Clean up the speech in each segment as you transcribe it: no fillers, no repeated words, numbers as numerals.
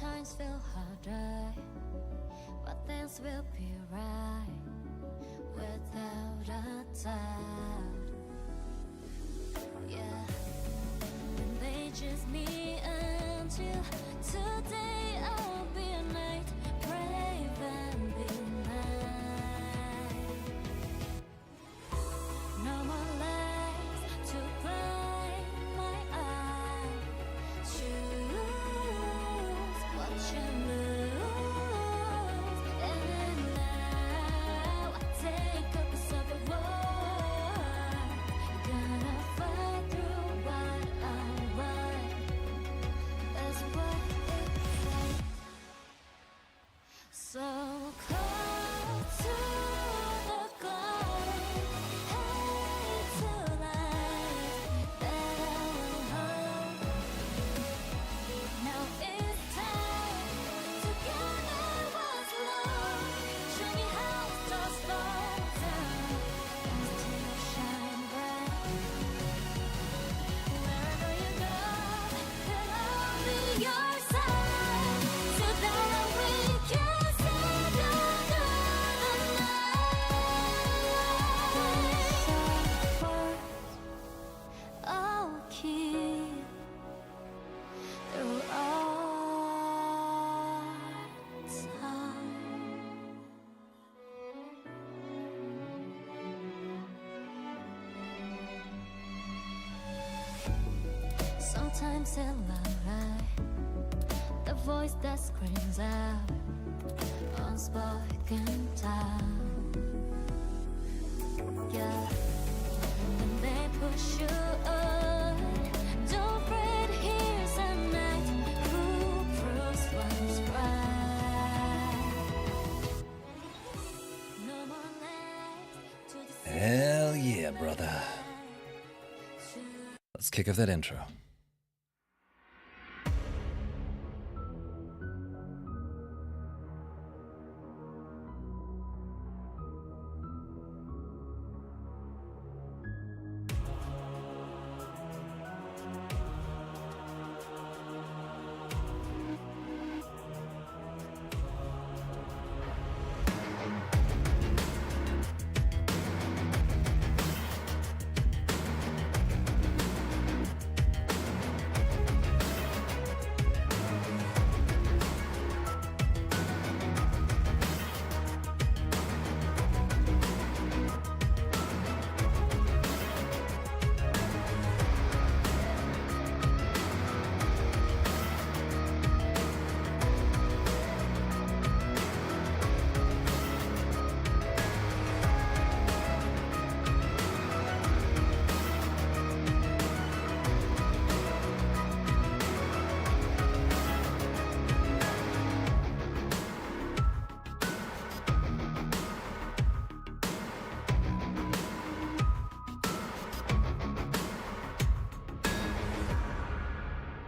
times feel harder, but things will be right without a doubt. Yeah, and they just me and you. Today I'll be a knight, brave and be nice. No more lies to blind my eye. Choose what you lose, and now I take up a separate war. Gonna fight through what I want. That's what it's like. So close to the glory, hate to light that I will hold. Now it's time together what's love. Show me how stars fall down and still shine bright. Wherever you go, then I'll be your side. So that we can stand under the night. I'll keep through all time. Sometimes in life, the voice that screams out unspoken time. Yeah, and they push you on. Don't fret, here's a night who proves what's right. No more lies to the Hell yeah, brother. Let's kick off that intro.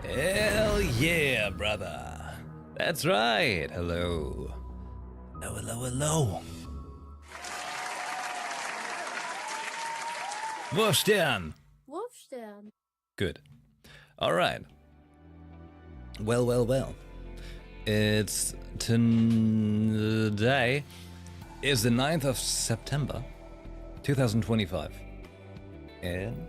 Hell yeah, brother. That's right. Hello. Hello, hello, hello. Wurfstern. Wolfstern. Good. All right. Well, well, well. It's today is the 9th of September, 2025. And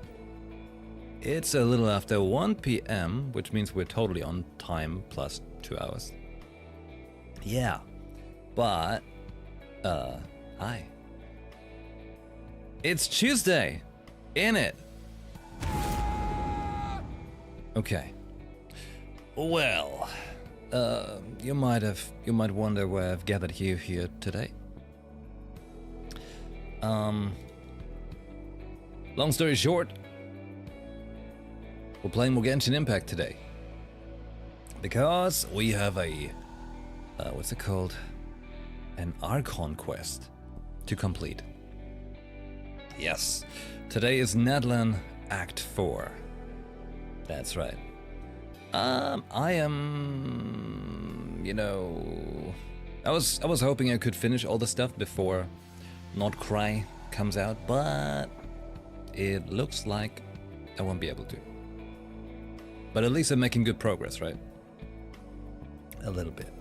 it's a little after 1 p.m., which means we're totally on time plus 2 hours. Yeah. But, hi. It's Tuesday. In it. Okay. Well, you might wonder why I've gathered you here today. Long story short, we're playing more Genshin Impact today. Because we have a, what's it called? An Archon quest to complete. Yes, today is Natlan Act 4. That's right. I am, you know, I was hoping I could finish all the stuff before Not Cry comes out, but it looks like I won't be able to. But at least I'm making good progress, right? a little bit.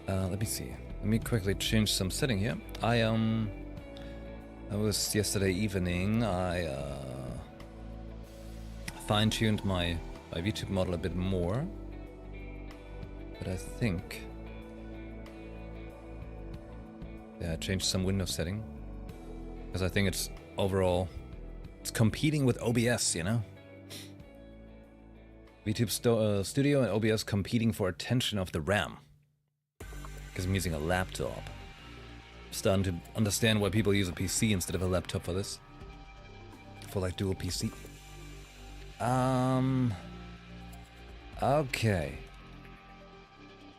Let me see. Let me quickly change some setting here. I was yesterday evening. I fine-tuned my VTube model a bit more, but I think I changed some window setting because I think it's overall it's competing with OBS, you know. VTube Studio and OBS competing for attention of the RAM. Because I'm using a laptop. I'm starting to understand why people use a PC instead of a laptop for this. For like dual PC. Okay.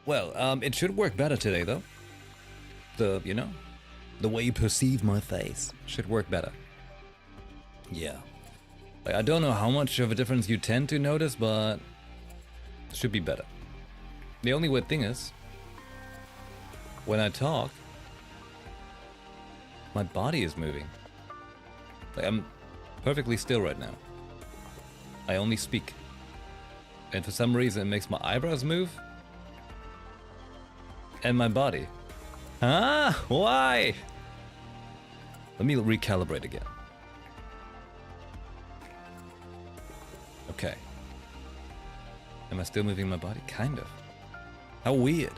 Well, it should work better today though. The way you perceive my face should work better. Yeah. Like, I don't know how much of a difference you tend to notice, but it should be better. The only weird thing is, when I talk, my body is moving. Like, I'm perfectly still right now. I only speak. And for some reason it makes my eyebrows move. And my body. Huh? Why? Let me recalibrate again. Okay. Am I still moving my body? Kind of. How weird.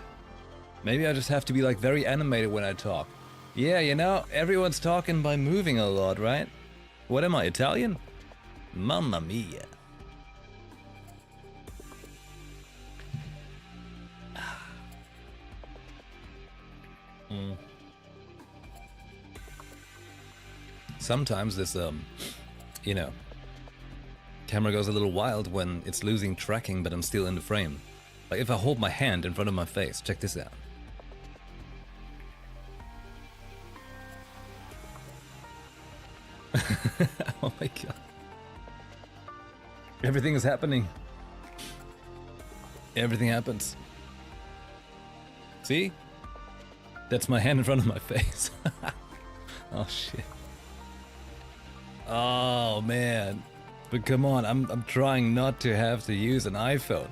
Maybe I just have to be like very animated when I talk. Yeah, you know, everyone's talking by moving a lot, right? What am I, Italian? Mamma mia. Sometimes this, you know, camera goes a little wild when it's losing tracking, but I'm still in the frame. Like if I hold my hand in front of my face, check this out. Oh my god. Everything is happening. Everything happens. See? That's my hand in front of my face. Oh shit. Oh man. But come on, I'm trying not to have to use an iPhone.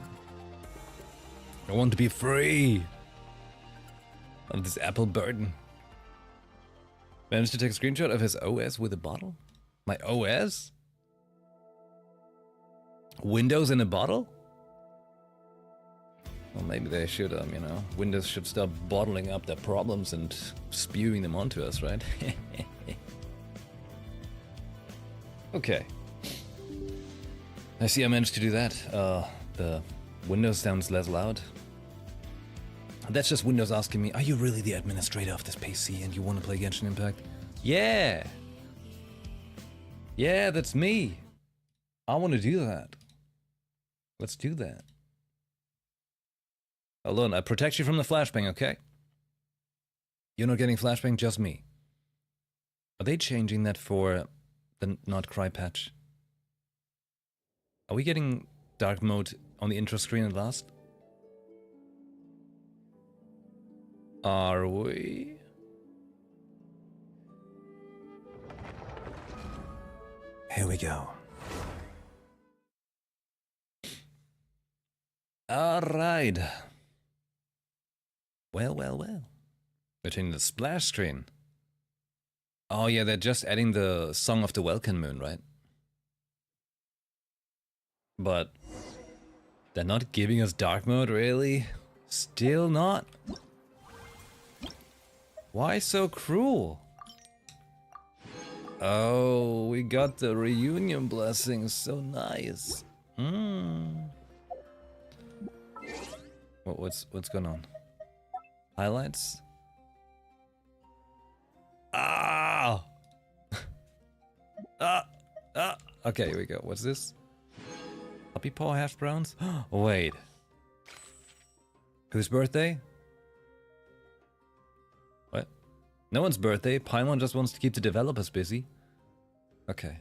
I want to be free of this Apple burden. Managed to take a screenshot of his OS with a bottle? My OS? Windows in a bottle? Well, maybe they should, you know, Windows should stop bottling up their problems and spewing them onto us, right? Okay. I see I managed to do that. The Windows sounds less loud. That's just Windows asking me, are you really the administrator of this PC and you want to play Genshin Impact? Yeah! Yeah, that's me! I want to do that. Let's do that. Hold on, I protect you from the flashbang, okay? You're not getting flashbang, just me. Are they changing that for the Not Cry patch? Are we getting dark mode on the intro screen at last? Are we? Here we go. Alright. Well. We're changing the splash screen. Oh yeah, they're just adding the Song of the Welkin Moon, right? But they're not giving us dark mode, really? Still not? Why so cruel? Oh, we got the reunion blessings, so nice. What's going on? Highlights? Ah! Okay, here we go. What's this? Puppy paw hash browns? Wait. Whose birthday? What? No one's birthday. Paimon just wants to keep the developers busy. Okay.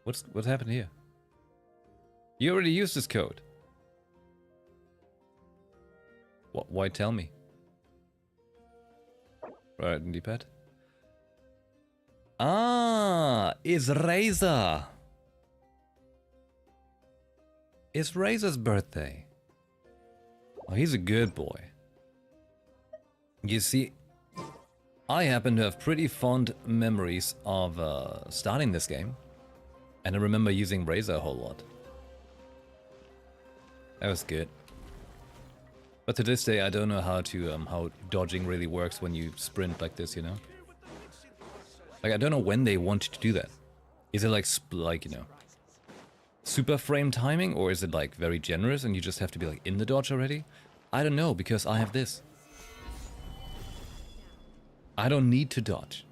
What's happened here? You already used this code. What? Why tell me? Right, D-pad. Ah, it's Razor. It's Razor's birthday. Oh, he's a good boy. You see, I happen to have pretty fond memories of starting this game. And I remember using Razor a whole lot. That was good. But to this day, I don't know how dodging really works when you sprint like this, you know? Like, I don't know when they want you to do that. Is it like, you know, super frame timing, or is it like very generous and you just have to be like in the dodge already? I don't know, because I have this. I don't need to dodge.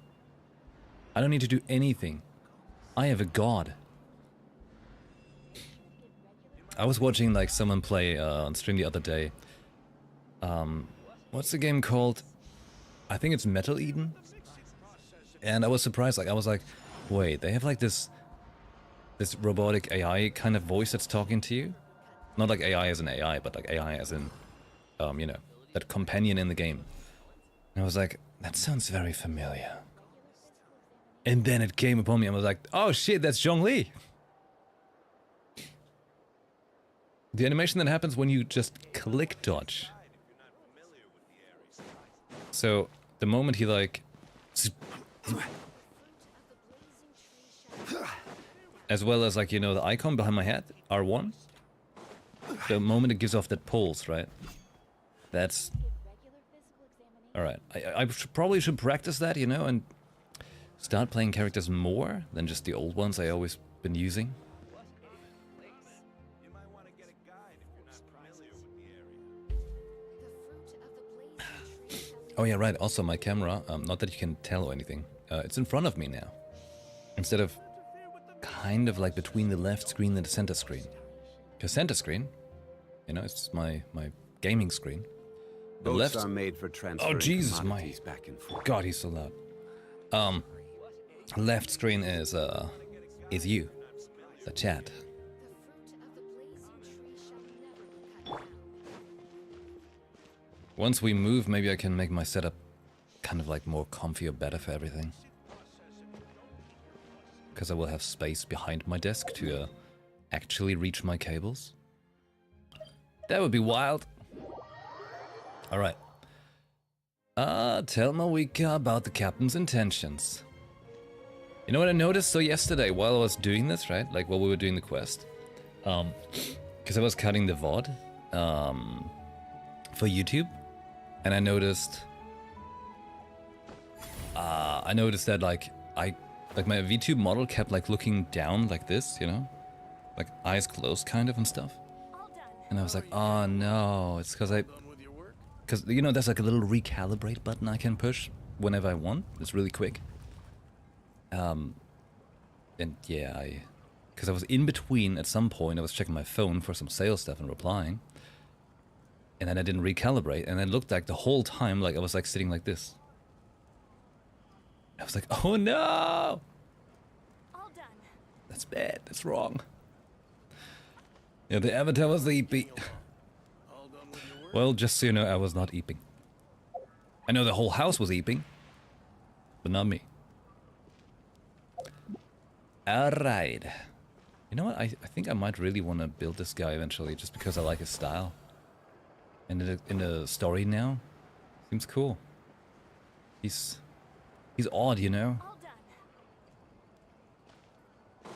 I don't need to do anything. I have a god. I was watching like someone play on stream the other day. What's the game called? I think it's Metal Eden. And I was surprised. Like I was like, wait, they have like this robotic AI kind of voice that's talking to you. Not like AI as an AI, but like AI as in, you know, that companion in the game. And I was like, that sounds very familiar. And then it came upon me and I was like, oh shit, that's Zhongli. The animation that happens when you just click dodge. So the moment he like, as well as like, you know, the icon behind my head, R1. The moment it gives off that pulse, right? That's... Alright, I probably should practice that, you know, and start playing characters more than just the old ones I always been using. Oh yeah, right, also my camera, not that you can tell or anything, it's in front of me now. Instead of kind of like between the left screen and the center screen. Because center screen, you know, it's my gaming screen. The Boats left are made for transferring Jesus, my commodities back and forth. God, he's so loud. Left screen is you, the chat. Once we move, maybe I can make my setup kind of like more comfy or better for everything. Because I will have space behind my desk to actually reach my cables. That would be wild. Alright. Tell Mawika about the captain's intentions. You know what I noticed? So yesterday, while I was doing this, right? Like while we were doing the quest. Because I was cutting the VOD for YouTube. And I noticed that like my VTube model kept like looking down like this, you know? Like eyes closed kind of and stuff. And I was like, oh no, it's because you know, there's like a little recalibrate button I can push whenever I want. It's really quick. And yeah, because I was in between at some point, I was checking my phone for some sales stuff and replying. And then I didn't recalibrate, and it looked like the whole time like I was like sitting like this. I was like, oh no! All done. That's bad, that's wrong. Yeah, the avatar was eeping. Well, just so you know, I was not eeping. I know the whole house was eeping, but not me. Alright. You know what, I think I might really want to build this guy eventually, just because I like his style. And in the story now, seems cool. He's odd, you know? All done.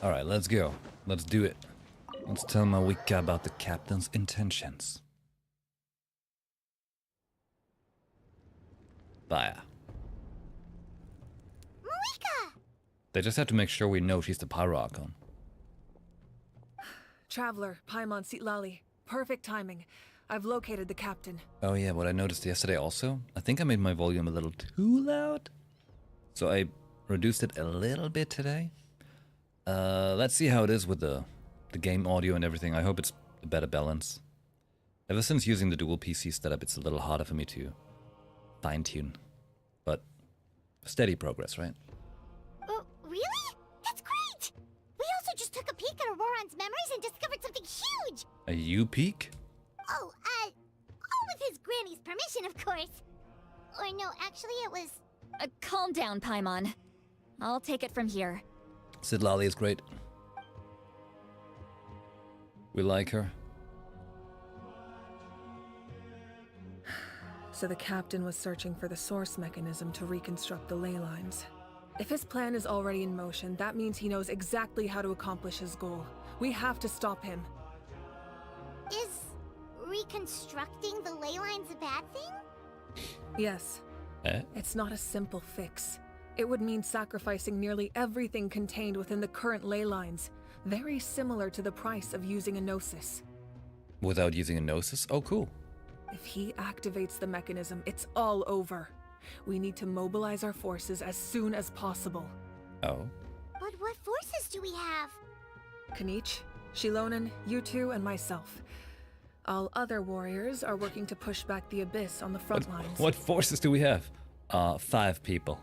Alright, let's go. Let's do it. Let's tell Mawika about the captain's intentions. Bye. Mawika! They just have to make sure we know she's the Pyro Archon. Traveler, Paimon Sitlali. Perfect timing. I've located the captain. Oh yeah, what I noticed yesterday also, I think I made my volume a little too loud. So I reduced it a little bit today. Let's see how it is with the game audio and everything. I hope it's a better balance. Ever since using the dual PC setup, it's a little harder for me to fine-tune. But steady progress, right? Oh, really? That's great! We also just took a peek at Auroran's memories and discovered something huge! A U-peak? Oh, all with his granny's permission, of course. Or no, actually it was... Calm down, Paimon. I'll take it from here. Sitlali is great. We like her. So the captain was searching for the source mechanism to reconstruct the ley lines. If his plan is already in motion, that means he knows exactly how to accomplish his goal. We have to stop him. Is reconstructing the ley lines a bad thing? Yes. Eh? It's not a simple fix. It would mean sacrificing nearly everything contained within the current ley lines, very similar to the price of using a gnosis. Without using a gnosis? Oh, cool. If he activates the mechanism, it's all over. We need to mobilize our forces as soon as possible. Oh. But what forces do we have? Kanich, Shilonen, you two, and myself. All other warriors are working to push back the abyss on the front lines. What forces do we have? 5 people.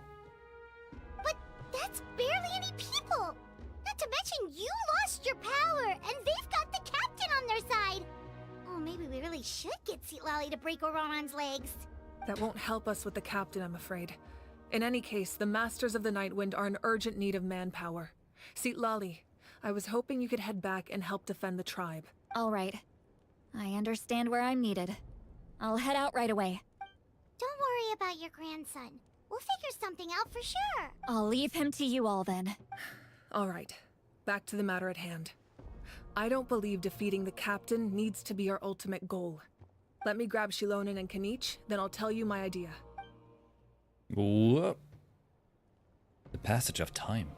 But that's barely any people! Not to mention you lost your power, and they've got the captain on their side! Oh, maybe we really should get Lally to break Ororon's legs. That won't help us with the captain, I'm afraid. In any case, the Masters of the Nightwind are in urgent need of manpower. Lali, I was hoping you could head back and help defend the tribe. All right. I understand where I'm needed. I'll head out right away. Don't worry about your grandson. We'll figure something out for sure. I'll leave him to you all then. All right, back to the matter at hand. I don't believe defeating the captain needs to be our ultimate goal. Let me grab Shilonen and Kanich, then I'll tell you my idea. Whoop. The passage of time.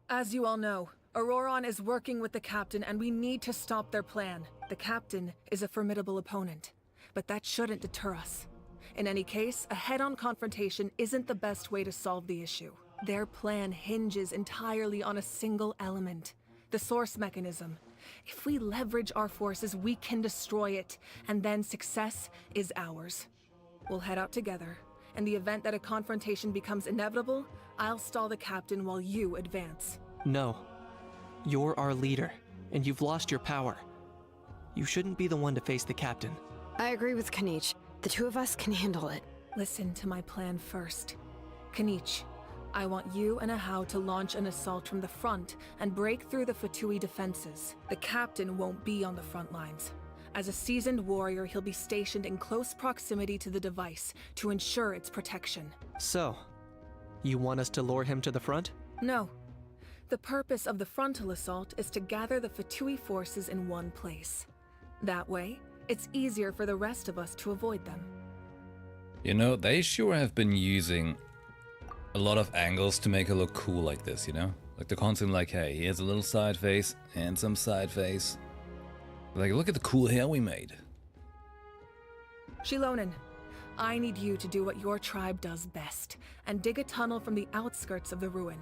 As you all know, Ororon is working with the captain and we need to stop their plan. The captain is a formidable opponent, but that shouldn't deter us. In any case, a head-on confrontation isn't the best way to solve the issue. Their plan hinges entirely on a single element, the source mechanism. If we leverage our forces, we can destroy it, and then success is ours. We'll head out together. In the event that a confrontation becomes inevitable, I'll stall the captain while you advance. No. You're our leader, and you've lost your power. You shouldn't be the one to face the captain. I agree with Kanich. The two of us can handle it. Listen to my plan first. Kanich, I want you and Ahau to launch an assault from the front and break through the Fatui defenses. The captain won't be on the front lines. As a seasoned warrior, he'll be stationed in close proximity to the device to ensure its protection. So, you want us to lure him to the front? No. The purpose of the frontal assault is to gather the Fatui forces in one place. That way, it's easier for the rest of us to avoid them. You know, they sure have been using a lot of angles to make her look cool like this, you know? Like they're constantly like, hey, here's a little side face and some side face. Like, look at the cool hair we made. Shilonen, I need you to do what your tribe does best, and dig a tunnel from the outskirts of the ruin.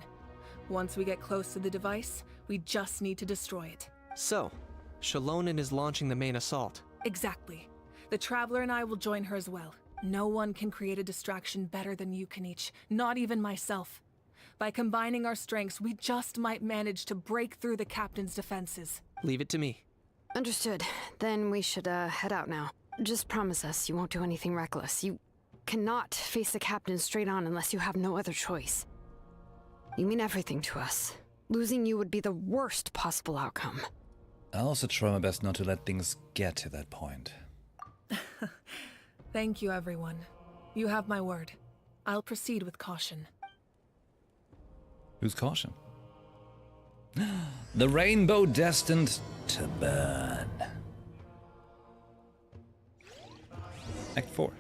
Once we get close to the device, we just need to destroy it. So, Shilonen is launching the main assault. Exactly. The Traveler and I will join her as well. No one can create a distraction better than you, Kanich, not even myself. By combining our strengths, we just might manage to break through the captain's defenses. Leave it to me. Understood. Then we should head out now. Just promise us you won't do anything reckless. You cannot face the captain straight on unless you have no other choice. You mean everything to us. Losing you would be the worst possible outcome. I'll also try my best not to let things get to that point. Thank you, everyone. You have my word. I'll proceed with caution. Who's caution? The rainbow destined to burn. Act 4.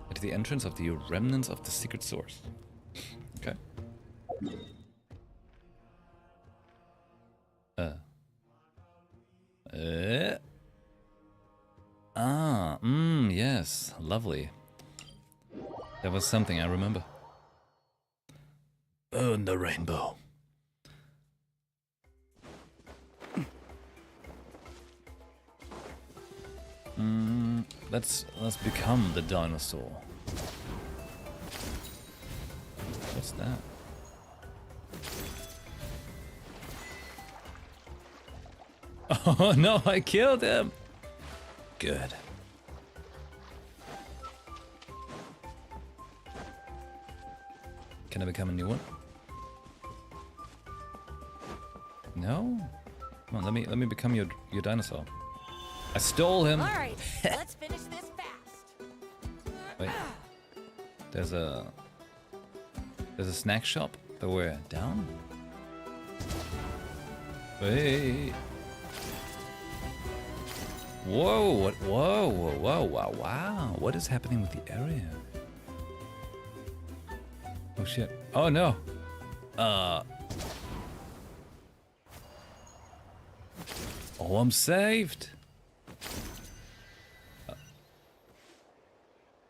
At the entrance of the remnants of the secret source. Okay. Yes, lovely. That was something I remember. Burn the rainbow. Let's become the dinosaur. What's that? Oh no, I killed him! Good. Can I become a new one? No? Come on, let me become your dinosaur. I stole him! All right, let's finish this fast. Wait. There's a snack shop that we're down? Wait. Whoa, what? Whoa, whoa, whoa, wow, wow. What is happening with the area? Oh shit. Oh no. Oh, I'm saved.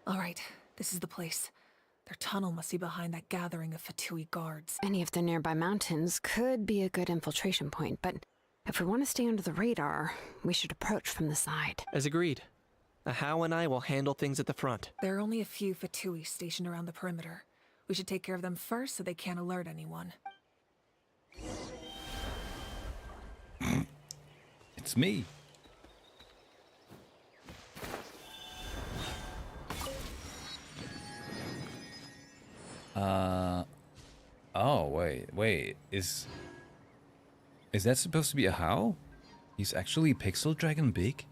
All right, this is the place. Their tunnel must be behind that gathering of Fatui guards. Any of the nearby mountains could be a good infiltration point, but if we want to stay under the radar, we should approach from the side. As agreed. Ahau and I will handle things at the front. There are only a few Fatui stationed around the perimeter. We should take care of them first so they can't alert anyone. It's me. Oh, wait. Is that supposed to be Ahau? He's actually Pixel Dragon big?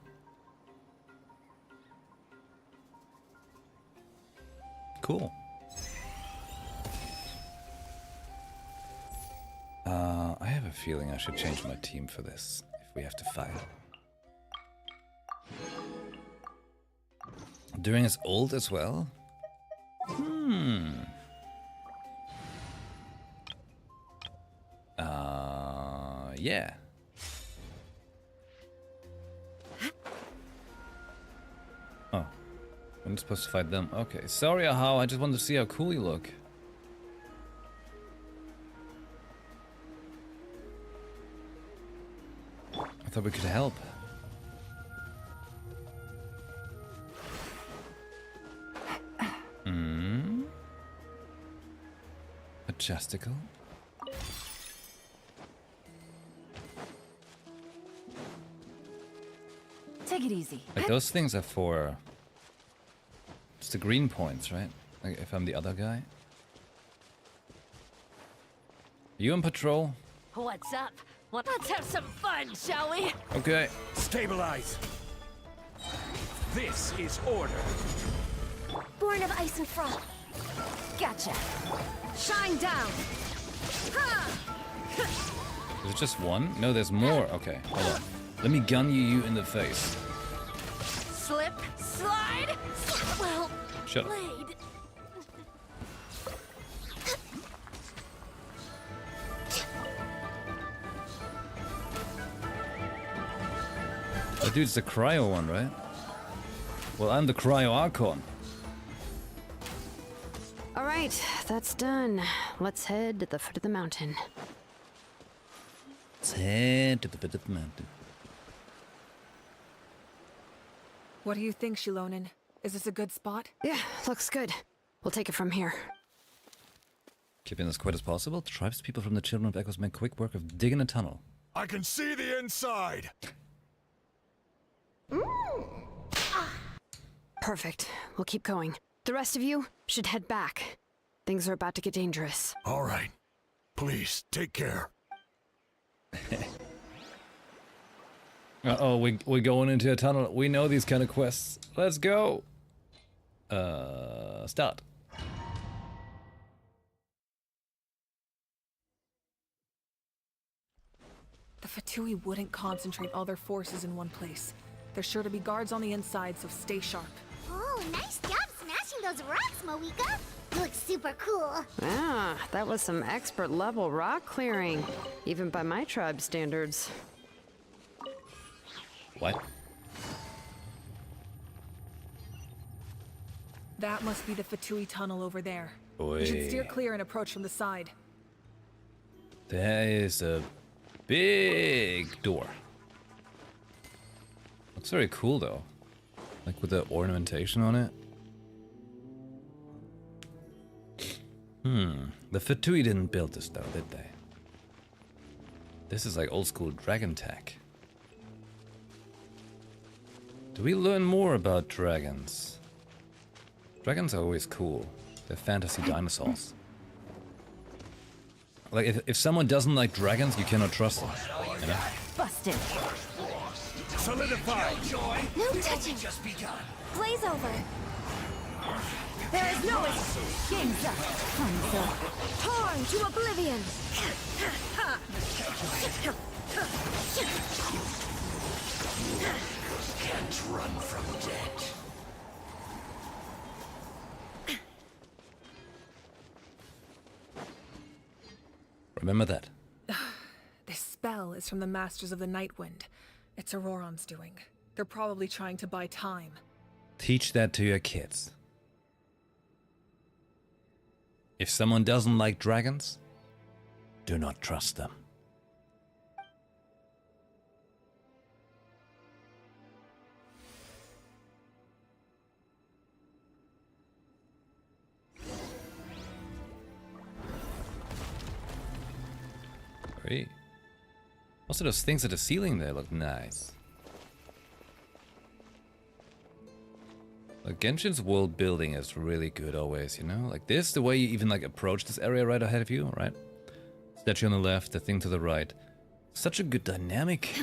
Cool. I have a feeling I should change my team for this, if we have to fight. During his ult as well? Yeah. Oh. We're not supposed to fight them. Okay. Sorry, Ahau. I just wanted to see how cool you look. I thought we could help. Majestical. Take it easy. Like those things are for... It's the green points, right? Like if I'm the other guy. You in patrol? What's up? Let's have some fun, shall we? Okay. Stabilize. This is order. Born of ice and frost. Gotcha. Shine down. Is it just one? No, there's more. Okay, hold on. Let me gun you in the face. Slip, slide. Well, Shut up. played. That dude's the cryo one, right? Well, I'm the cryo Archon. All right, that's done. Let's head to the foot of the mountain. Let's head to the foot of the mountain. What do you think, Shilonin? Is this a good spot? Yeah, looks good. We'll take it from here. Keeping as quiet as possible, the tribespeople from the Children of Echoes make quick work of digging a tunnel. I can see the inside. Perfect. We'll keep going. The rest of you should head back. Things are about to get dangerous. All right. Please, take care. Uh-oh, we're going into a tunnel. We know these kind of quests. Let's go. Start. The Fatui wouldn't concentrate all their forces in one place. There's sure to be guards on the inside, so stay sharp. Oh, nice job smashing those rocks, Moeka. You look super cool. Ah, that was some expert level rock clearing. Even by my tribe standards. What? That must be the Fatui tunnel over there. We should steer clear and approach from the side. There is a big door. Looks very cool though. Like with the ornamentation on it. The Fatui didn't build this though, did they? This is like old school dragon tech. Do we learn more about dragons? Dragons are always cool. They're fantasy dinosaurs. Like if someone doesn't like dragons, you cannot trust them. You know? Busted. Solidify. No touching. Blaze over. There is no escape. Game's up. Torn to oblivion. Can't run from death. Remember that. This spell is from the Masters of the Nightwind. It's Auroron's doing. They're probably trying to buy time. Teach that to your kids. If someone doesn't like dragons, do not trust them. Great. Also, those things at the ceiling there look nice. Like, Genshin's world building is really good always, you know? Like this, the way you even like approach this area right ahead of you, right? Statue on the left, the thing to the right. Such a good dynamic.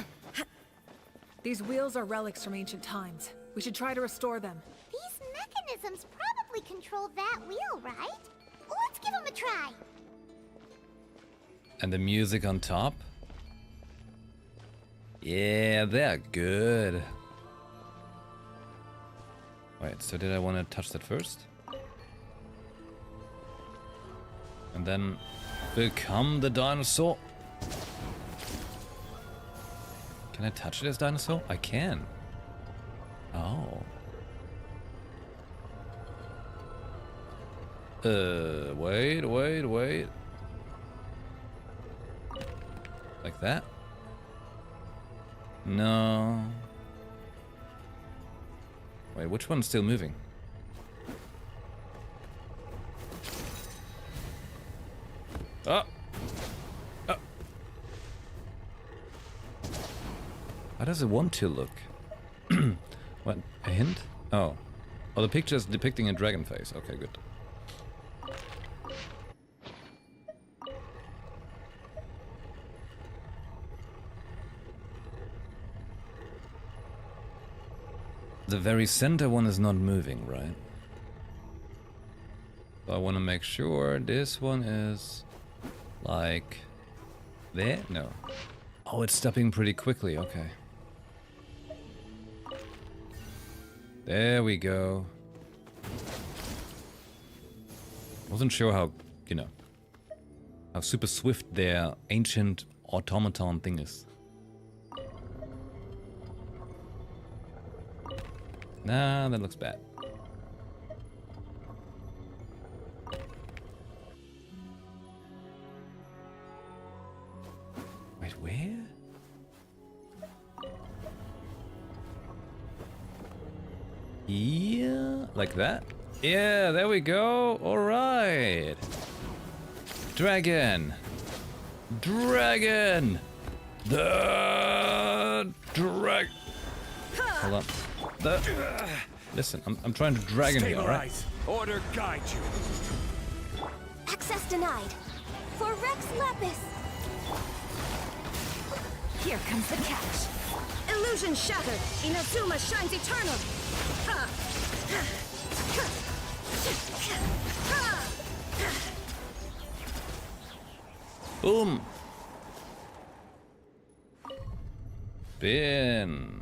These wheels are relics from ancient times. We should try to restore them. These mechanisms probably control that wheel, right? Let's give them a try. And the music on top. Yeah, they're good. Wait, so did I want to touch that first? And then become the dinosaur? Can I touch it as dinosaur? I can. Oh. Wait. Like that? No. Wait, which one's still moving? Oh! Oh! How does it want to look? What? A hint? Oh. Oh, the picture is depicting a dragon face. Okay, good. The very center one is not moving, right? So I want to make sure this one is like there? No. Oh, it's stopping pretty quickly. Okay. There we go. Wasn't sure how, you know, how super swift their ancient automaton thing is. Nah, that looks bad. Wait, where? Yeah, like that? Yeah, there we go. All right. Dragon. Dragon. The drag. Hold on. Listen, I'm trying to dragon here, alright? Order guide you. Access denied. For Rex Lapis. Here comes the catch. Illusion shattered. Inazuma shines eternal. Ha! Boom. Spin.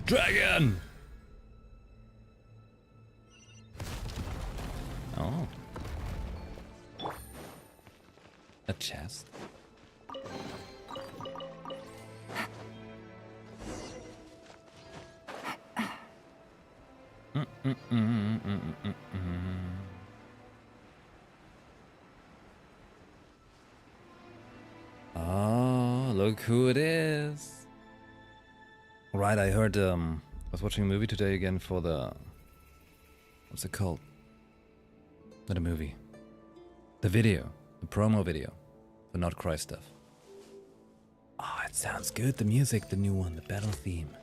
Dragon! Oh. A chest. Oh, look who it is. Right, I heard, I was watching a movie today again for the, what's it called? Not a movie. The video, the promo video, the Not Cry stuff. Oh, it sounds good, the music, the new one, the battle theme.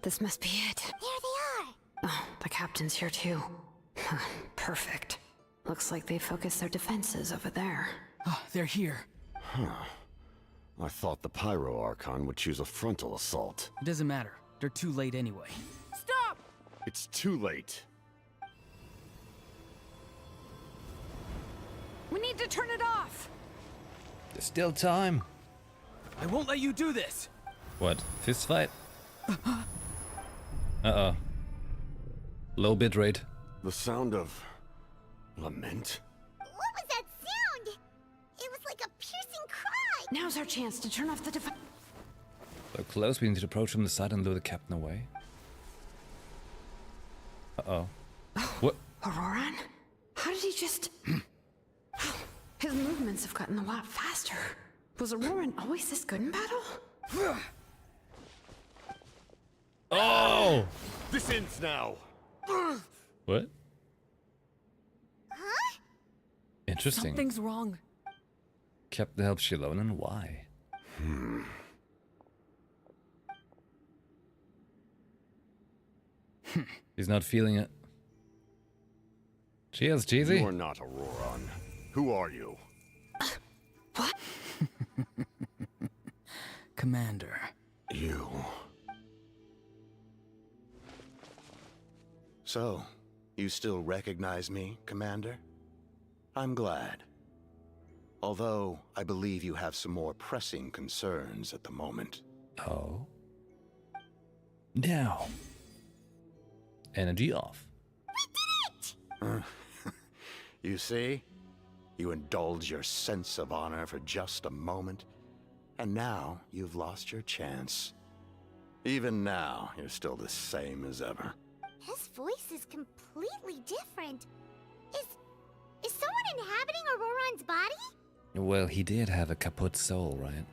This must be it. There they are. Oh, the captain's here too. Perfect. Looks like they focused their defenses over there. Oh, they're here. I thought the Pyro Archon would choose a frontal assault. It doesn't matter. They're too late anyway. Stop! It's too late. We need to turn it off! There's still time. I won't let you do this! What? Fist fight? Uh-oh. Low bit rate. The sound of lament? What was that sound? It was like a piercing cry. Now's our chance to turn off the device. So close, we need to approach from the side and lure the captain away. Uh-oh. What? Auroran? How did he just... His movements have gotten a lot faster. Was Auroran always this good in battle? Oh! This ends now! What? Huh? Interesting. Something's wrong. Captain helps you alone, and why? He's not feeling it. Cheers, Cheesy. You are not Auroran. Who are you? What? Commander. You. So, you still recognize me, Commander? I'm glad. Although, I believe you have some more pressing concerns at the moment. Oh. Now. Energy off. You see? You indulge your sense of honor for just a moment, and now you've lost your chance. Even now, you're still the same as ever. His voice is completely different. Is someone inhabiting Auroran's body? Well, he did have a kaput soul, right?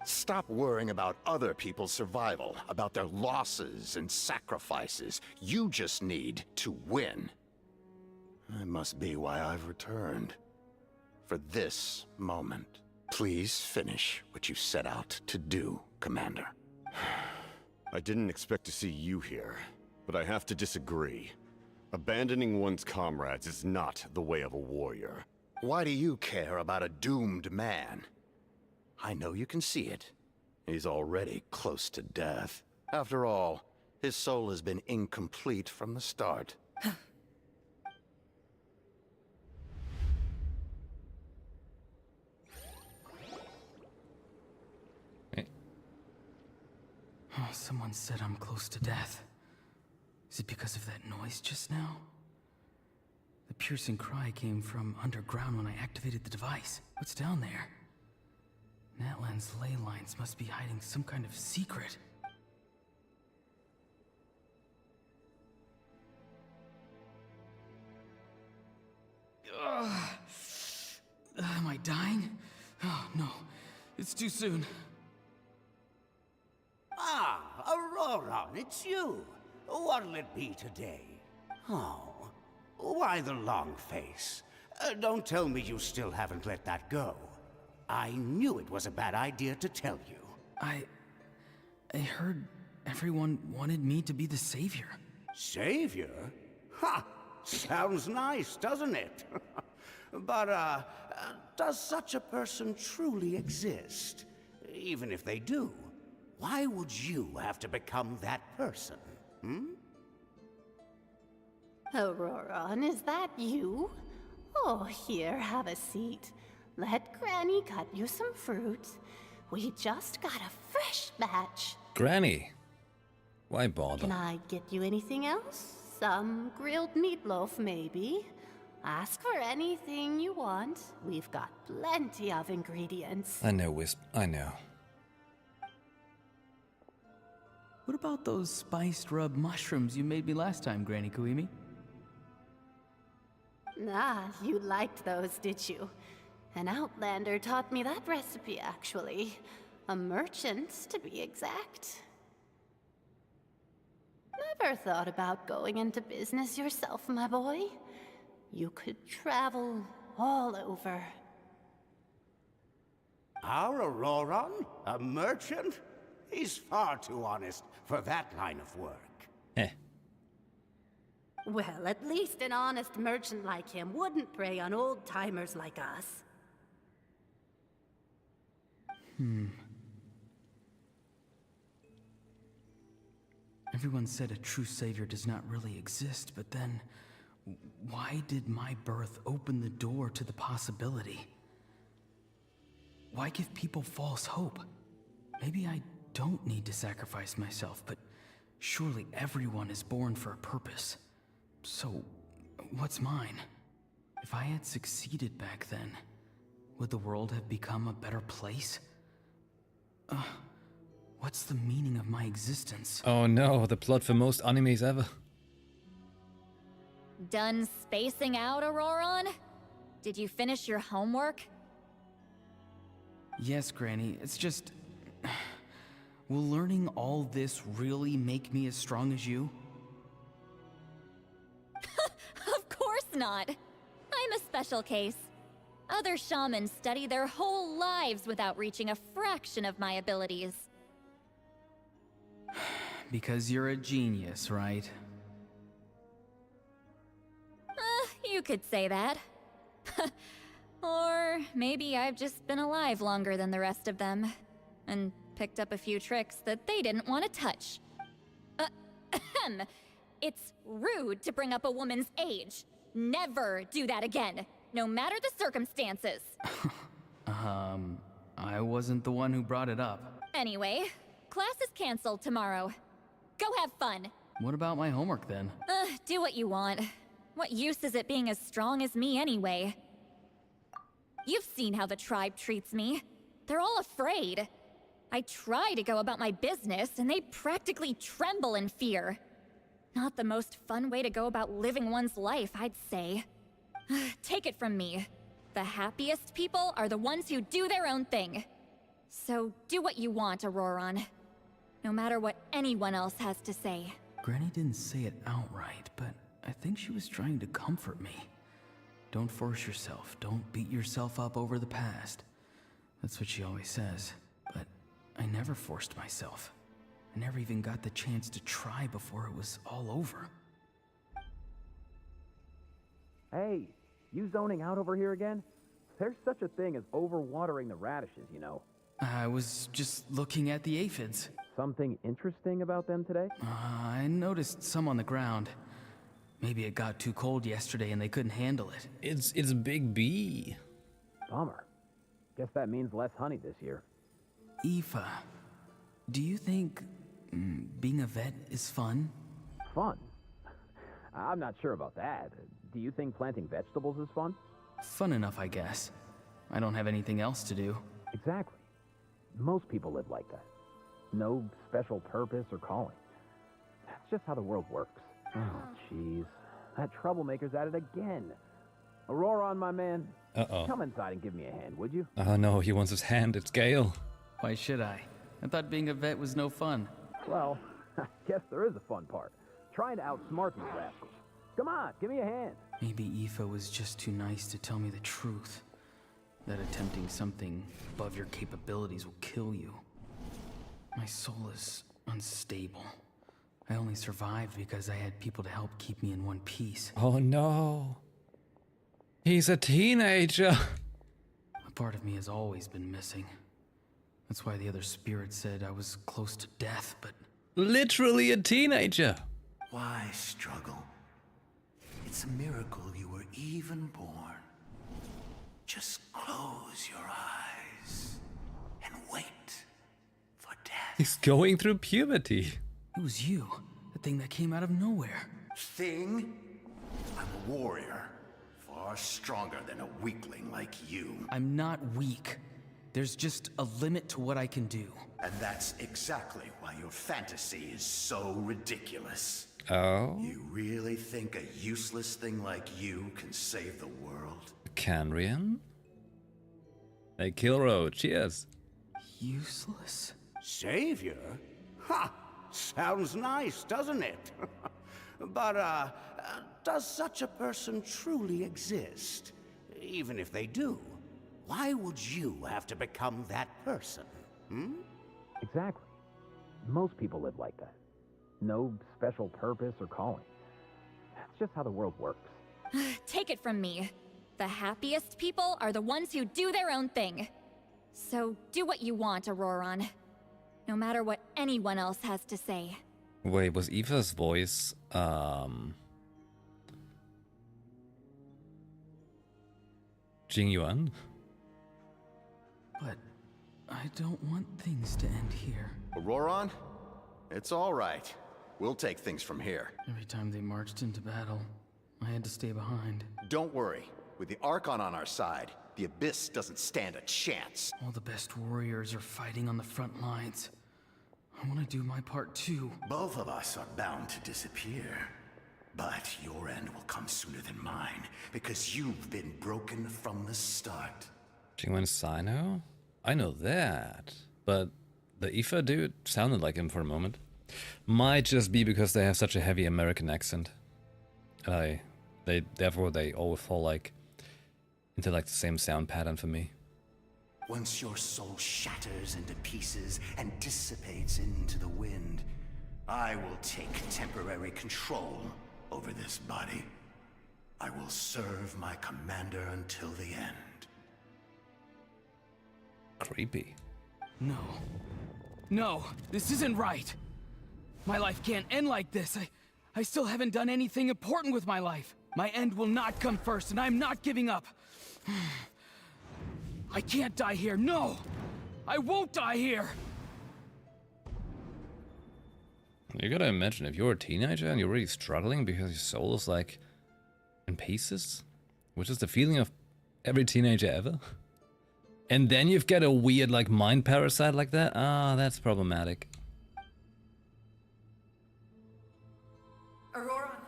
Stop worrying about other people's survival, about their losses and sacrifices. You just need to win. That must be why I've returned. For this moment. Please finish what you set out to do, Commander. I didn't expect to see you here, but I have to disagree. Abandoning one's comrades is not the way of a warrior. Why do you care about a doomed man? I know you can see it. He's already close to death. After all, his soul has been incomplete from the start. Oh, someone said I'm close to death. Is it because of that noise just now? The piercing cry came from underground when I activated the device. What's down there? Natlan's ley lines must be hiding some kind of secret. Am I dying? Oh, no. It's too soon. Ah, Auroran, it's you. What'll it be today? Oh, why the long face? Don't tell me you still haven't let that go. I knew it was a bad idea to tell you. I heard everyone wanted me to be the savior. Savior? Ha! Sounds nice, doesn't it? But, does such a person truly exist? Even if they do, why would you have to become that person? Auroran, is that you? Oh, here, have a seat. Let Granny cut you some fruit. We just got a fresh batch. Granny. Why bother? Can I get you anything else? Some grilled meatloaf, maybe? Ask for anything you want. We've got plenty of ingredients. I know, Wisp. I know. What about those spiced rub mushrooms you made me last time, Granny Kuimi? Ah, you liked those, did you? An outlander taught me that recipe, actually. A merchant, to be exact. Never thought about going into business yourself, my boy? You could travel all over. Our Auroran? A merchant? He's far too honest for that line of work. Well, at least an honest merchant like him wouldn't prey on old-timers like us. Everyone said a true savior does not really exist, but then why did my birth open the door to the possibility? Why give people false hope? Maybe I don't need to sacrifice myself, but surely everyone is born for a purpose. So, what's mine? If I had succeeded back then, would the world have become a better place? What's the meaning of my existence? Oh no, the plot for most animes ever. Done spacing out, Auroron? Did you finish your homework? Yes, Granny, it's just... Will learning all this really make me as strong as you? Of course not. I'm a special case. Other shamans study their whole lives without reaching a fraction of my abilities. Because you're a genius, right? You could say that. Or maybe I've just been alive longer than the rest of them, and picked up a few tricks that they didn't want to touch. It's rude to bring up a woman's age. Never do that again, no matter the circumstances. I wasn't the one who brought it up. Anyway, class is canceled tomorrow. Go have fun. What about my homework then? Do what you want. What use is it being as strong as me anyway? You've seen how the tribe treats me. They're all afraid. I try to go about my business, and they practically tremble in fear. Not the most fun way to go about living one's life, I'd say. Take it from me. The happiest people are the ones who do their own thing. So do what you want, Auroron. No matter what anyone else has to say. Granny didn't say it outright, but I think she was trying to comfort me. Don't force yourself. Don't beat yourself up over the past. That's what she always says. But I never forced myself. I never even got the chance to try before it was all over. Hey, you zoning out over here again? There's such a thing as overwatering the radishes, you know. I was just looking at the aphids. Something interesting about them today? I noticed some on the ground. Maybe it got too cold yesterday and they couldn't handle it. It's Big B. Bummer. Guess that means less honey this year. Aoife, do you think being a vet is fun? Fun? I'm not sure about that. Do you think planting vegetables is fun? Fun enough, I guess. I don't have anything else to do. Exactly. Most people live like that. No special purpose or calling. That's just how the world works. Oh, jeez. That troublemaker's at it again. Auroron, my man. Uh-oh. Come inside and give me a hand, would you? Oh no, he wants his hand. It's Gale. Why should I? I thought being a vet was no fun. Well, I guess there is a fun part. Trying to outsmart these rascals. Come on, give me a hand. Maybe Aoife was just too nice to tell me the truth. That attempting something above your capabilities will kill you. My soul is unstable. I only survived because I had people to help keep me in one piece. Oh no. He's a teenager. A part of me has always been missing. That's why the other spirits said I was close to death, but... Literally a teenager. Why struggle? It's a miracle you were even born. Just close your eyes and wait for death. He's going through puberty. It was you, the thing that came out of nowhere. Thing? I'm a warrior. Far stronger than a weakling like you. I'm not weak. There's just a limit to what I can do. And that's exactly why your fantasy is so ridiculous. Oh? You really think a useless thing like you can save the world? Canrian? Hey, Kilro, cheers. Useless? Savior? Ha! Sounds nice, doesn't it? But, does such a person truly exist? Even if they do, why would you have to become that person? Hmm? Exactly. Most people live like that. No special purpose or calling. That's just how the world works. Take it from me. The happiest people are the ones who do their own thing. So do what you want, Auroron. No matter what anyone else has to say. Wait, was Eva's voice, Jing Yuan? But I don't want things to end here. Auroron? It's all right. We'll take things from here. Every time they marched into battle, I had to stay behind. Don't worry. With the Archon on our side, the Abyss doesn't stand a chance. All the best warriors are fighting on the front lines. I want to do my part too. Both of us are bound to disappear. But your end will come sooner than mine, because you've been broken from the start. Jingwen Sino? I know that. But the Aoife dude sounded like him for a moment. Might just be because they have such a heavy American accent. Therefore they all fall into the same sound pattern for me. Once your soul shatters into pieces and dissipates into the wind, I will take temporary control over this body. I will serve my commander until the end. Creepy. No. No, this isn't right. My life can't end like this. I still haven't done anything important with my life. My end will not come first, and I'm not giving up. I can't die here. No! I won't die here! You gotta imagine, if you're a teenager and you're really struggling because your soul is in pieces, which is the feeling of every teenager ever, and then you've got a weird mind parasite like that, that's problematic. Auroron!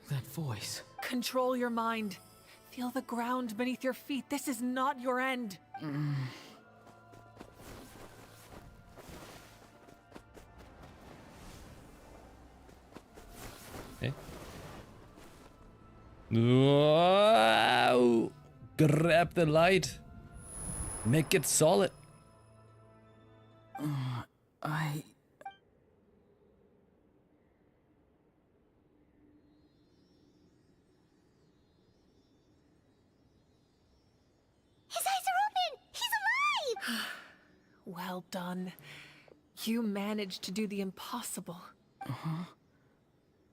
That voice. Control your mind. Feel the ground beneath your feet. This is not your end. Okay. Wow! Grab the light. Make it solid. His eyes are open! He's alive! Well done. You managed to do the impossible. Uh-huh.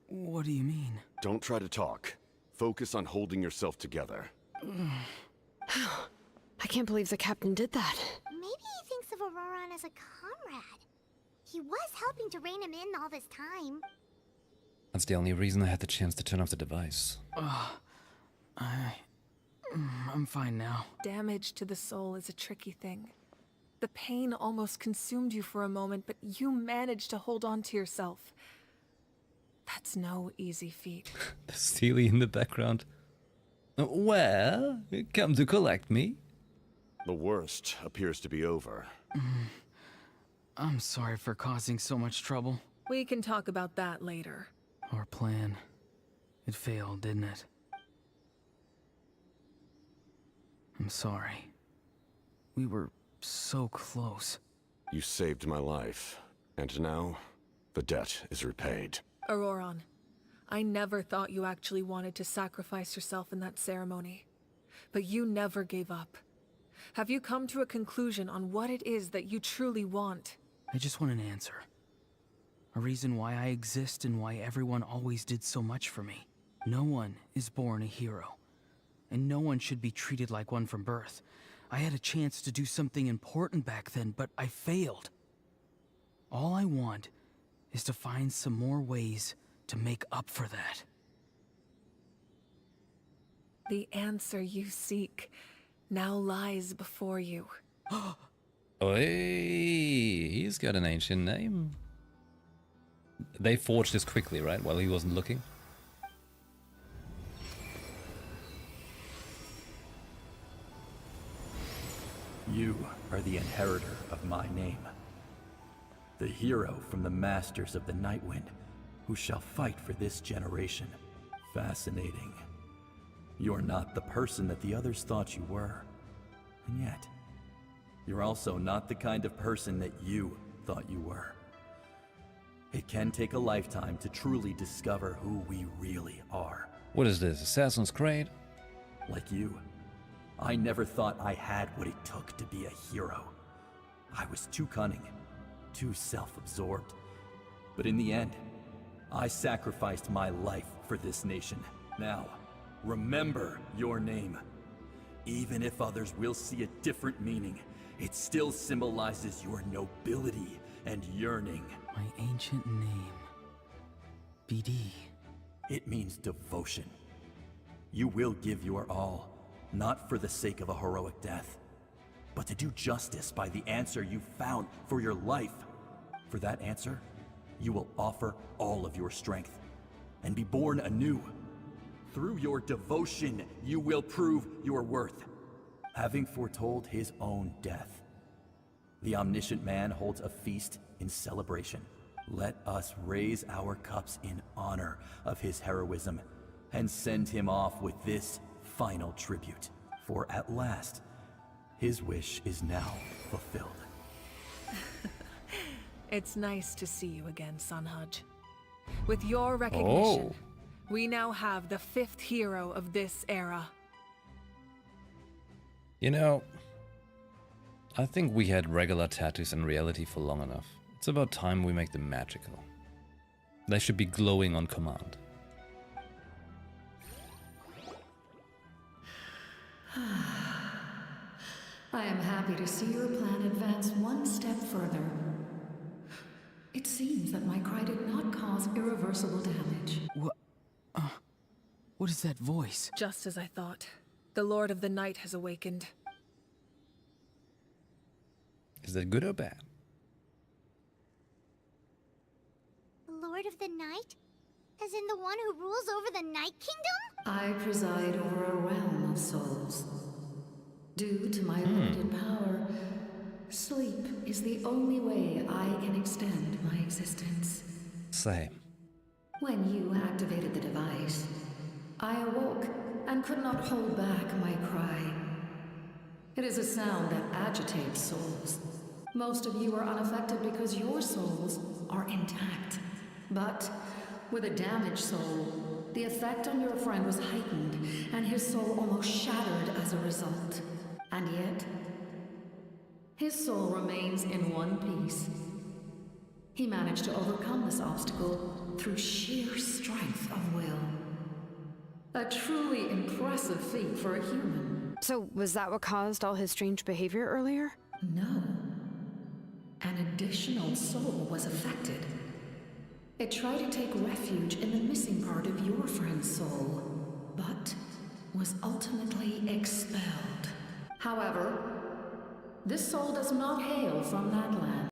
What do you mean? Don't try to talk. Focus on holding yourself together. I can't believe the captain did that. Maybe he thinks of Auroron as a comrade. He was helping to rein him in all this time. That's the only reason I had the chance to turn off the device. I'm fine now. Damage to the soul is a tricky thing. The pain almost consumed you for a moment, but you managed to hold on to yourself. That's no easy feat. The Steely in the background. Well, come to collect me. The worst appears to be over. I'm sorry for causing so much trouble. We can talk about that later. Our plan. It failed, didn't it? I'm sorry. We were so close. You saved my life, and now the debt is repaid. Auroron, I never thought you actually wanted to sacrifice yourself in that ceremony. But you never gave up. Have you come to a conclusion on what it is that you truly want? I just want an answer. A reason why I exist and why everyone always did so much for me. No one is born a hero. And no one should be treated like one from birth. I had a chance to do something important back then, but I failed. All I want is to find some more ways to make up for that. The answer you seek now lies before you. Oi, he's got an ancient name. They forged this quickly, right? While he wasn't looking. You are the inheritor of my name. The hero from the masters of the Nightwind, who shall fight for this generation. Fascinating. You're not the person that the others thought you were. And yet, you're also not the kind of person that you thought you were. It can take a lifetime to truly discover who we really are. What is this, Assassin's Creed? Like you, I never thought I had what it took to be a hero. I was too cunning, too self-absorbed. But in the end, I sacrificed my life for this nation. Now, remember your name. Even if others will see a different meaning, it still symbolizes your nobility and yearning. My ancient name. BD. It means devotion. You will give your all, not for the sake of a heroic death, but to do justice by the answer you found for your life. For that answer, you will offer all of your strength and be born anew. Through your devotion, you will prove your worth. Having foretold his own death, the omniscient man holds a feast in celebration. Let us raise our cups in honor of his heroism and send him off with this final tribute. For at last, his wish is now fulfilled. It's nice to see you again, Sunhudge. With your recognition, we now have the 5th hero of this era. You know, I think we had regular tattoos in reality for long enough. It's about time we make them magical. They should be glowing on command. I am happy to see your plan advance one step further. It seems that my cry did not cause irreversible damage. What is that voice? Just as I thought. The Lord of the Night has awakened. Is that good or bad? The Lord of the Night? As in the one who rules over the Night Kingdom? I preside over a realm of souls. Due to my limited power, sleep is the only way I can extend my existence. Same. When you activated the device, I awoke and could not hold back my cry. It is a sound that agitates souls. Most of you are unaffected because your souls are intact. But with a damaged soul, the effect on your friend was heightened, and his soul almost shattered as a result. And yet, his soul remains in one piece. He managed to overcome this obstacle through sheer strength of will. A truly impressive feat for a human. So, was that what caused all his strange behavior earlier? No. An additional soul was affected. It tried to take refuge in the missing part of your friend's soul, but was ultimately expelled. However, this soul does not hail from Natlan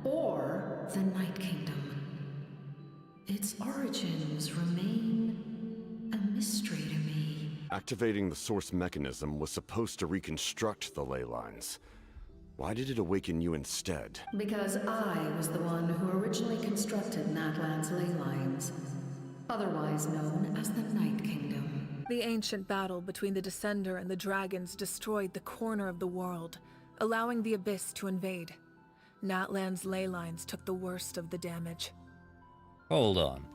or the Night Kingdom. Its origins remain a mystery to me. Activating the source mechanism was supposed to reconstruct the ley lines. Why did it awaken you instead? Because I was the one who originally constructed Natlan's ley lines, otherwise known as the Night Kingdom. The ancient battle between the Descender and the dragons destroyed the corner of the world, allowing the Abyss to invade. Natlan's ley lines took the worst of the damage. Hold on.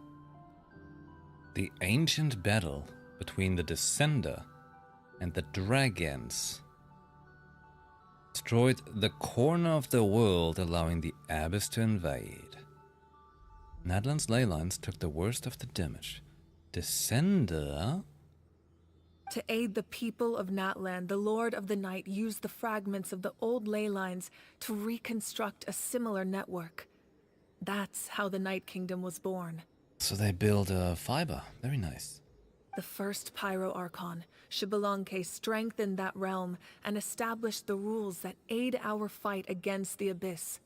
The ancient battle between the Descender and the dragons destroyed the corner of the world, allowing the Abyss to invade. Natlan's ley lines took the worst of the damage. Descender? To aid the people of Natlan, the Lord of the Night used the fragments of the old ley lines to reconstruct a similar network. That's how the Night Kingdom was born. So they built a fiber. Very nice. The first Pyro Archon, Xbalanque, strengthened that realm and established the rules that aid our fight against the Abyss.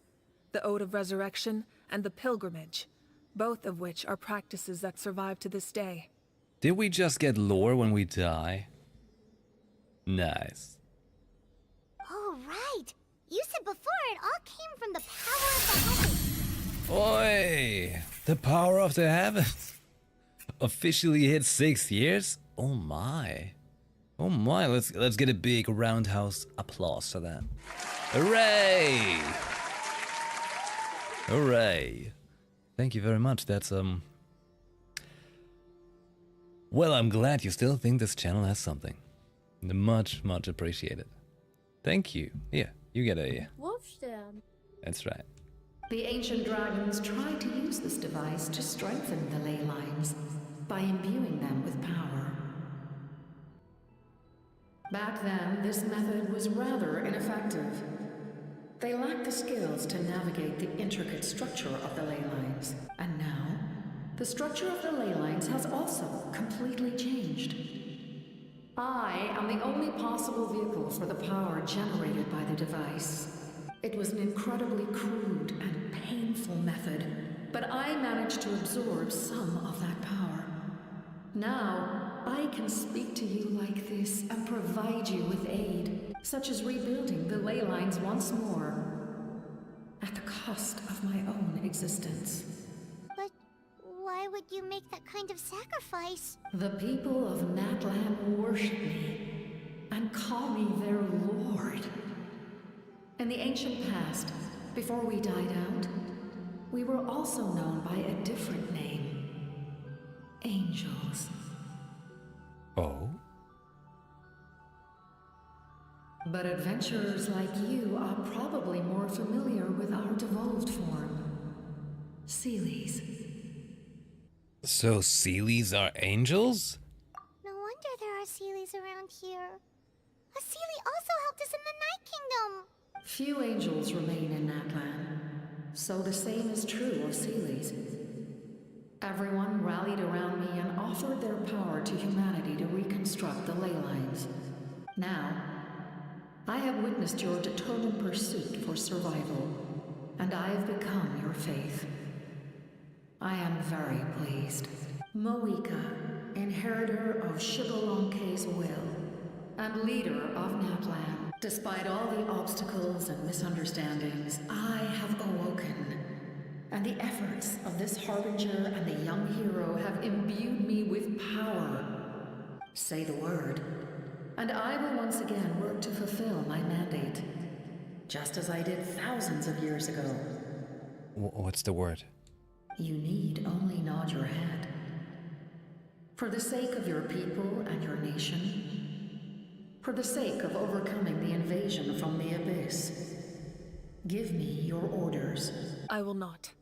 The Ode of Resurrection and the Pilgrimage, both of which are practices that survive to this day. Did we just get lore when we die? Nice. Oh, right. You said before it all came from the power of the heavens. Oi! The power of the heavens! Officially hit 6 years? Oh my. Oh my, let's get a big roundhouse applause for that. Hooray! Hooray. Thank you very much, that's Well, I'm glad you still think this channel has something. Much, much appreciated. Thank you. Yeah, you get a... Wolfstern. That's right. The ancient dragons tried to use this device to strengthen the ley lines by imbuing them with power. Back then, this method was rather ineffective. They lacked the skills to navigate the intricate structure of the ley lines. And now, the structure of the ley lines has also completely changed. I am the only possible vehicle for the power generated by the device. It was an incredibly crude and painful method, but I managed to absorb some of that power. Now, I can speak to you like this and provide you with aid, such as rebuilding the ley lines once more, at the cost of my own existence. But why would you make that kind of sacrifice? The people of Natlan worship me and call me their lord. In the ancient past, before we died out, we were also known by a different name. Angels. Oh? But adventurers like you are probably more familiar with our devolved form. Seelies. So Seelies are angels? No wonder there are Seelies around here. A Seelie also helped us in the Night Kingdom. Few angels remain in Natlan, so the same is true of Seelies. Everyone rallied around me and offered their power to humanity to reconstruct the ley lines. Now, I have witnessed your determined pursuit for survival, and I have become your faith. I am very pleased. Moika, inheritor of Shibalonke's will, and leader of Natlan. Despite all the obstacles and misunderstandings, I have awoken. And the efforts of this harbinger and the young hero have imbued me with power. Say the word, and I will once again work to fulfill my mandate, just as I did thousands of years ago. What's the word? You need only nod your head. For the sake of your people and your nation, for the sake of overcoming the invasion from the Abyss, give me your orders. I will not.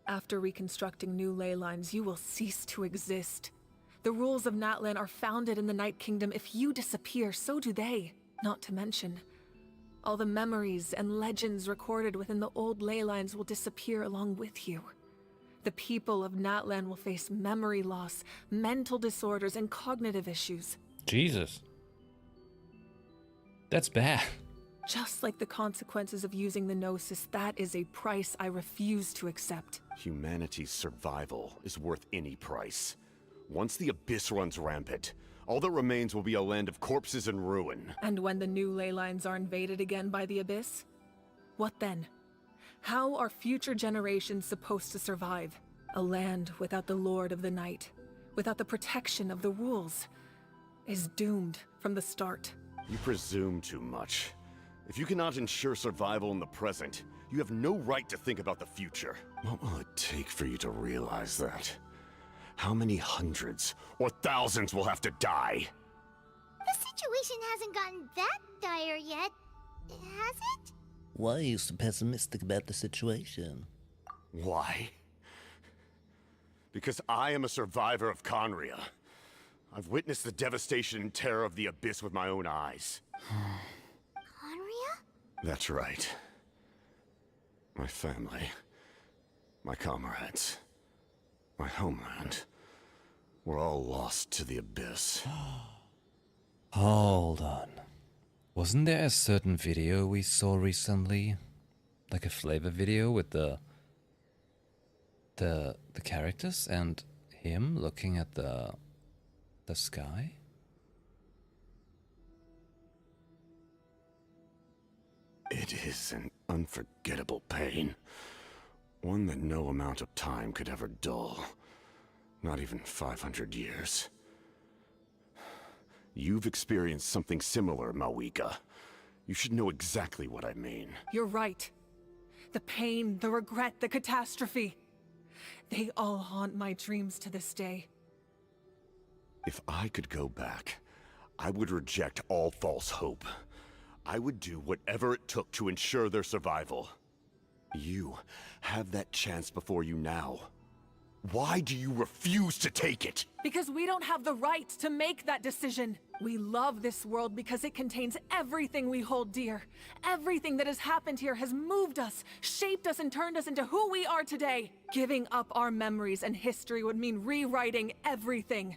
After reconstructing new ley lines, you will cease to exist. The rules of Natlan are founded in the Night Kingdom. If you disappear, so do they. Not to mention, all the memories and legends recorded within the old ley lines will disappear along with you. The people of Natlan will face memory loss, mental disorders, and cognitive issues. Jesus. That's bad. Just like the consequences of using the Gnosis, that is a price I refuse to accept. Humanity's survival is worth any price. Once the Abyss runs rampant, all that remains will be a land of corpses and ruin. And when the new ley lines are invaded again by the Abyss? What then? How are future generations supposed to survive? A land without the Lord of the Night, without the protection of the rules, is doomed from the start. You presume too much. If you cannot ensure survival in the present, you have no right to think about the future. What will it take for you to realize that? How many hundreds or thousands will have to die? The situation hasn't gotten that dire yet, has it? Why are you so pessimistic about the situation? Why? Because I am a survivor of Conria. I've witnessed the devastation and terror of the Abyss with my own eyes. Conria? That's right. My family, my comrades, my homeland, were all lost to the Abyss. Hold on. Wasn't there a certain video we saw recently? Like a flavor video with the characters and him looking at the sky? It is an unforgettable pain. One that no amount of time could ever dull. Not even 500 years. You've experienced something similar, Mawika. You should know exactly what I mean. You're right. The pain, the regret, the catastrophe. They all haunt my dreams to this day. If I could go back I would reject all false hope. I would do whatever it took to ensure their survival. You have that chance before you now. Why do you refuse to take it? Because we don't have the right to make that decision. We love this world because it contains everything we hold dear. Everything that has happened here has moved us, shaped us, and turned us into who we are today. Giving up our memories and history would mean rewriting everything.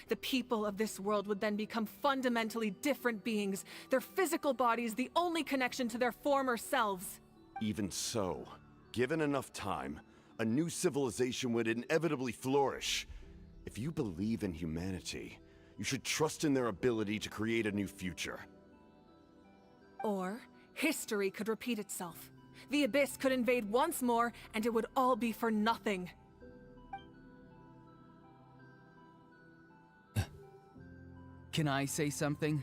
The people of this world would then become fundamentally different beings, their physical bodies the only connection to their former selves. Even so, given enough time, a new civilization would inevitably flourish. If you believe in humanity, you should trust in their ability to create a new future. Or, history could repeat itself. The Abyss could invade once more, and it would all be for nothing. Can I say something?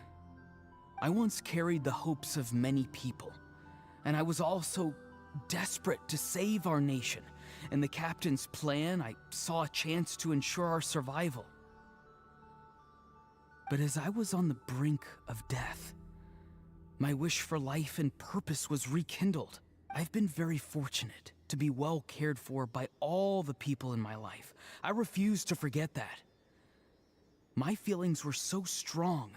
I once carried the hopes of many people, and I was also desperate to save our nation. In the captain's plan, I saw a chance to ensure our survival. But as I was on the brink of death, my wish for life and purpose was rekindled. I've been very fortunate to be well cared for by all the people in my life. I refuse to forget that. My feelings were so strong,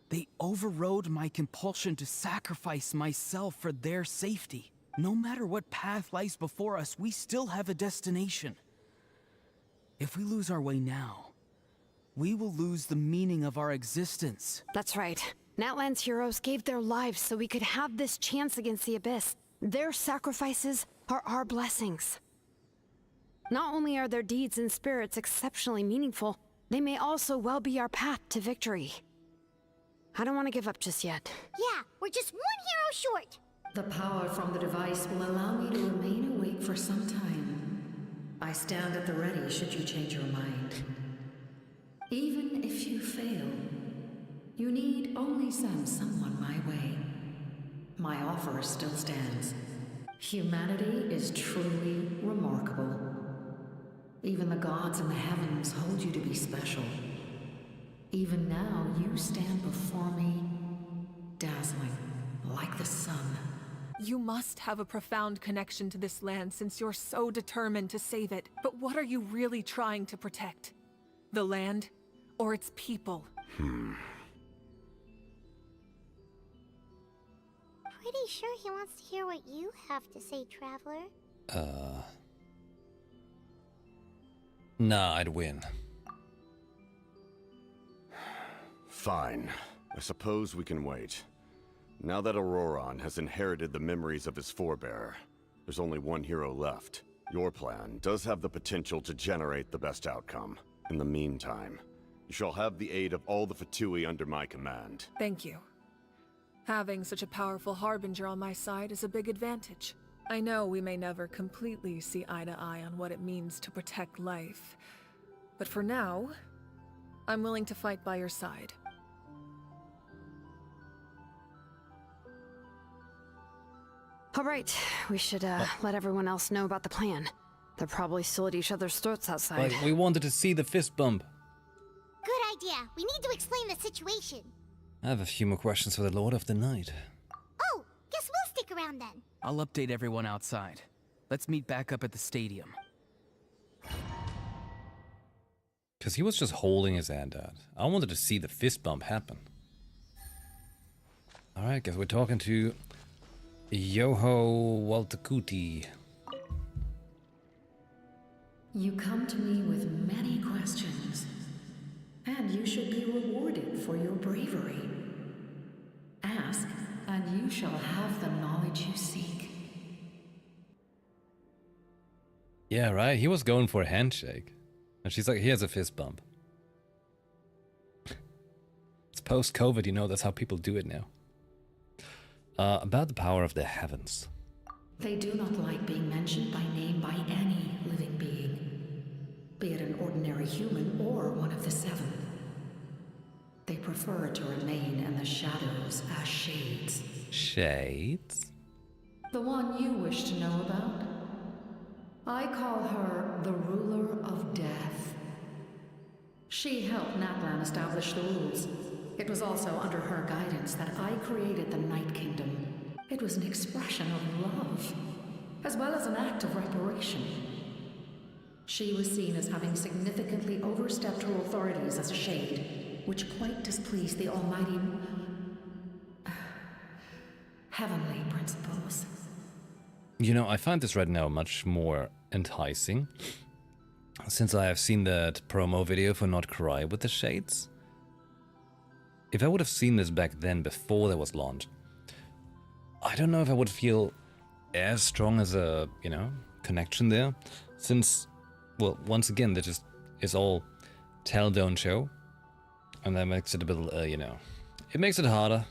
they overrode my compulsion to sacrifice myself for their safety. No matter what path lies before us, we still have a destination. If we lose our way now, we will lose the meaning of our existence. That's right. Natlan's heroes gave their lives so we could have this chance against the Abyss. Their sacrifices are our blessings. Not only are their deeds and spirits exceptionally meaningful, they may also well be our path to victory. I don't want to give up just yet. Yeah, we're just one hero short. The power from the device will allow me to remain awake for some time. I stand at the ready should you change your mind. Even if you fail, you need only send someone my way. My offer still stands. Humanity is truly remarkable. Even the gods in the heavens hold you to be special. Even now, you stand before me, dazzling, like the sun. You must have a profound connection to this land since you're so determined to save it. But what are you really trying to protect? The land, or its people? Pretty sure he wants to hear what you have to say, Traveler. Nah, I'd win. Fine. I suppose we can wait. Now that Auroron has inherited the memories of his forebear, there's only one hero left. Your plan does have the potential to generate the best outcome. In the meantime, you shall have the aid of all the Fatui under my command. Thank you. Having such a powerful harbinger on my side is a big advantage. I know we may never completely see eye to eye on what it means to protect life, but for now, I'm willing to fight by your side. All right, we should let everyone else know about the plan. They're probably still at each other's throats outside. Like, we wanted to see the fist bump. Good idea. We need to explain the situation. I have a few more questions for the Lord of the Night. Oh, guess we'll stick around then. I'll update everyone outside. Let's meet back up at the stadium. Because he was just holding his hand out. I wanted to see the fist bump happen. Alright, guys, we're talking to Yoho Waltakuti. You come to me with many questions, and you should be rewarded for your bravery. Ask, and you shall have the knowledge you seek. Yeah, right? He was going for a handshake. And she's like, here's a fist bump. It's post-COVID, you know, that's how people do it now. About the power of the heavens. They do not like being mentioned by name by any living being, be it an ordinary human or one of the seven. They prefer to remain in the shadows as shades. Shades? The one you wish to know about? I call her the ruler of death. She helped Natlan establish the rules. It was also under her guidance that I created the Night Kingdom. It was an expression of love, as well as an act of reparation. She was seen as having significantly overstepped her authorities as a shade, which quite displeased the almighty heavenly principles. You know, I find this right now much more enticing, since I have seen that promo video for Not Cry with the shades. If I would have seen this back then, before there was launched, I don't know if I would feel as strong as a, you know, connection there, since, well, once again, that just is all tell, don't show, and that makes it a bit, you know, it makes it harder.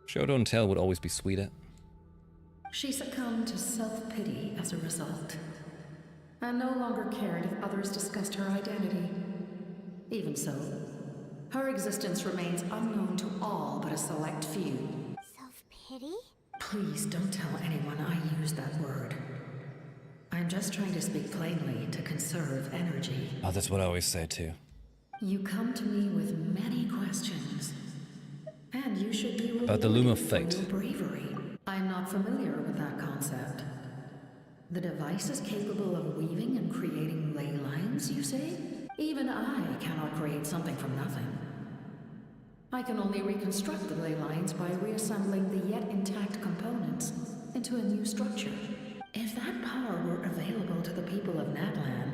Show, don't tell would always be sweeter. She succumbed to self-pity as a result, and no longer cared if others discussed her identity. Even so, her existence remains unknown to all but a select few. Self-pity? Please don't tell anyone I used that word. I'm just trying to speak plainly to conserve energy. Oh, that's what I always say too. You come to me with many questions, and you should be About the Loom of rewarded Fate. for your bravery. I'm not familiar with that concept. The device is capable of weaving and creating ley lines, you say? Even I cannot create something from nothing. I can only reconstruct the ley lines by reassembling the yet intact components into a new structure. If that power were available to the people of Natlan,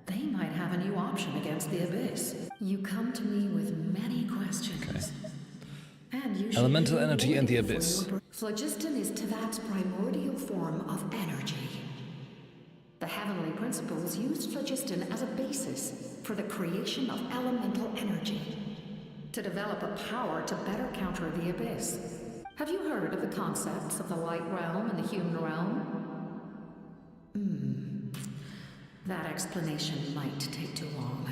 they might have a new option against the Abyss. You come to me with many questions. Okay. And you should Elemental be energy and the rewarded for Abyss. your Phlogiston is Teyvat's primordial form of energy. The heavenly principles used phlogiston as a basis for the creation of elemental energy, to develop a power to better counter the Abyss. Have you heard of the concepts of the light realm and the human realm? That explanation might take too long.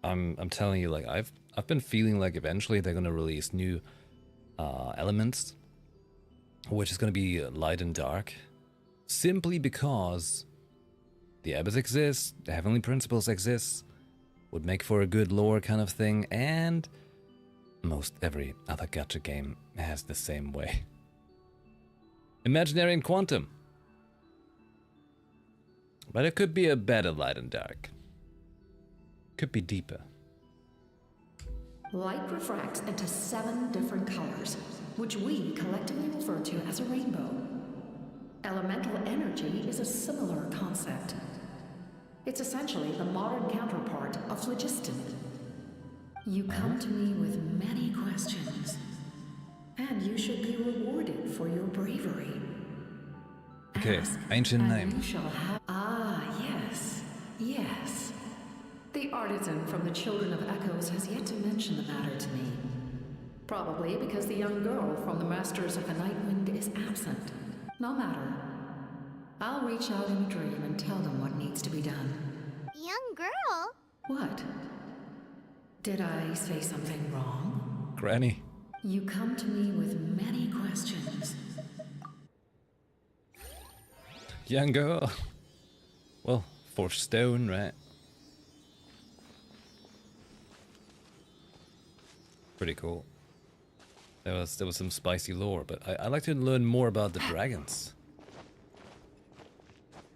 I'm telling you, like, I've been feeling like eventually they're gonna release new elements, which is gonna be light and dark, simply because the Abyss exists, the Heavenly Principles exist, would make for a good lore kind of thing, and most every other gacha game has the same way. Imaginary and Quantum. But it could be a better light and dark. Could be deeper. Light refracts into 7 different colors, which we collectively refer to as a rainbow. Elemental energy is a similar concept. It's essentially the modern counterpart of phlogiston. You come to me with many questions, and you should be rewarded for your bravery. Okay, Ask, ancient and name. you shall have. Ah, yes, yes. The artisan from the Children of Echoes has yet to mention the matter to me. Probably because the young girl from the Masters of the Nightwind is absent. No matter. I'll reach out in a dream and tell them what needs to be done. Young girl? What? Did I say something wrong? Granny. You come to me with many questions. Young girl. Well, 4 stone, right? Pretty cool. There was some spicy lore, but I like to learn more about the dragons.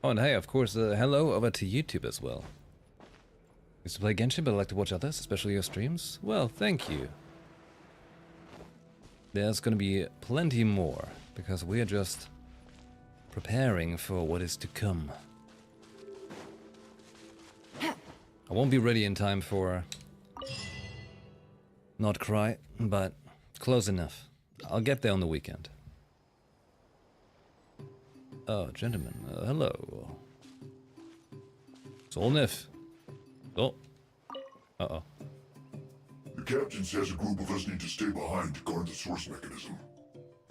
Oh, and hey, of course, hello over to YouTube as well. Used to play Genshin, but I like to watch others, especially your streams. Well, thank you. There's gonna be plenty more, because we are just preparing for what is to come. I won't be ready in time for Not Cry, but close enough. I'll get there on the weekend. Oh, gentlemen, hello. Solnif. Oh. Uh-oh. The captain says a group of us need to stay behind to guard the source mechanism.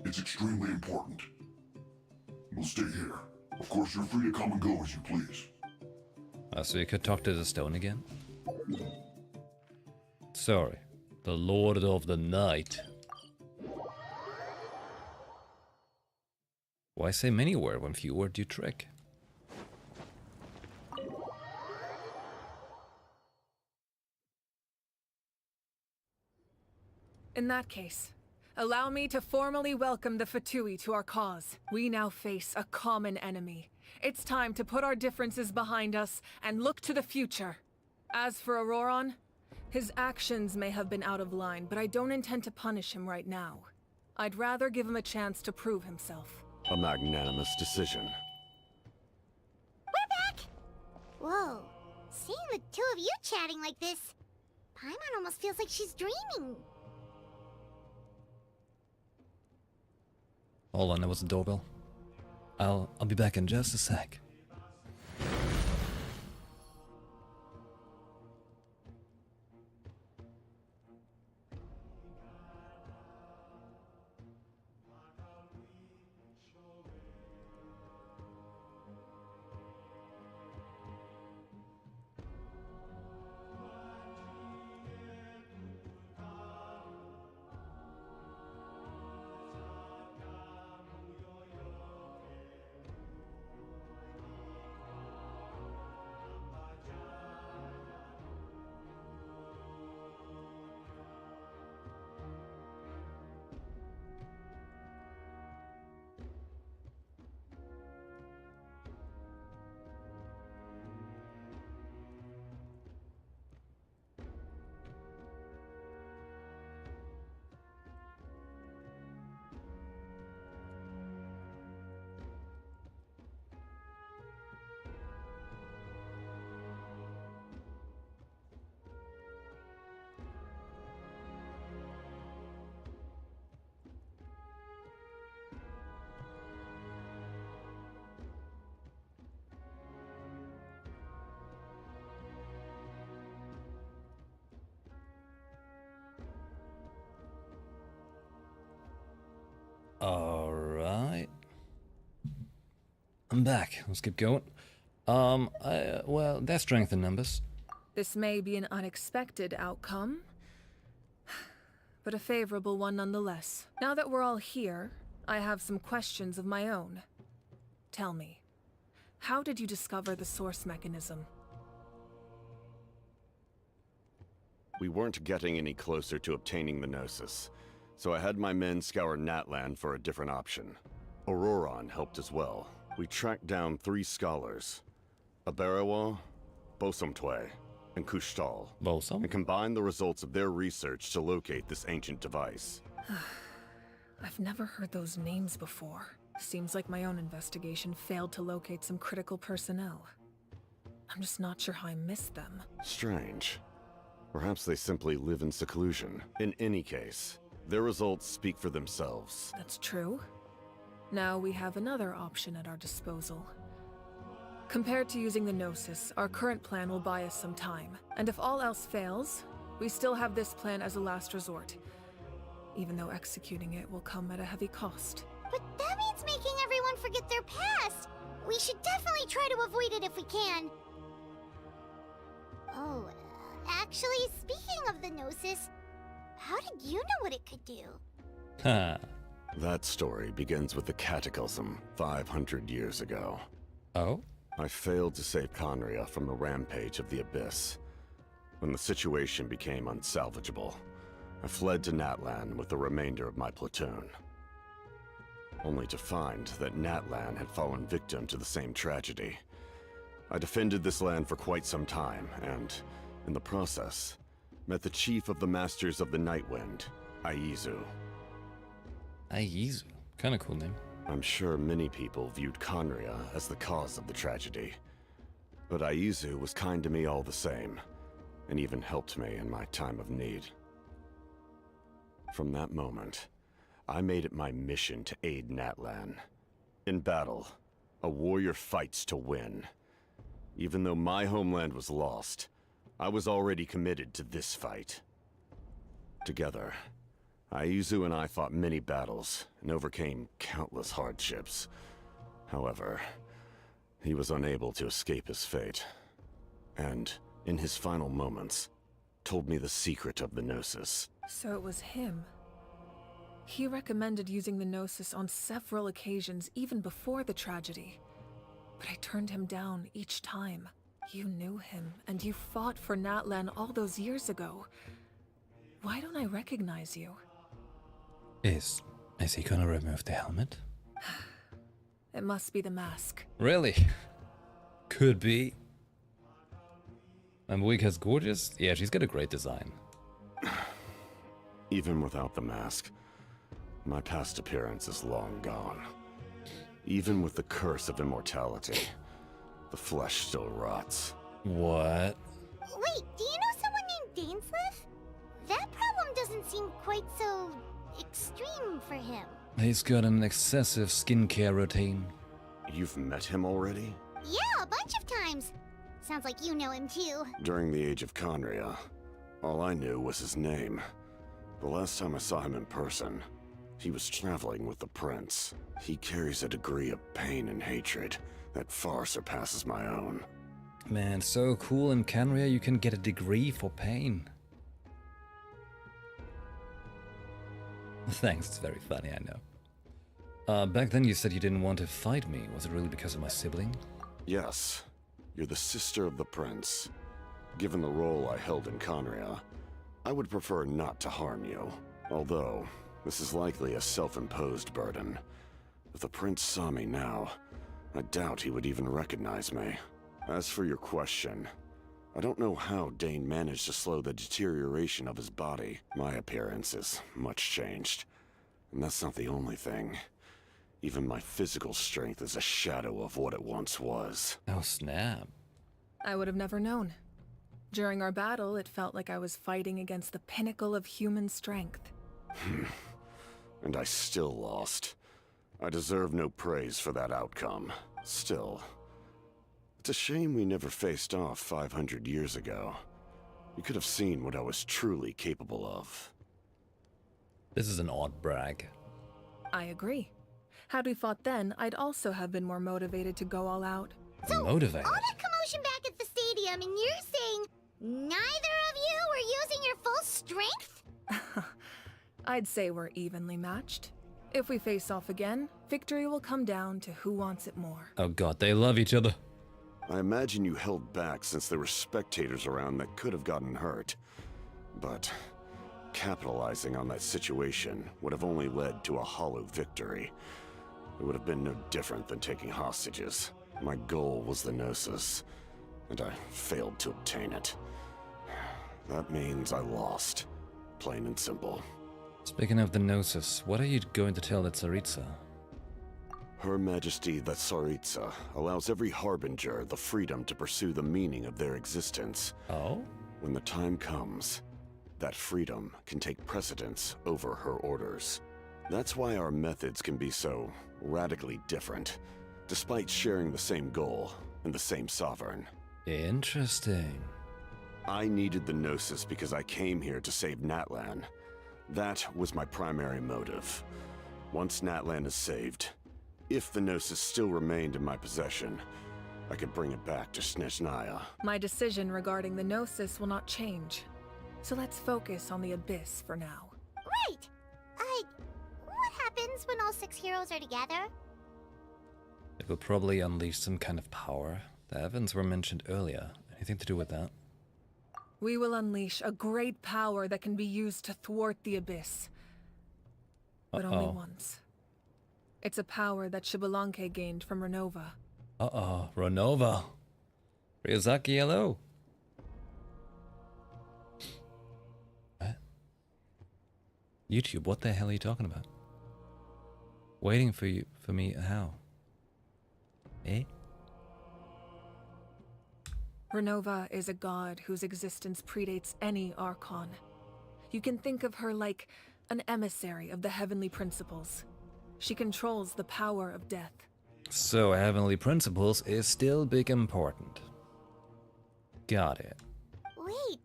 It's extremely important. We'll stay here. Of course, you're free to come and go as you please. So you could talk to the stone again? Sorry. The Lord of the Night. Why say many word when few word do trick? In that case, allow me to formally welcome the Fatui to our cause. We now face a common enemy. It's time to put our differences behind us and look to the future. As for Auroron, his actions may have been out of line, but I don't intend to punish him right now. I'd rather give him a chance to prove himself. A magnanimous decision. We're back! Whoa, seeing the two of you chatting like this, Paimon almost feels like she's dreaming. Hold on, there was a doorbell. I'll be back in just a sec. Alright. I'm back. Let's keep going. Well, there's strength in numbers. This may be an unexpected outcome, but a favorable one nonetheless. Now that we're all here, I have some questions of my own. Tell me, how did you discover the source mechanism? We weren't getting any closer to obtaining the Gnosis, so I had my men scour Natlan for a different option. Auroron helped as well. We tracked down 3 scholars, Abarawa, Bosamtwe, and Kushtal, and combined the results of their research to locate this ancient device. I've never heard those names before. Seems like my own investigation failed to locate some critical personnel. I'm just not sure how I missed them. Strange. Perhaps they simply live in seclusion. In any case, their results speak for themselves. That's true. Now we have another option at our disposal. Compared to using the Gnosis, our current plan will buy us some time. And if all else fails, we still have this plan as a last resort. Even though executing it will come at a heavy cost. But that means making everyone forget their past! We should definitely try to avoid it if we can. Oh, actually, speaking of the Gnosis, how did you know what it could do? Ha. That story begins with the Cataclysm 500 years ago. Oh? I failed to save Conria from the rampage of the Abyss. When the situation became unsalvageable, I fled to Natlan with the remainder of my platoon. Only to find that Natlan had fallen victim to the same tragedy. I defended this land for quite some time, and, in the process, met the chief of the Masters of the Nightwind, Aizu. Aizu? Kinda cool name. I'm sure many people viewed Conria as the cause of the tragedy. But Aizu was kind to me all the same, and even helped me in my time of need. From that moment, I made it my mission to aid Natlan. In battle, a warrior fights to win. Even though my homeland was lost, I was already committed to this fight. Together, Aizu and I fought many battles and overcame countless hardships. However, he was unable to escape his fate. And, in his final moments, told me the secret of the Gnosis. So it was him. He recommended using the Gnosis on several occasions, even before the tragedy. But I turned him down each time. You knew him, and you fought for Natlan all those years ago. Why don't I recognize you? Is he gonna remove the helmet? It must be the mask. Really? Could be. And Wika's gorgeous? Yeah, she's got a great design. Even without the mask, my past appearance is long gone. Even with the curse of immortality, the flesh still rots. What? Wait, do you know someone named Dainsleif? That problem doesn't seem quite so extreme for him. He's got an excessive skincare routine. You've met him already? Yeah, a bunch of times. Sounds like you know him too. During the Age of Conria, all I knew was his name. The last time I saw him in person, he was traveling with the prince. He carries a degree of pain and hatred that far surpasses my own. Man, so cool in Canria you can get a degree for pain. Thanks, it's very funny, I know. Back then you said you didn't want to fight me. Was it really because of my sibling? Yes, you're the sister of the prince. Given the role I held in Conria, I would prefer not to harm you. Although, this is likely a self-imposed burden. If the prince saw me now, I doubt he would even recognize me. As for your question, I don't know how Dane managed to slow the deterioration of his body. My appearance is much changed, and that's not the only thing. Even my physical strength is a shadow of what it once was. Oh, snap. I would have never known. During our battle, it felt like I was fighting against the pinnacle of human strength. And I still lost. I deserve no praise for that outcome. Still, it's a shame we never faced off 500 years ago. You could have seen what I was truly capable of. This is an odd brag. I agree. Had we fought then, I'd also have been more motivated to go all out. So, motivated? all that commotion back at the stadium, and you're saying neither of you were using your full strength? I'd say we're evenly matched. If we face off again, victory will come down to who wants it more. Oh god, they love each other. I imagine you held back since there were spectators around that could have gotten hurt. But capitalizing on that situation would have only led to a hollow victory. It would have been no different than taking hostages. My goal was the Gnosis, and I failed to obtain it. That means I lost. Plain and simple. Speaking of the Gnosis, what are you going to tell the Tsaritsa? Her Majesty the Tsaritsa allows every Harbinger the freedom to pursue the meaning of their existence. Oh? When the time comes, that freedom can take precedence over her orders. That's why our methods can be so radically different, despite sharing the same goal and the same sovereign. Interesting. I needed the Gnosis because I came here to save Natlan. That was my primary motive. Once Natlan is saved, if the Gnosis still remained in my possession, I could bring it back to Snezhnaya. My decision regarding the Gnosis will not change. So let's focus on the Abyss for now. Right! What happens when all 6 heroes are together? It will probably unleash some kind of power. The Evans were mentioned earlier. Anything to do with that? We will unleash a great power that can be used to thwart the Abyss. But only once. It's a power that Xbalanque gained from Renova. Uh-oh, Renova. Ryuzaki, hello. What? YouTube, what the hell are you talking about? Waiting for you, for me, how? Eh? Renova is a god whose existence predates any Archon. You can think of her like an emissary of the heavenly principles. She controls the power of death. So, heavenly principles is still big important. Got it. Wait,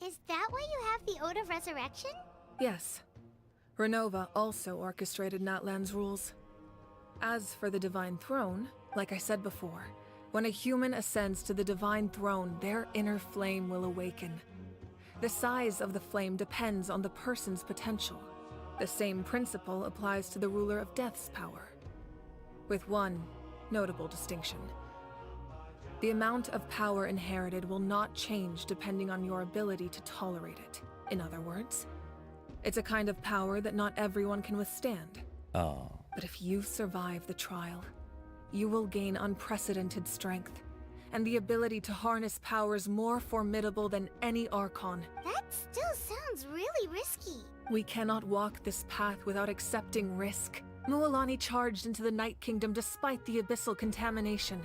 is that why you have the Ode of Resurrection? Yes. Renova also orchestrated Natlan's rules. As for the Divine Throne, like I said before, when a human ascends to the Divine Throne, their inner flame will awaken. The size of the flame depends on the person's potential. The same principle applies to the ruler of Death's power, with one notable distinction. The amount of power inherited will not change depending on your ability to tolerate it. In other words, It's a kind of power that not everyone can withstand. Oh. But if you survive the trial, you will gain unprecedented strength and the ability to harness powers more formidable than any Archon. That still sounds really risky. We cannot walk this path without accepting risk. Mualani charged into the Night Kingdom despite the abyssal contamination.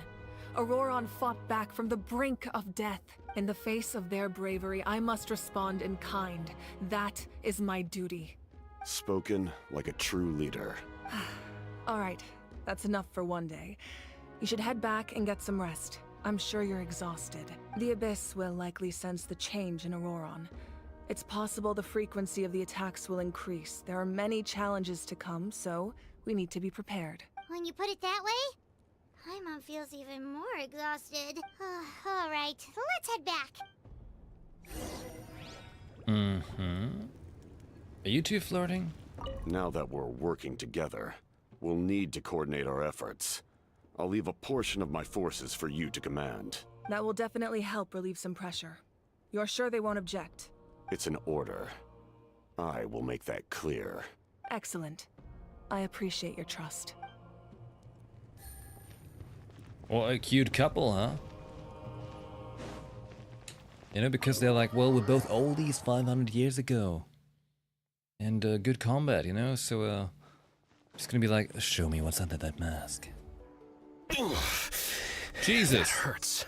Auroron fought back from the brink of death. In the face of their bravery, I must respond in kind. That is my duty. Spoken like a true leader. All right, that's enough for one day. You should head back and get some rest. I'm sure you're exhausted. The Abyss will likely sense the change in Auroron. It's possible the frequency of the attacks will increase. There are many challenges to come, so we need to be prepared. When you put it that way, Paimon feels even more exhausted. All right, let's head back. Are you two flirting? Now that we're working together, we'll need to coordinate our efforts. I'll leave a portion of my forces for you to command. That will definitely help relieve some pressure. You're sure they won't object? It's an order. I will make that clear. Excellent. I appreciate your trust. What a cute couple, huh? You know, because they're like, well, we're both oldies 500 years ago. And good combat, you know, so just gonna be like, show me what's under that mask. Jesus! That hurts.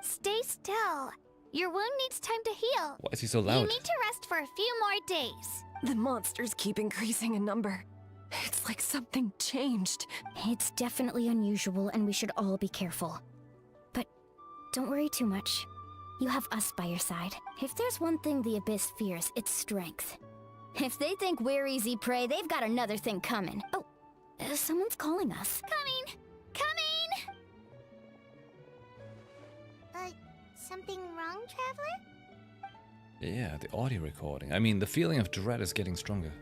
Stay still. Your wound needs time to heal. Why is he so loud? You need to rest for a few more days. The monsters keep increasing in number. It's like something changed. It's definitely unusual, and we should all be careful. But don't worry too much. You have us by your side. If there's one thing the Abyss fears, it's strength. If they think we're easy prey, they've got another thing coming. Oh, someone's calling us. Coming! Coming! Something wrong, Traveler? Yeah, the audio recording. I mean, the feeling of dread is getting stronger.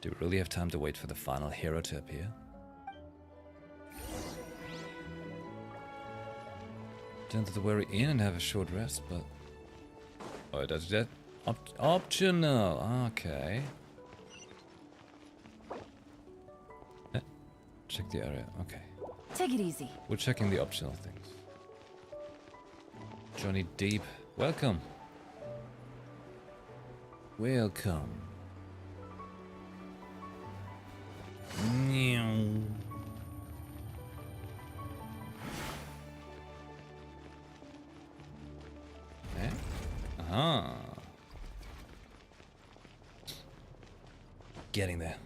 Do we really have time to wait for the final hero to appear? Gentle to weary in and have a short rest, but... Oh, that's that optional. Okay. Check the area. Okay. Take it easy. We're checking the optional things. Johnny Deep, welcome. Welcome. Okay. Aha. Getting there.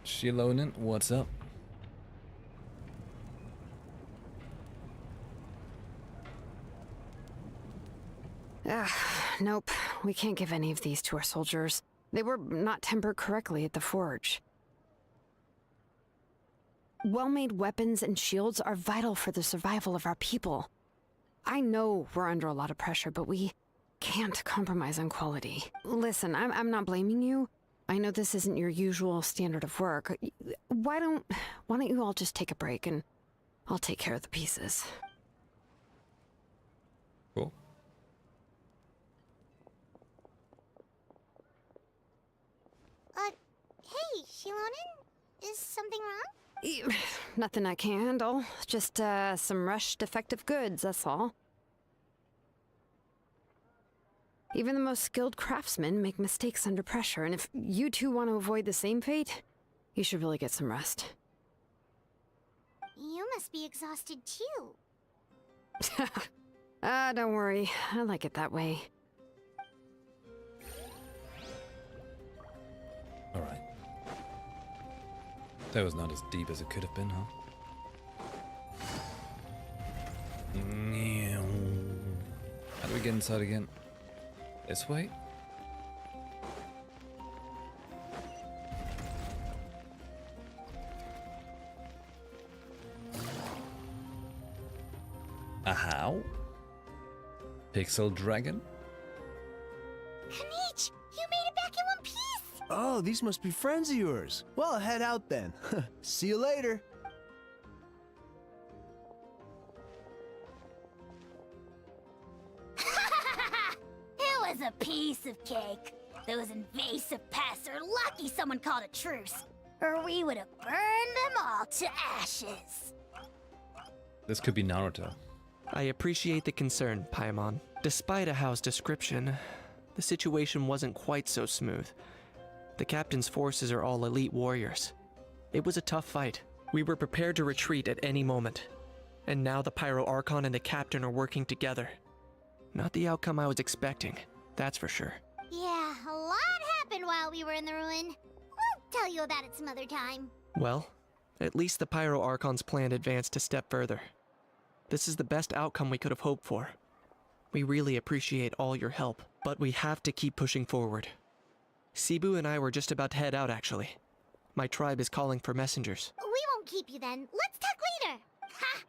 Shilonen, what's up? Nope. We can't give any of these to our soldiers. They were not tempered correctly at the forge. Well-made weapons and shields are vital for the survival of our people. I know we're under a lot of pressure, but we can't compromise on quality. Listen, I'm not blaming you. I know this isn't your usual standard of work. Why don't you all just take a break and I'll take care of the pieces. Cool. Hey, Shilonen? Is something wrong? Nothing I can handle. Just, some rushed defective goods, that's all. Even the most skilled craftsmen make mistakes under pressure, and if you two want to avoid the same fate, you should really get some rest. You must be exhausted too. Don't worry. I like it that way. Alright. That was not as deep as it could have been, huh? How do we get inside again? This way? A how? Pixel Dragon? Kanich, you made it back in one piece! Oh, these must be friends of yours. Well, head out then. See you later. It was a piece of cake. Those invasive pests are lucky someone called a truce, or we would have burned them all to ashes. This could be Naruto. I appreciate the concern, Paimon. Despite Ahao's description, the situation wasn't quite so smooth. The captain's forces are all elite warriors. It was a tough fight. We were prepared to retreat at any moment. And now the Pyro Archon and the captain are working together. Not the outcome I was expecting, that's for sure. Yeah, a lot happened while we were in the ruin. We'll tell you about it some other time. Well, at least the Pyro Archon's plan advanced a step further. This is the best outcome we could have hoped for. We really appreciate all your help, but we have to keep pushing forward. Cebu and I were just about to head out, actually. My tribe is calling for messengers. We won't keep you then. Let's talk later. Ha!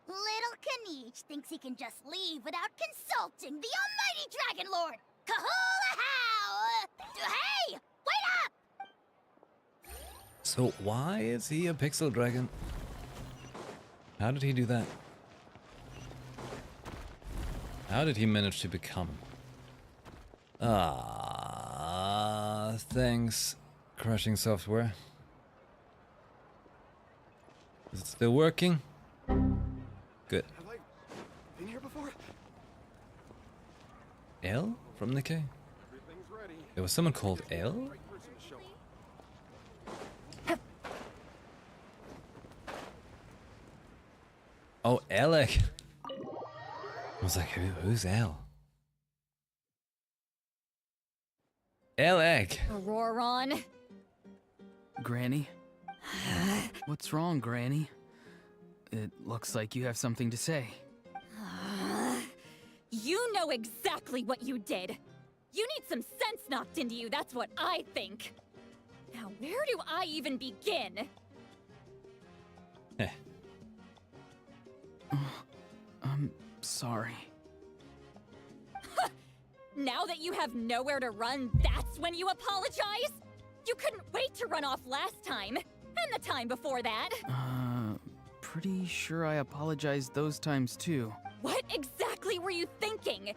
Little Kanish thinks he can just leave without consulting the almighty Dragon Lord. Kahula how! Hey! Wait up! So why is he a pixel dragon? How did he do that? How did he manage to become? Thanks, crashing software. Is it still working? Good. Have I been here before? L from Nikkei? There was someone called L? Oh, Alec. I was like, who's L? Alec. Auroron. Granny? What's wrong, Granny? It looks like you have something to say. You know exactly what you did. You need some sense knocked into you, that's what I think. Now, where do I even begin? I'm sorry. Now that you have nowhere to run, that's when you apologize? You couldn't wait to run off last time, and the time before that. Pretty sure I apologized those times too. What exactly were you thinking?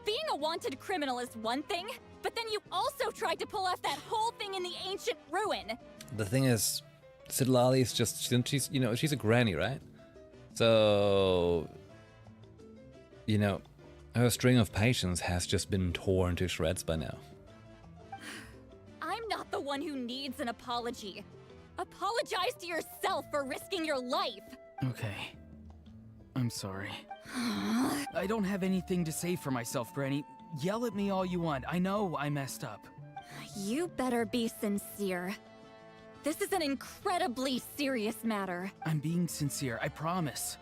Being a wanted criminal is one thing, but then you also tried to pull off that whole thing in the ancient ruin. The thing is, Citlali is just, she's, you know, she's a granny, right? So, you know, her string of patience has just been torn to shreds by now. I'm not the one who needs an apology. Apologize to yourself for risking your life. Okay. I'm sorry. I don't have anything to say for myself, Granny. Yell at me all you want. I know I messed up. You better be sincere. This is an incredibly serious matter. I'm being sincere, I promise.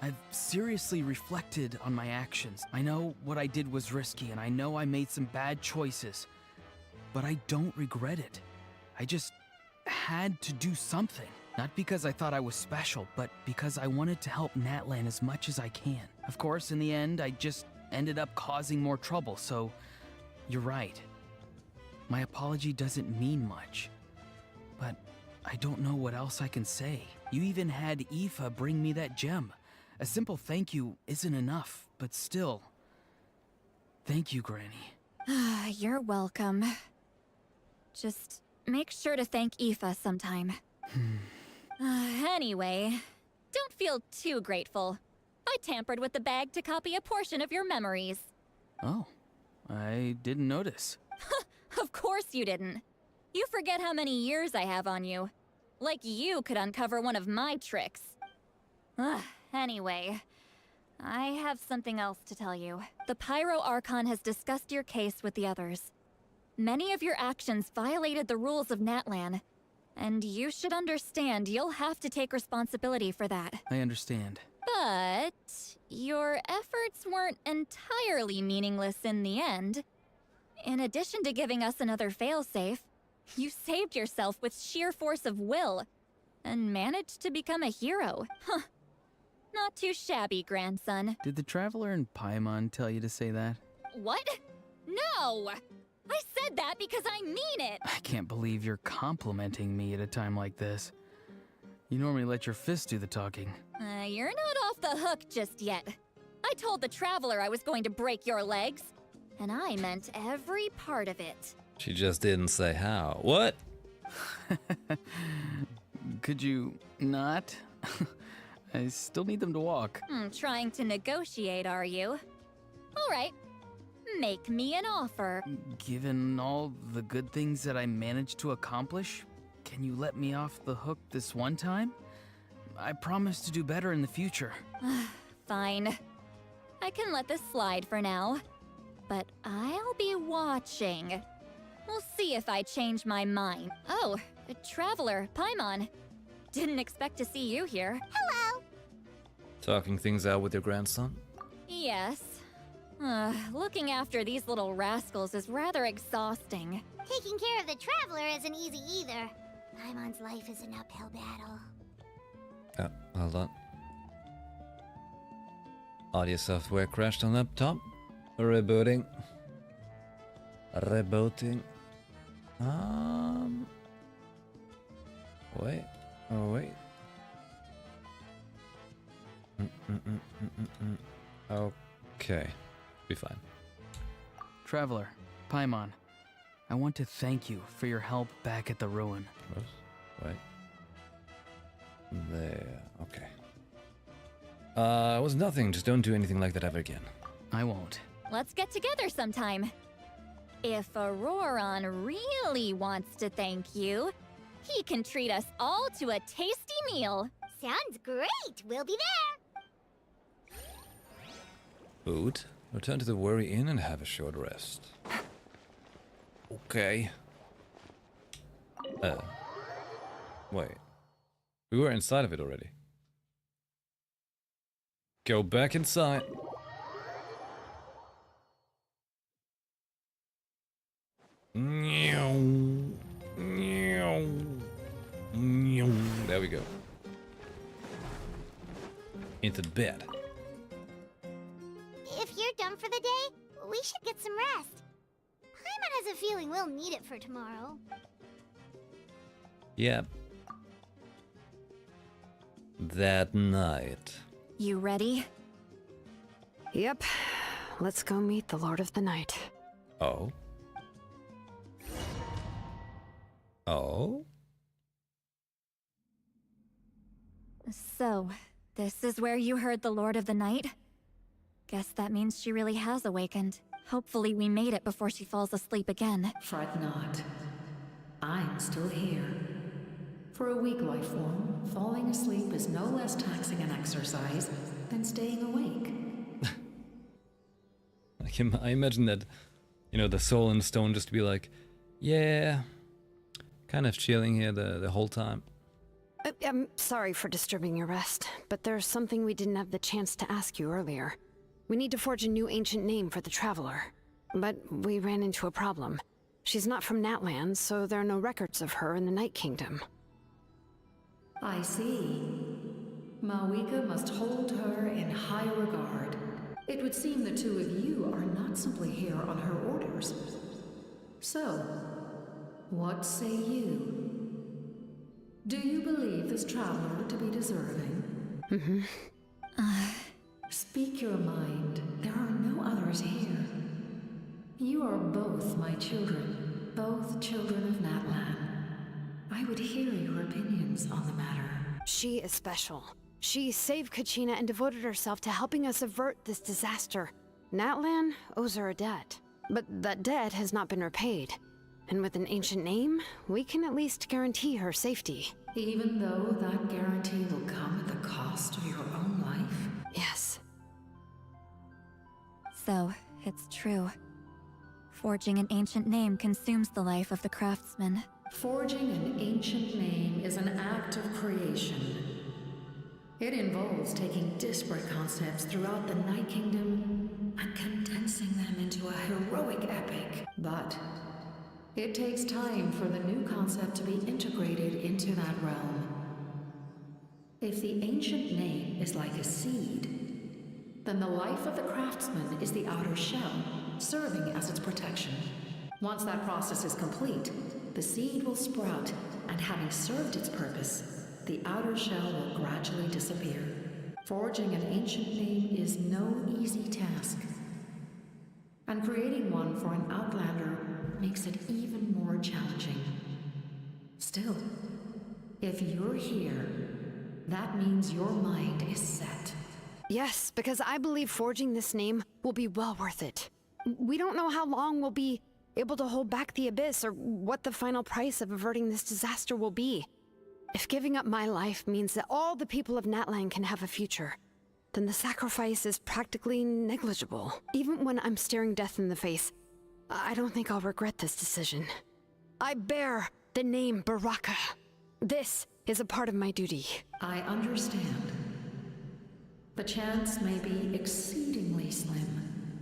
I've seriously reflected on my actions. I know what I did was risky, and I know I made some bad choices. But I don't regret it. I just had to do something. Not because I thought I was special, but because I wanted to help Natlan as much as I can. Of course, in the end, I just ended up causing more trouble, so you're right. My apology doesn't mean much. But I don't know what else I can say. You even had Aoife bring me that gem. A simple thank you isn't enough, but still. Thank you, Granny. You're welcome. Just make sure to thank Aoife sometime. Anyway, don't feel too grateful. I tampered with the bag to copy a portion of your memories. Oh, I didn't notice. Of course you didn't. You forget how many years I have on you. Like you could uncover one of my tricks. Anyway, I have something else to tell you. The Pyro Archon has discussed your case with the others. Many of your actions violated the rules of Natlan, and you should understand you'll have to take responsibility for that. I understand. But your efforts weren't entirely meaningless in the end. In addition to giving us another failsafe, you saved yourself with sheer force of will, and managed to become a hero. Huh. Not too shabby, grandson. Did the Traveler in Paimon tell you to say that? What? No! I said that because I mean it! I can't believe you're complimenting me at a time like this. You normally let your fist do the talking. You're not off the hook just yet. I told the Traveler I was going to break your legs, and I meant every part of it. She just didn't say how. What? Could you not? I still need them to walk. Trying to negotiate, are you? All right. Make me an offer. Given all the good things that I managed to accomplish, can you let me off the hook this one time? I promise to do better in the future. Fine. I can let this slide for now. But I'll be watching. We'll see if I change my mind. Oh, a traveler, Paimon. Didn't expect to see you here. Hello! Talking things out with your grandson? Yes. Looking after these little rascals is rather exhausting. Taking care of the traveler isn't easy either. Paimon's life is an uphill battle. Oh, hold on. Audio software crashed on laptop. Rebooting. Rebooting. Wait. Oh, wait. Okay. Be fine. Traveler, Paimon, I want to thank you for your help back at the ruin. Oops. Wait. There. Okay. It was nothing. Just don't do anything like that ever again. I won't. Let's get together sometime. If Auroron really wants to thank you, he can treat us all to a tasty meal. Sounds great! We'll be there! Food. Return to the Worry Inn and have a short rest. Okay. Wait. We were inside of it already. Go back inside. There we go. Into bed. If you're done for the day, we should get some rest. Paimon has a feeling we'll need it for tomorrow. Yep. That night. You ready? Yep. Let's go meet the Lord of the Night. Oh? Oh? So, this is where you heard the Lord of the Night? Guess that means she really has awakened. Hopefully we made it before she falls asleep again. Fret not. I'm still here. For a weak life form, falling asleep is no less taxing an exercise than staying awake. I imagine that, you know, the soul and stone just be like, yeah, kind of chilling here the whole time. I'm sorry for disturbing your rest, but there's something we didn't have the chance to ask you earlier. We need to forge a new ancient name for the Traveler. But we ran into a problem. She's not from Natlan, so there are no records of her in the Night Kingdom. I see. Mawika must hold her in high regard. It would seem the two of you are not simply here on her orders. So, what say you? Do you believe this traveler to be deserving? Mm-hmm. Speak your mind. There are no others here. You are both my children, both children of Natlan. I would hear your opinions on the matter. She is special. She saved Kachina and devoted herself to helping us avert this disaster. Natlan owes her a debt, but that debt has not been repaid. And with an ancient name, we can at least guarantee her safety. Even though that guarantee will come at the cost of your own life? Yes. So, it's true. Forging an ancient name consumes the life of the craftsman. Forging an ancient name is an act of creation. It involves taking disparate concepts throughout the Night Kingdom and condensing them into a heroic epic. But it takes time for the new concept to be integrated into that realm. If the ancient name is like a seed, then the life of the craftsman is the outer shell, serving as its protection. Once that process is complete, the seed will sprout, and having served its purpose, the outer shell will gradually disappear. Forging an ancient name is no easy task. And creating one for an outlander makes it even more challenging. Still, if you're here, that means your mind is set. Yes, because I believe forging this name will be well worth it. We don't know how long we'll be able to hold back the Abyss or what the final price of averting this disaster will be. If giving up my life means that all the people of Natlan can have a future, then the sacrifice is practically negligible. Even when I'm staring death in the face, I don't think I'll regret this decision. I bear the name Baraka. This is a part of my duty. I understand. The chance may be exceedingly slim,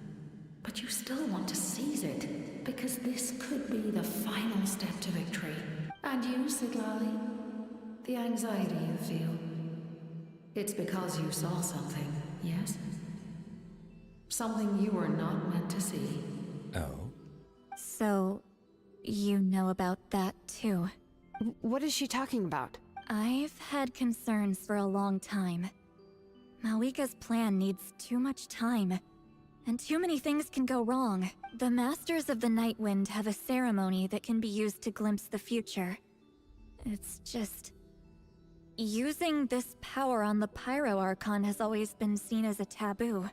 but you still want to seize it, because this could be the final step to victory. And you, Siglali, the anxiety you feel, it's because you saw something, yes? Something you were not meant to see. Oh? So, you know about that too. What is she talking about? I've had concerns for a long time. Malika's plan needs too much time, and too many things can go wrong. The Masters of the Nightwind have a ceremony that can be used to glimpse the future. It's just... using this power on the Pyro Archon has always been seen as a taboo.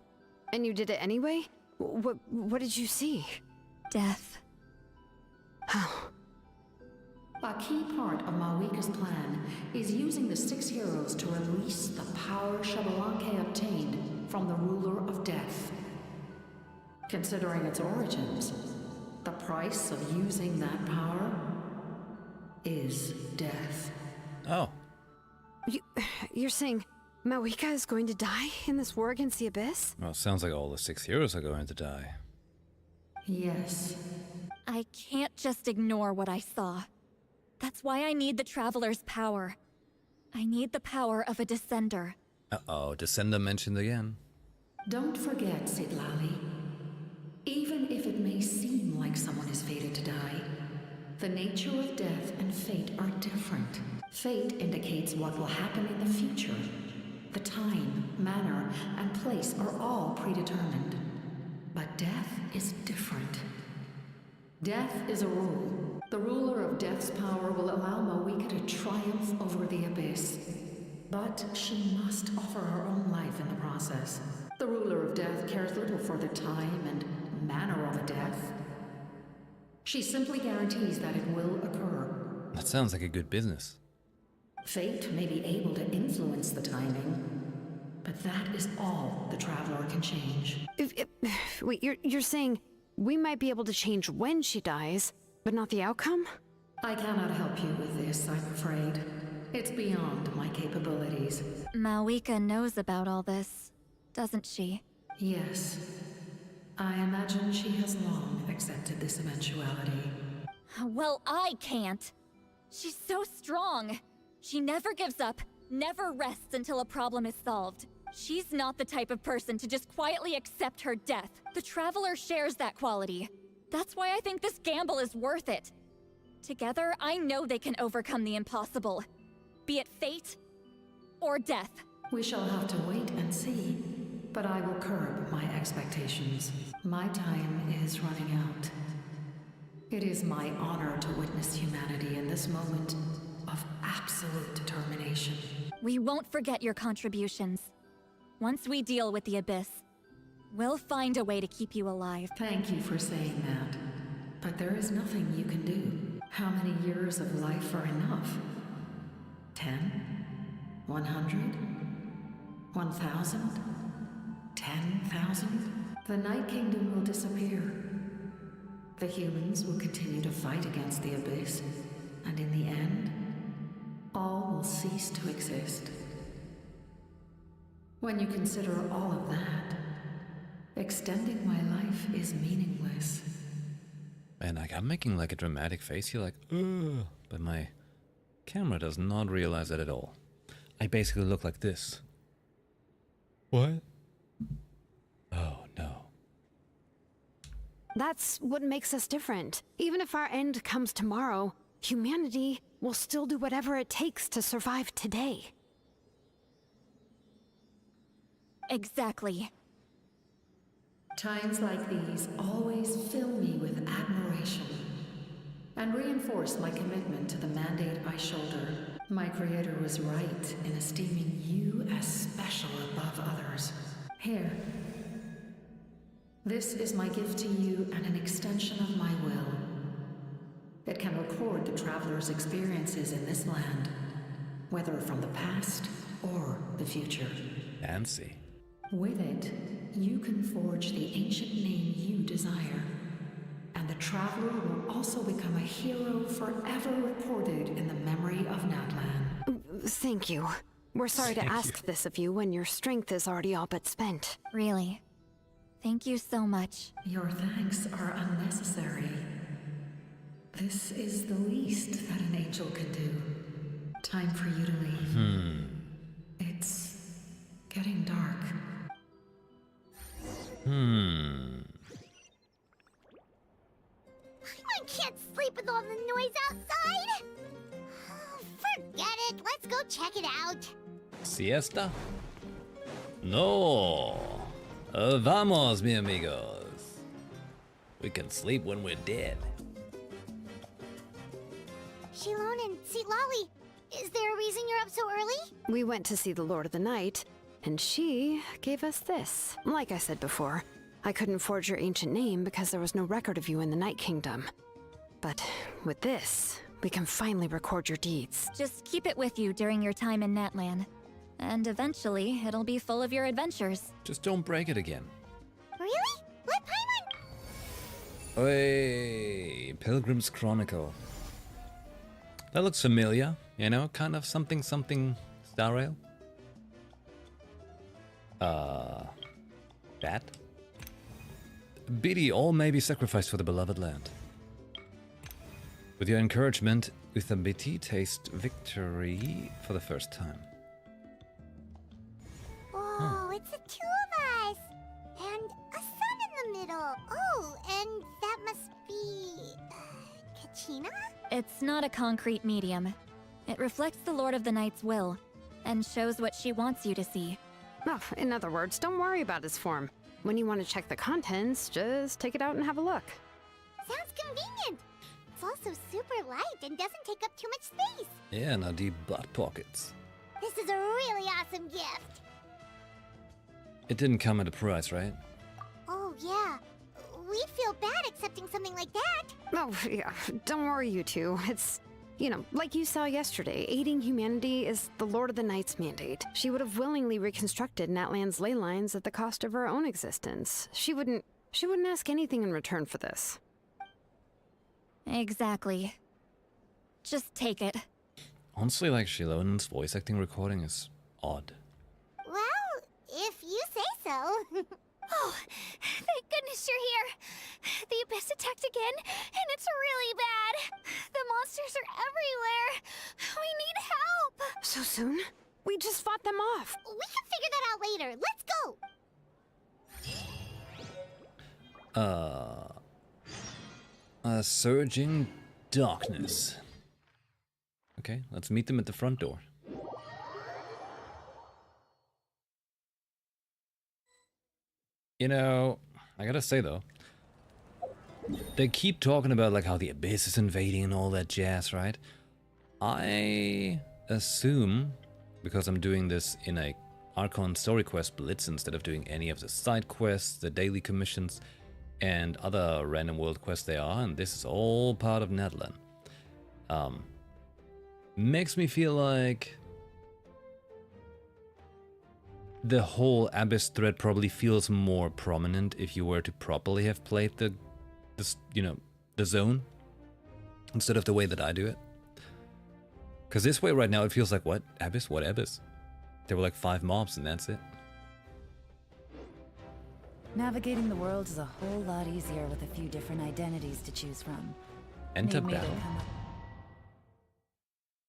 And you did it anyway? What did you see? Death. How? A key part of Malika's plan is using the 6 heroes to release the power Xbalanque obtained from the Ruler of Death. Considering its origins, the price of using that power is death. Oh. You're saying Malika is going to die in this war against the Abyss? Well, sounds like all the 6 heroes are going to die. Yes. I can't just ignore what I saw. That's why I need the Traveler's power. I need the power of a Descender. Uh-oh, Descender mentioned again. Don't forget, Siglali. Even if it may seem like someone is fated to die, the nature of death and fate are different. Fate indicates what will happen in the future. The time, manner, and place are all predetermined. But death is different. Death is a rule. The ruler of Death's power will allow Malika to triumph over the Abyss. But she must offer her own life in the process. The ruler of Death cares little for the time and manner of a death. She simply guarantees that it will occur. That sounds like a good business. Fate may be able to influence the timing, but that is all the Traveler can change. Wait, you're saying we might be able to change when she dies, but not the outcome? I cannot help you with this, I'm afraid. It's beyond my capabilities. Malika knows about all this, doesn't she? Yes. I imagine she has long accepted this eventuality. Well, I can't. She's so strong. She never gives up, never rests until a problem is solved. She's not the type of person to just quietly accept her death. The Traveler shares that quality. That's why I think this gamble is worth it. Together, I know they can overcome the impossible. Be it fate or death. We shall have to wait and see, but I will curb my expectations. My time is running out. It is my honor to witness humanity in this moment of absolute determination. We won't forget your contributions. Once we deal with the Abyss, we'll find a way to keep you alive. Thank you for saying that. But there is nothing you can do. How many years of life are enough? 10? 100? 1,000? 10,000? The Night Kingdom will disappear. The humans will continue to fight against the Abyss, and in the end, all will cease to exist. When you consider all of that, extending my life is meaningless. And I'm making like a dramatic face here, like, ugh, but my camera does not realize that at all. I basically look like this. What? Oh, no. That's what makes us different. Even if our end comes tomorrow, humanity will still do whatever it takes to survive today. Exactly. Times like these always fill me with admiration and reinforce my commitment to the mandate I shoulder. My creator was right in esteeming you as special above others. Here. This is my gift to you and an extension of my will. It can record the traveler's experiences in this land, whether from the past or the future. Fancy. With it, you can forge the ancient name you desire, and the traveler will also become a hero forever recorded in the memory of Natlan. Thank you. We're sorry to ask this of you when your strength is already all but spent. Really. Thank you so much. Your thanks are unnecessary. This is the least that an angel can do. Time for you to leave. It's getting dark. I can't sleep with all the noise outside. Forget it. Let's go check it out. Siesta? No. Vamos, mi amigos. We can sleep when we're dead. Shilon and Lolly, is there a reason you're up so early? We went to see the Lord of the Night, and she gave us this. Like I said before, I couldn't forge your ancient name because there was no record of you in the Night Kingdom. But with this, we can finally record your deeds. Just keep it with you during your time in Natlan. And eventually, it'll be full of your adventures. Just don't break it again. Really? What Paimon? Hey, Pilgrim's Chronicle. That looks familiar, you know, kind of something Star Rail. That? BD, all may be sacrificed for the beloved land. With your encouragement, Uthabiti taste victory for the first time. Oh, it's the two of us! And a sun in the middle. Oh, and that must be... Kachina? It's not a concrete medium. It reflects the Lord of the Night's will, and shows what she wants you to see. Oh, in other words, don't worry about its form. When you want to check the contents, just take it out and have a look. Sounds convenient. It's also super light and doesn't take up too much space. Yeah, now deep butt pockets. This is a really awesome gift. It didn't come at a price, right? Oh, yeah. We'd feel bad accepting something like that. Oh, yeah, don't worry, you two. It's, you know, like you saw yesterday, aiding humanity is the Lord of the Night's mandate. She would have willingly reconstructed Natlan's ley lines at the cost of her own existence. She wouldn't ask anything in return for this. Exactly. Just take it. Honestly, like, Shilonen's voice acting recording is odd. Well, if you say so. Oh, thank goodness you're here. The Abyss attacked again, and it's really bad. The monsters are everywhere. We need help. So soon? We just fought them off. We can figure that out later. Let's go. A surging darkness. Okay, let's meet them at the front door. You know, I gotta say though, they keep talking about like how the Abyss is invading and all that jazz, right? I assume, because I'm doing this in a Archon story quest Blitz instead of doing any of the side quests, the daily commissions, and other random world quests they are, and this is all part of Natlan. Makes me feel like the whole Abyss thread probably feels more prominent if you were to properly have played the zone instead of the way that I do it. Because this way right now it feels like, what? Abyss? What Abyss? There were like 5 mobs and that's it. Navigating the world is a whole lot easier with a few different identities to choose from. Enter They made it battle. come up-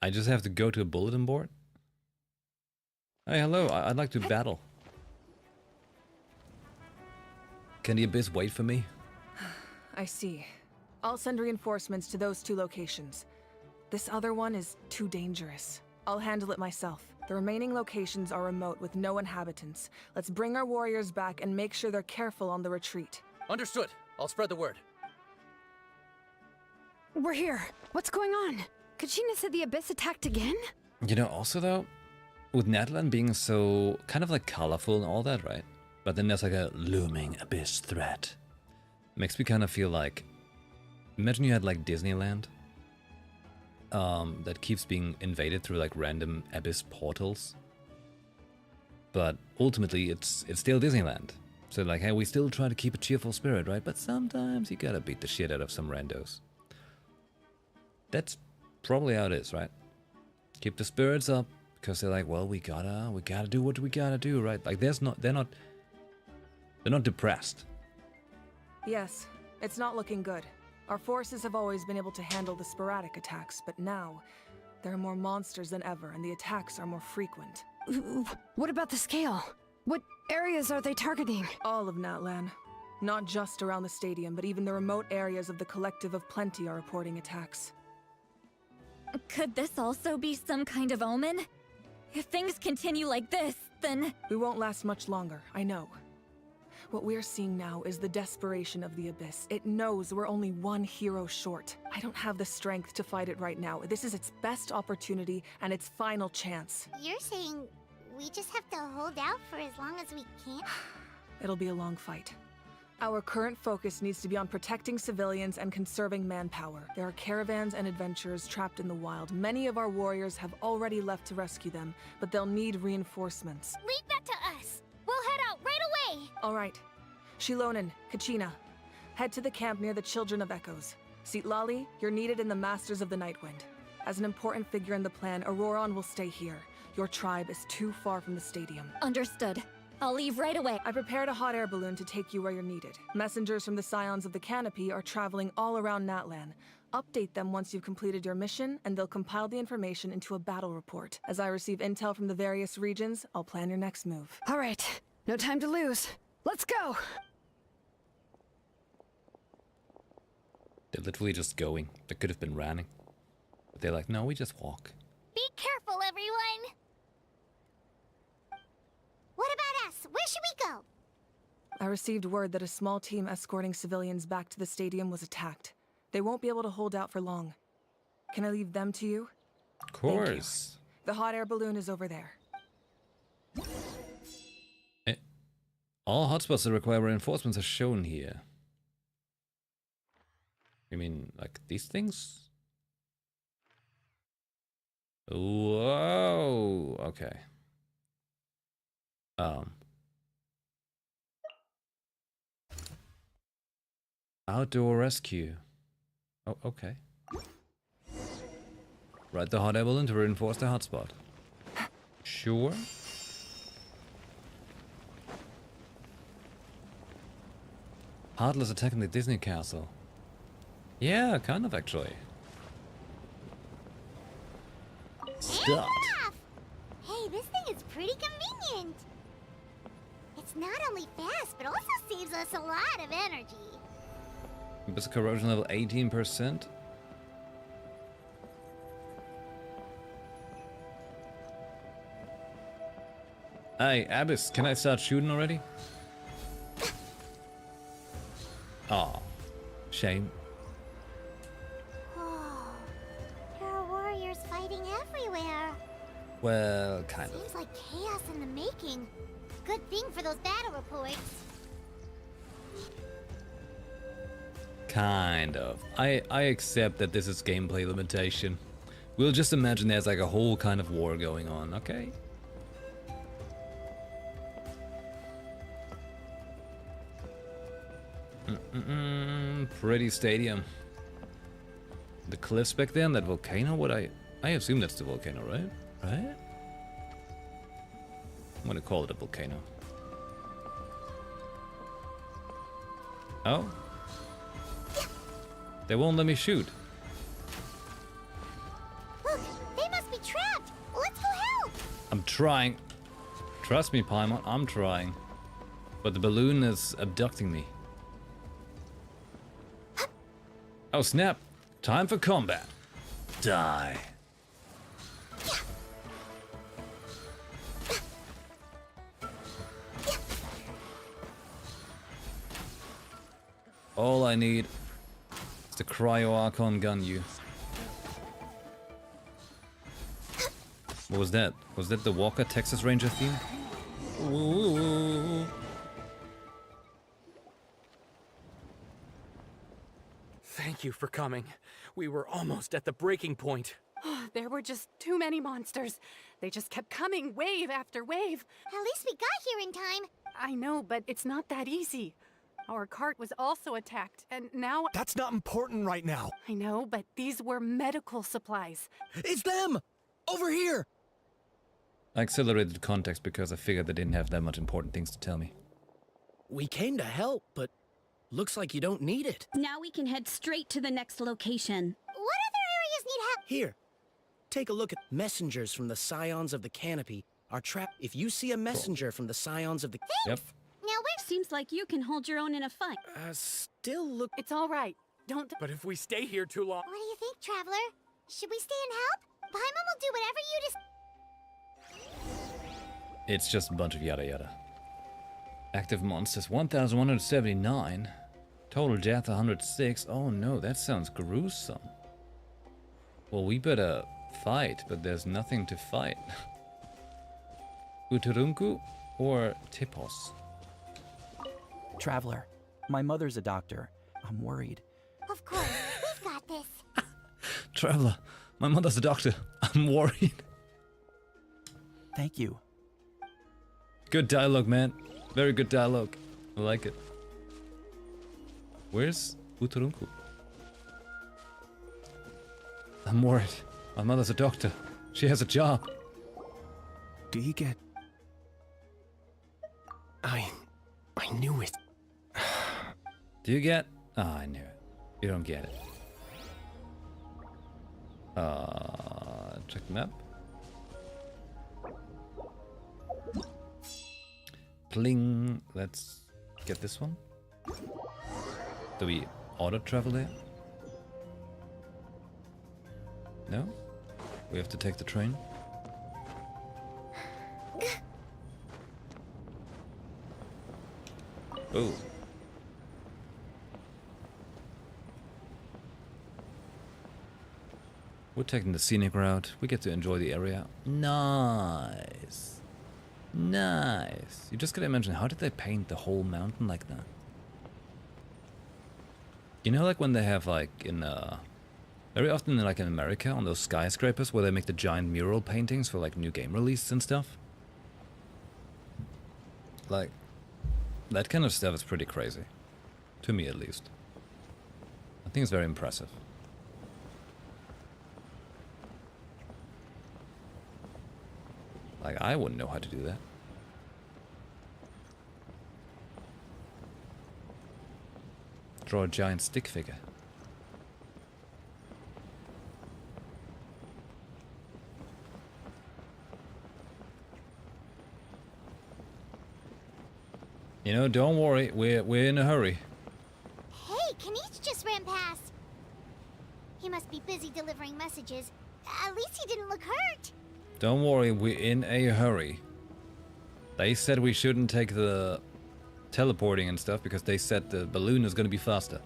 I just have to go to a bulletin board? Hey, hello, I'd like to battle. Can the Abyss wait for me? I see. I'll send reinforcements to those 2 locations. This other one is too dangerous. I'll handle it myself. The remaining locations are remote with no inhabitants. Let's bring our warriors back and make sure they're careful on the retreat. Understood. I'll spread the word. We're here. What's going on? Kachina said the Abyss attacked again? You know, also though, with Natlan being so kind of like colorful and all that, right? But then there's like a looming Abyss threat. Makes me kind of feel like, imagine you had like Disneyland, that keeps being invaded through like random Abyss portals. But ultimately it's still Disneyland. So like, hey, we still try to keep a cheerful spirit, right? But sometimes you gotta beat the shit out of some randos. That's probably how it is, right? Keep the spirits up, because they're like, well, we gotta do what we gotta do, right? Like they're not depressed. Yes, it's not looking good. Our forces have always been able to handle the sporadic attacks, but now there are more monsters than ever, and the attacks are more frequent. What about the scale? What areas are they targeting? All of Natlan. Not just around the stadium, but even the remote areas of the Collective of Plenty are reporting attacks. Could this also be some kind of omen? If things continue like this, then... We won't last much longer, I know. What we're seeing now is the desperation of the Abyss. It knows we're only one hero short. I don't have the strength to fight it right now. This is its best opportunity and its final chance. You're saying we just have to hold out for as long as we can? It'll be a long fight. Our current focus needs to be on protecting civilians and conserving manpower. There are caravans and adventurers trapped in the wild. Many of our warriors have already left to rescue them, but they'll need reinforcements. Leave that to us. We'll head out right away. All right. Shilonen, Kachina, head to the camp near the Children of Echoes. Citlali, you're needed in the Masters of the Nightwind. As an important figure in the plan, Auroron will stay here. Your tribe is too far from the stadium. Understood. I'll leave right away. I prepared a hot air balloon to take you where you're needed. Messengers from the Scions of the Canopy are traveling all around Natlan. Update them once you've completed your mission, and they'll compile the information into a battle report. As I receive intel from the various regions, I'll plan your next move. All right. No time to lose. Let's go! They're literally just going. They could have been running. But they're like, no, we just walk. Be careful, everyone. What about us? Where should we go? I received word that a small team escorting civilians back to the stadium was attacked. They won't be able to hold out for long. Can I leave them to you? Of course. The hot air balloon is over there. All hotspots that require reinforcements are shown here. You mean, like, these things? Whoa, okay. Outdoor rescue. Oh, okay. Ride the hot air balloon to reinforce the hotspot. Sure. Heartless attacking the Disney castle. Yeah, kind of actually. Start. Hey, this thing is pretty convenient. It's not only fast, but also saves us a lot of energy. Abyss corrosion level 18%. Hey, Abyss, can I start shooting already? Aw, shame. Oh, there are warriors fighting everywhere. Well, kind of. Seems like chaos in the making. Good thing for those battle reports. Kind of. I accept that this is gameplay limitation. We'll just imagine there's like a whole kind of war going on, okay? Pretty stadium. The cliffs back there and that volcano, I assume that's the volcano, right? Right? I'm gonna call it a volcano. Oh? They won't let me shoot. Look, they must be trapped. Let's go help. I'm trying. Trust me, Paimon, I'm trying. But the balloon is abducting me. Oh snap! Time for combat. Die. All I need is the Cryo Archon gun you. What was that? Was that the Walker Texas Ranger theme? Ooh. Thank you for coming. We were almost at the breaking point. There were just too many monsters. They just kept coming, wave after wave. At least we got here in time. I know, but it's not that easy. Our cart was also attacked, and now... That's not important right now. I know, but these were medical supplies. It's them! Over here! I accelerated context because I figured they didn't have that much important things to tell me. We came to help, but looks like you don't need it. Now we can head straight to the next location. What other areas need help? Here, take a look at messengers from the Scions of the Canopy. Are trapped. If you see a messenger from the Scions of the... Thanks! Yep. Now where... Seems like you can hold your own in a fight. Still look... It's all right. Don't... But if we stay here too long... What do you think, Traveler? Should we stay and help? Paimon will do whatever you just... It's just a bunch of yada yada. Active monsters 1,179. Total death 106. Oh no, that sounds gruesome. Well, we better fight, but there's nothing to fight. Uturunku or Tipos? Traveler, my mother's a doctor. I'm worried. Of course, we've got this. Traveler, my mother's a doctor. I'm worried. Thank you. Good dialogue, man. Very good dialogue. I like it. Where's Uturunku? I'm worried. My mother's a doctor. She has a job. Do you get... I knew it. Do you get... Oh, I knew it. You don't get it. Check the map. Pling. Let's get this one. Do we auto travel there? No? We have to take the train? Oh. We're taking the scenic route. We get to enjoy the area. Nice. Nice. You just gotta imagine, how did they paint the whole mountain like that? You know, like when they have like in very often like in America on those skyscrapers where they make the giant mural paintings for like new game releases and stuff? Like, that kind of stuff is pretty crazy. To me at least. I think it's very impressive. Like, I wouldn't know how to do that. Draw a giant stick figure. You know, don't worry, we're in a hurry. Hey, Kanish just ran past. He must be busy delivering messages. At least he didn't look hurt. Don't worry, we're in a hurry. They said we shouldn't take the teleporting and stuff because they said the balloon is gonna be faster.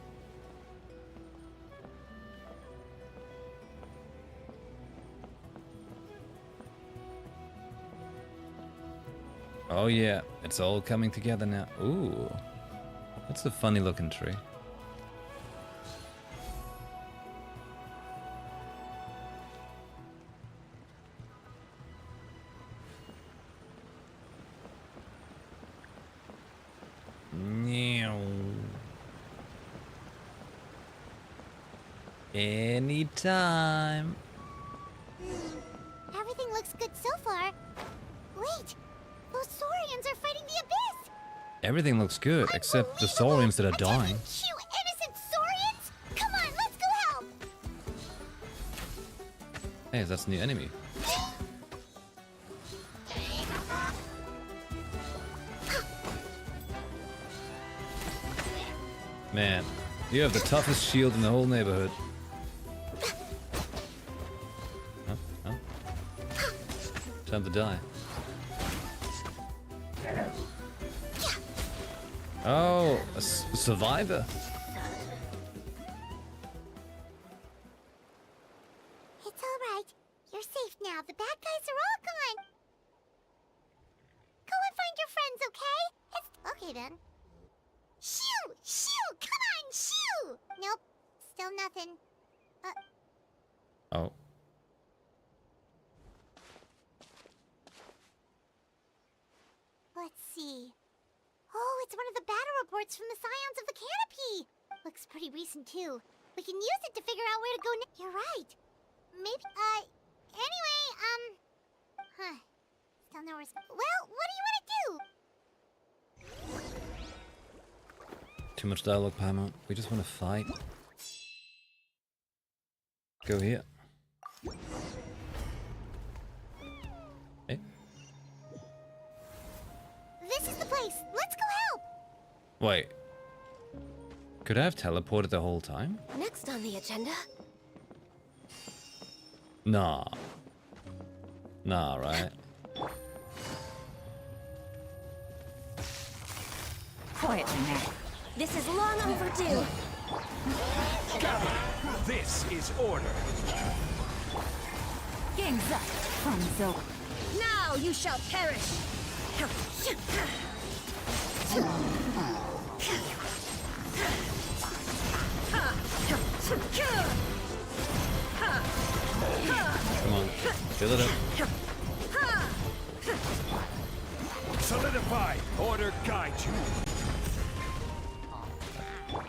Oh yeah, it's all coming together now. Ooh, that's a funny looking tree. Anytime. Everything looks good so far. Wait, those Saurians are fighting the Abyss! Everything looks good, except the Saurians that are dying. You innocent Saurians! Come on, let's go help! Hey, that's a new enemy. Man, you have the toughest shield in the whole neighborhood. Oh. Time to die. Oh, a survivor. Still nothing. Oh. Let's see. Oh, it's one of the battle reports from the Scions of the Canopy! Looks pretty recent, too. We can use it to figure out where to go next. You're right. Maybe, anyway, Still no response. Well, what do you want to do? Too much dialogue, Paramount. We just want to fight. Go here. Hey. This is the place. Let's go help. Wait. Could I have teleported the whole time? Next on the agenda. Nah. Nah, right? Quietly now. This is long overdue. This is order. Game's up. Fun's over. Now you shall perish. Come on. Fill it up. Solidify. Order guide you.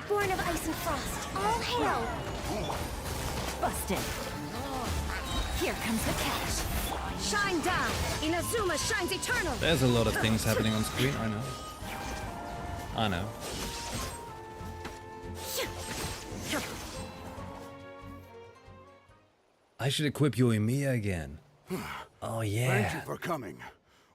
Born of ice and frost, all hail! Busted. Here comes the catch. Shine down! Inazuma shines eternal! There's a lot of things happening on screen, I know. I know. I should equip Yoimiya again. Oh yeah. Thank you for coming.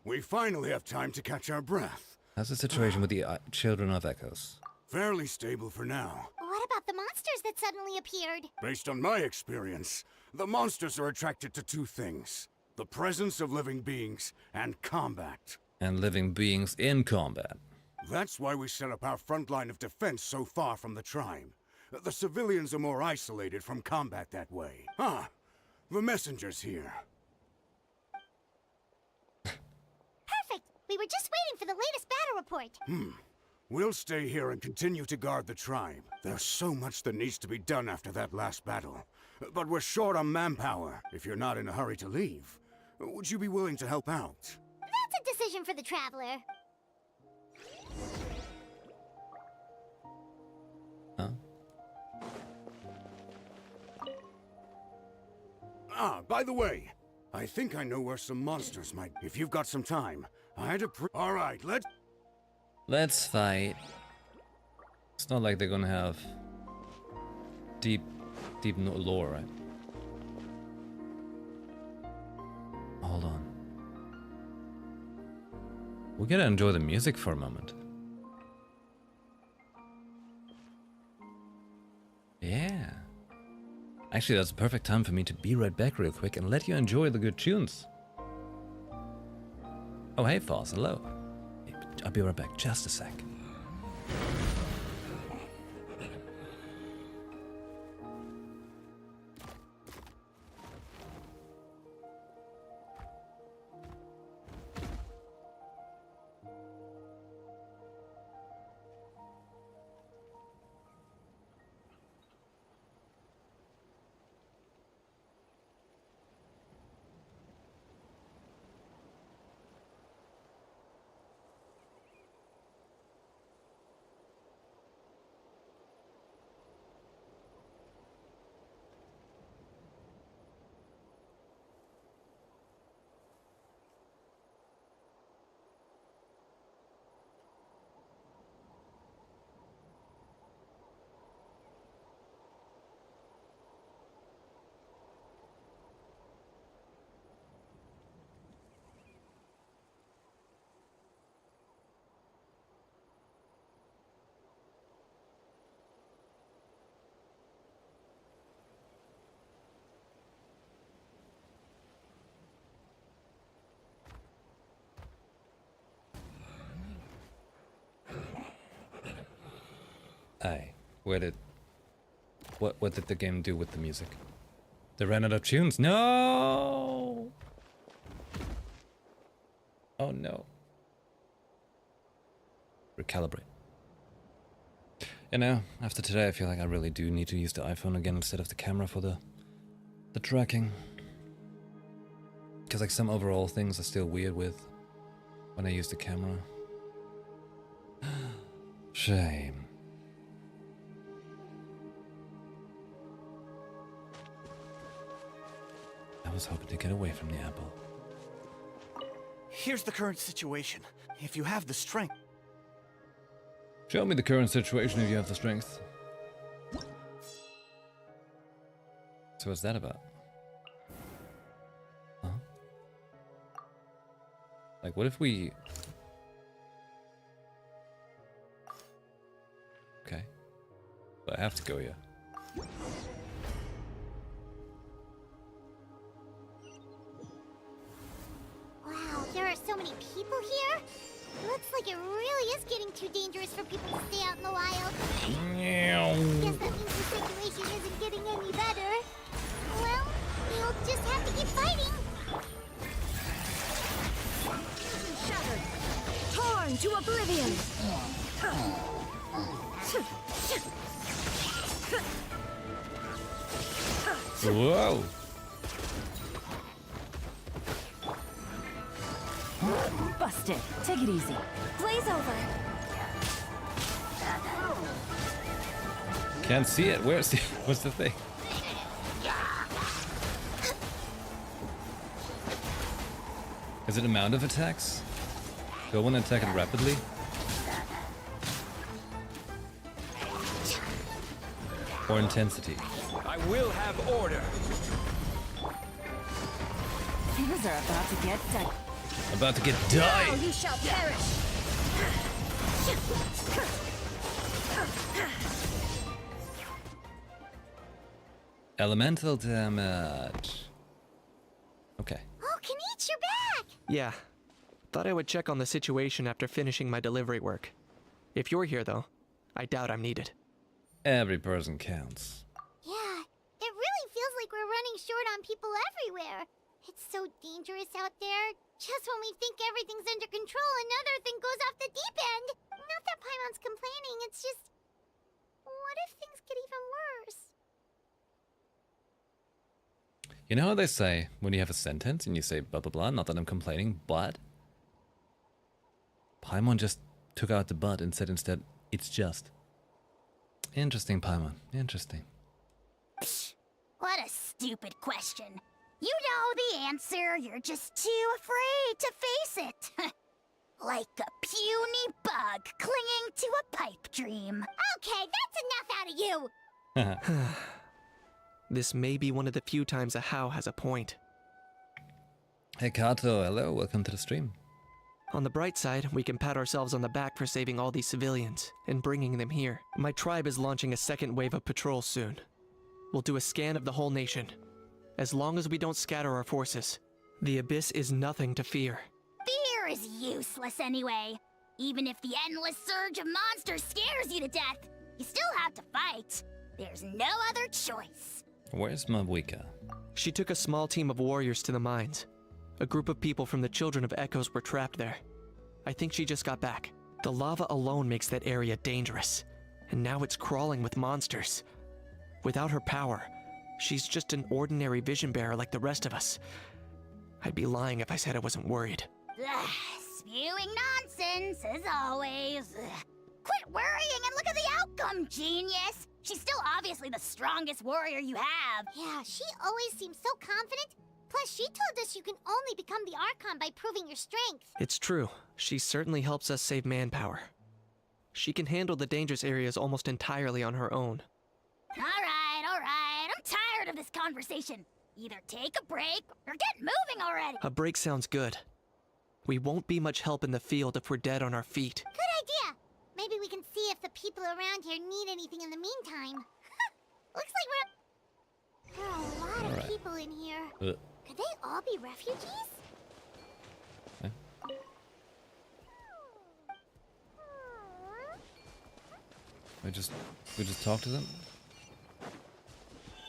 We finally have time to catch our breath. How's the situation with the Children of Echoes? Fairly stable for now. What about the monsters that suddenly appeared? Based on my experience, the monsters are attracted to two things. The presence of living beings and combat. And living beings in combat. That's why we set up our front line of defense so far from the tribe. The civilians are more isolated from combat that way. Ah, the messenger's here. Perfect! We were just waiting for the latest battle report. We'll stay here and continue to guard the tribe. There's so much that needs to be done after that last battle. But we're short on manpower. If you're not in a hurry to leave, would you be willing to help out? That's a decision for the Traveler. Huh? Ah, by the way, I think I know where some monsters might... If you've got some time, I'd All right, Let's fight. It's not like they're gonna have deep lore, right? Hold on. We gotta enjoy the music for a moment. Yeah. Actually, that's a perfect time for me to be right back real quick and let you enjoy the good tunes. Oh, hey, Foss, hello. I'll be right back, just a sec. Aye, what did the game do with the music? They ran out of tunes. No! Oh no. Recalibrate. You know, after today I feel like I really do need to use the iPhone again instead of the camera for the tracking. Because like some overall things are still weird with when I use the camera. Shame. I was hoping to get away from the apple. Here's the current situation. If you have the strength. Show me the current situation if you have the strength. So what's that about? Huh? Like, what if we... Okay. But I have to go here. Wow, there are so many people here. Looks like it really is getting too dangerous for people to stay out in the wild. Guess that means the situation isn't getting any better. Well, we'll just have to keep fighting. Shattered. Torn to oblivion. Whoa! Busted. Take it easy. Blaze over. Can't see it. Where's the... What's the thing? Is it amount of attacks? Do I want to attack it rapidly? Or intensity? I will have order. Things are about to get done. About to get Now died! you shall perish. Elemental damage. Okay. Oh, Kanichi, you're back! Yeah. Thought I would check on the situation after finishing my delivery work. If you're here, though, I doubt I'm needed. Every person counts. Yeah, it really feels like we're running short on people everywhere. It's so dangerous out there. Just when we think everything's under control, another thing goes off the deep end. Not that Paimon's complaining, it's just... What if things get even worse? You know how they say when you have a sentence and you say blah blah blah, not that I'm complaining, but... Paimon just took out the but and said instead, it's just. Interesting, Paimon. Interesting. Psh, what a stupid question. You know the answer, you're just too afraid to face it. Like a puny bug clinging to a pipe dream. Okay, that's enough out of you! This may be one of the few times a How has a point. Hey Kato, hello, welcome to the stream. On the bright side, we can pat ourselves on the back for saving all these civilians and bringing them here. My tribe is launching a second wave of patrols soon. We'll do a scan of the whole nation. As long as we don't scatter our forces, the Abyss is nothing to fear. Fear is useless anyway. Even if the endless surge of monsters scares you to death, you still have to fight. There's no other choice. Where's Mabuika? She took a small team of warriors to the mines. A group of people from the Children of Echoes were trapped there. I think she just got back. The lava alone makes that area dangerous, and now it's crawling with monsters. Without her power, she's just an ordinary vision bearer like the rest of us. I'd be lying if I said I wasn't worried. Ugh, spewing nonsense, as always. Ugh. Quit worrying and look at the outcome, genius! She's still obviously the strongest warrior you have. Yeah, she always seems so confident. Plus, she told us you can only become the Archon by proving your strength. It's true. She certainly helps us save manpower. She can handle the dangerous areas almost entirely on her own. All right. I'm tired of this conversation. Either take a break or get moving already. A break sounds good. We won't be much help in the field if we're dead on our feet. Good idea. Maybe we can see if the people around here need anything in the meantime. Looks like there are a lot of people in here. Could they all be refugees? Okay. We just talk to them?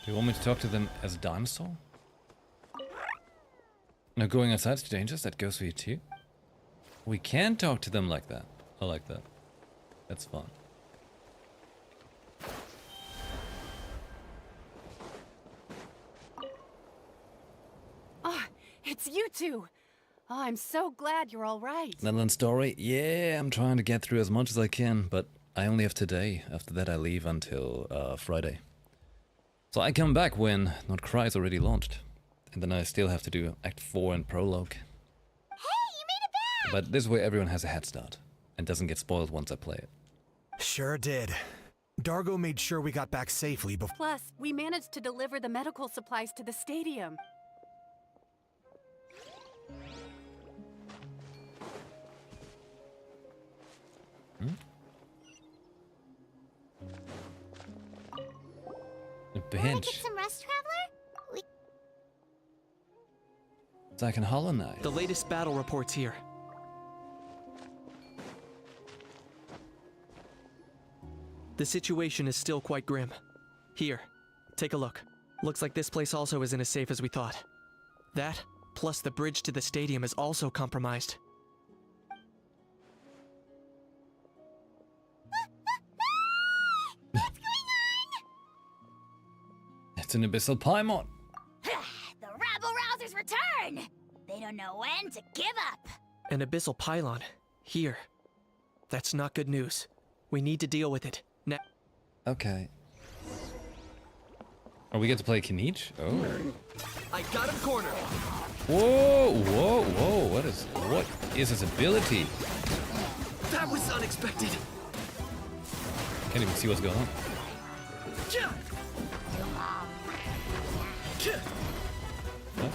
Do you want me to talk to them as a dinosaur? No, going outside's dangerous. That goes for you too. We can talk to them like that. I like that. That's fun. It's you two! Oh, I'm so glad you're all right. Natlan story? Yeah, I'm trying to get through as much as I can, but I only have today. After that I leave until Friday. So I come back when Not Cry is already launched. And then I still have to do Act 4 and Prologue. Hey, you made it back! But this way everyone has a head start. And doesn't get spoiled once I play it. Sure did. Dargo made sure we got back safely before. Plus, we managed to deliver the medical supplies to the stadium. A Wanna get bench. some rest, Traveler? It's like in Hollow Knight. The latest battle reports here. The situation is still quite grim. Here, take a look. Looks like this place also isn't as safe as we thought. That, plus the bridge to the stadium is also compromised. It's an Abyssal Paimon. The rabble-rousers return! They don't know when to give up! An abyssal pylon. Here. That's not good news. We need to deal with it. Okay. Oh, we get to play Kinich? Oh. I got him cornered! Whoa, whoa, whoa. What is his ability? That was unexpected! Can't even see what's going on.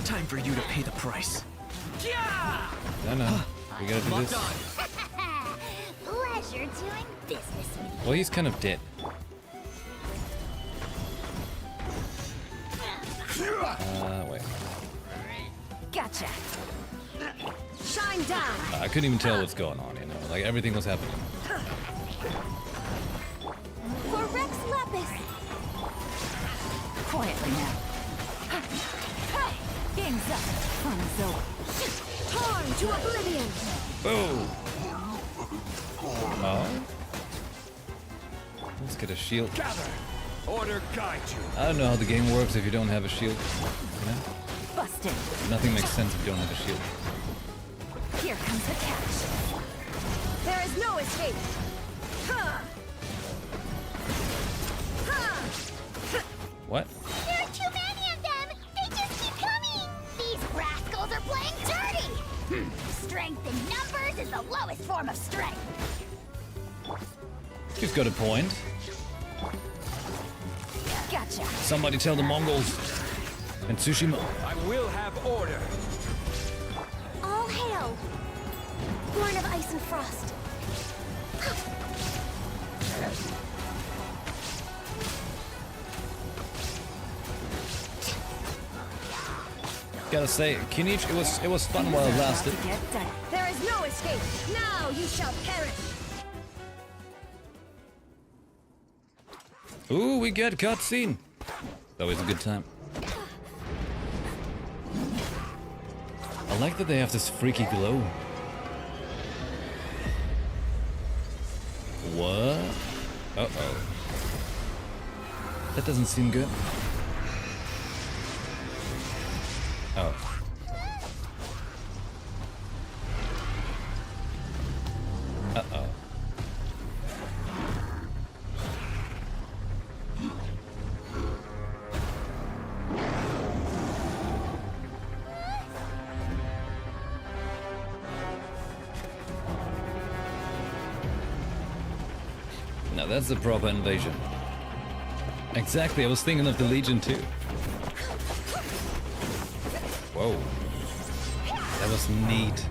Time for you to pay the price. No. We gotta do this. Pleasure doing business with you. Well, he's kind of dead. Wait. Gotcha. Shine down. I couldn't even tell what's going on, you know? Like, everything was happening. For Rex Lapis! Quietly now. Game's up. Fun is over. Torn to oblivion. Boom! Oh. Let's get a shield. Gather! Order guide you. I don't know how the game works if you don't have a shield. You know? Busted. Nothing makes sense if you don't have a shield. Here comes the catch. There is no escape. What? There are too many of them! They just keep coming! These rascals are playing dirty! Strength in numbers is the lowest form of strength! She's got a point. Gotcha. Somebody tell the Mongols and Tsushima. I will have order. All hail! Born of ice and frost. Gotta say, Kinich, it was fun while it lasted. There is no escape. Now you shall perish. Ooh, we get cutscene. Always a good time. I like that they have this freaky glow. What? Uh-oh. That doesn't seem good. Oh. Uh-oh. Now that's the proper invasion. Exactly, I was thinking of the Legion too. Whoa. That was neat.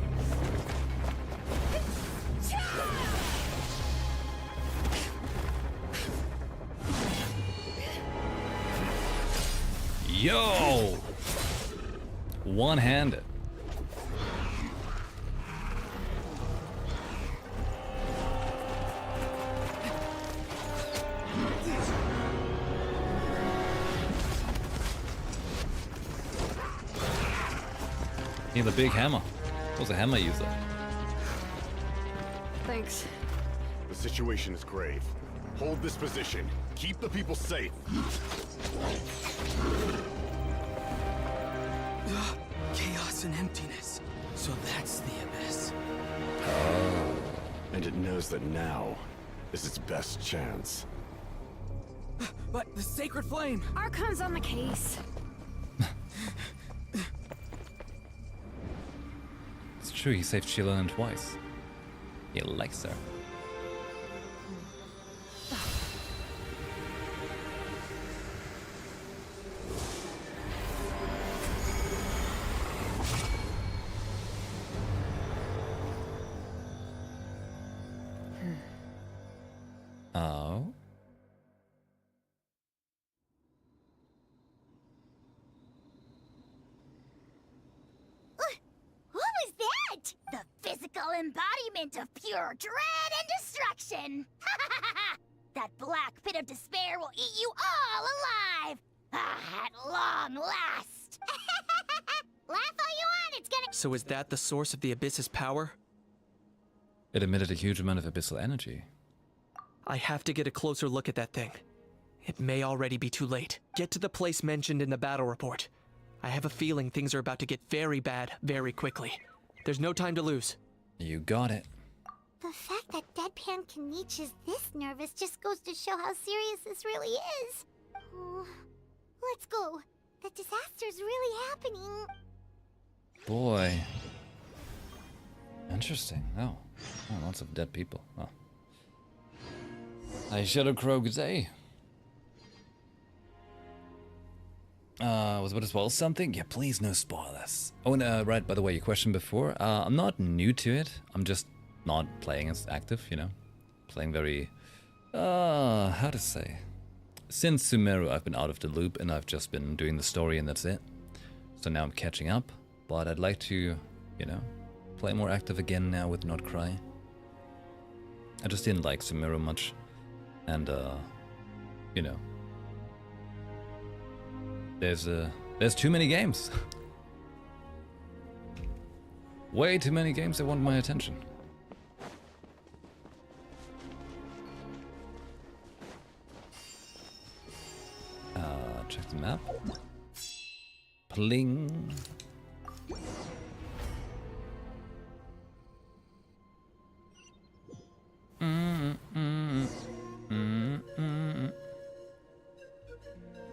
Yo! One-handed. Need a big hammer. I was a hammer user. Thanks. The situation is grave. Hold this position. Keep the people safe. Chaos. darkness and emptiness. So that's the abyss. Oh. And it knows that now is its best chance. But the sacred flame! Archon's on the case. It's true, he saved Sheila twice. He likes her. Oh? What was that? The physical embodiment of pure dread and destruction! That black pit of despair will eat you all alive! At long last! Laugh all you want, it's gonna— So is that the source of the Abyss's power? It emitted a huge amount of abyssal energy. I have to get a closer look at that thing. It may already be too late. Get to the place mentioned in the battle report. I have a feeling things are about to get very bad very quickly. There's no time to lose. You got it. The fact that Deadpan Kaniche is this nervous just goes to show how serious this really is. Oh, let's go. The disaster's really happening. Boy. Interesting. Oh, lots of dead people. Oh. Hi, Shadow Crow, good day. Was about to spoil something? Yeah, please no spoilers. Oh, and right, by the way, your question before. I'm not new to it. I'm just not playing as active, you know? Playing very... how to say? Since Sumeru, I've been out of the loop and I've just been doing the story and that's it. So now I'm catching up, but I'd like to, you know, play more active again now with Not Cry. I just didn't like Sumeru much. And, you know, there's too many games. Way too many games that want my attention. Check the map. Pling.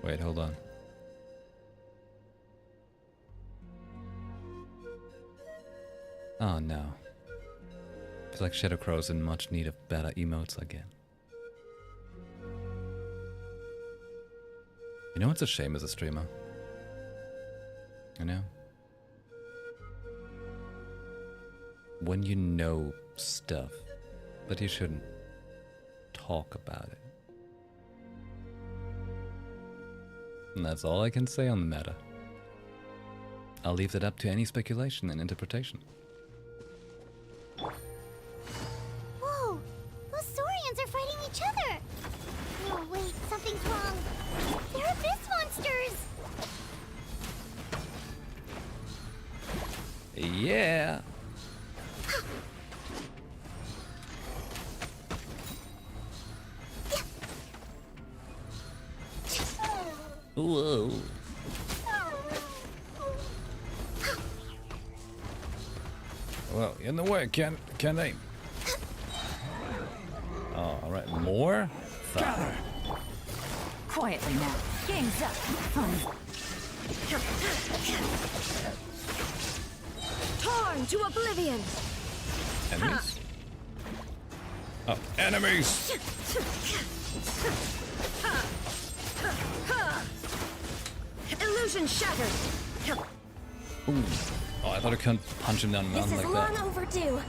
Wait, hold on. Oh no. Feels like Shadow Crow's in much need of better emotes again. You know what's a shame as a streamer? You know? When you know stuff, but you shouldn't talk about it. And that's all I can say on the matter. I'll leave that up to any speculation and interpretation. Whoa! Those Saurians are fighting each other! No, wait, something's wrong. They're abyss monsters! Yeah! Whoa. Well, in the way, can they? Oh, all right, more? Gather. Quietly now. Game's up. Torn to oblivion. Enemies? Oh, enemies! Illusion shattered. Ooh. Oh, I thought I couldn't punch him down the mountain like that. This is long overdue.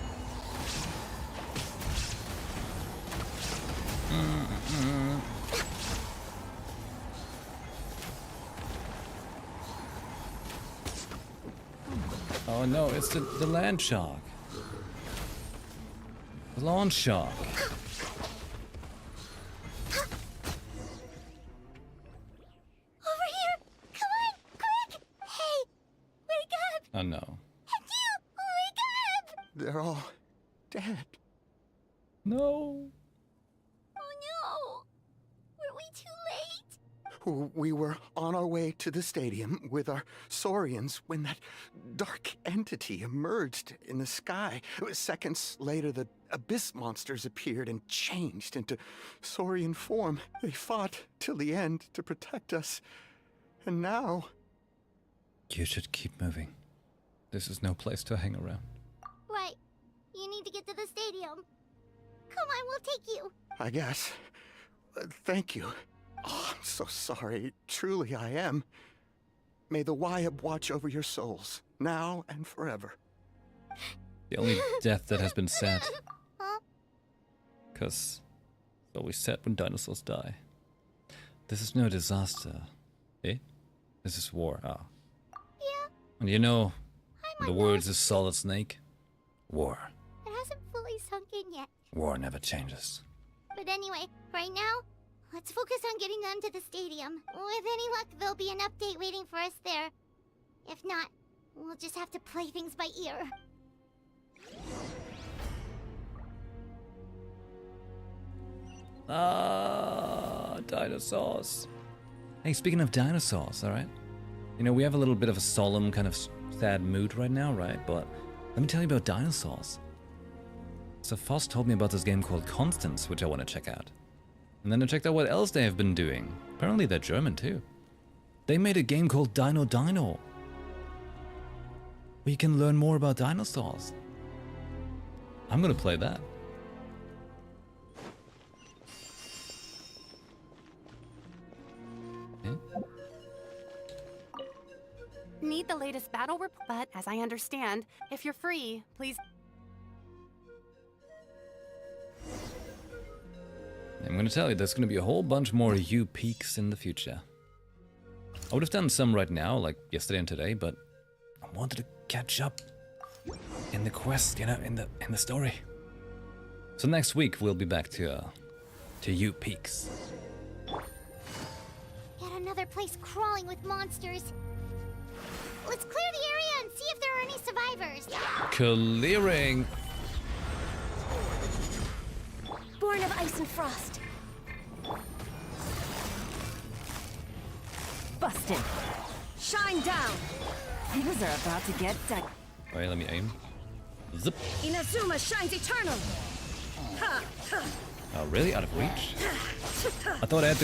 Oh no, it's the land shark. The lawn shark. Over here! Come on, quick! Hey, wake up! Oh no. You, wake up! They're all dead. No. Oh no! Were we too late? We were on our way to the stadium with our Saurians when that dark entity emerged in the sky. Seconds later, the abyss monsters appeared and changed into Saurian form. They fought till the end to protect us. And now... You should keep moving. This is no place to hang around. Right. You need to get to the stadium. Come on, we'll take you. I guess. Thank you. Oh, I'm so sorry. Truly, I am. May the Wyab watch over your souls, now and forever. The only death that has been said. Huh? Because it's always said when dinosaurs die. This is no disaster. Eh? This is war. Ah. Yeah. And you know, the words of Solid Snake? War. It hasn't fully sunk in yet. War never changes. But anyway, right now, let's focus on getting them to the stadium. With any luck, there'll be an update waiting for us there. If not, we'll just have to play things by ear. Ah, dinosaurs. Hey, speaking of dinosaurs, alright? You know, we have a little bit of a solemn, kind of sad mood right now, right? But let me tell you about dinosaurs. So Foss told me about this game called Constance, which I want to check out. And then I checked out what else they have been doing. Apparently they're German too. They made a game called Dino Dino, where you can learn more about dinosaurs. I'm gonna play that. Need the latest battle report, but as I understand, if you're free, please. I'm gonna tell you, there's gonna be a whole bunch more U peaks in the future. I would have done some right now, like yesterday and today, but I wanted to catch up in the quest, you know, in the story. So next week we'll be back to U peaks. Yet another place crawling with monsters. Let's clear the area and see if there are any survivors. Clearing. Born of ice and frost. Busted. Shine down. Things are about to get done. Alright, let me aim. Zip. Inazuma shines eternal. Ha, ha. Oh, really? Out of reach? I thought I had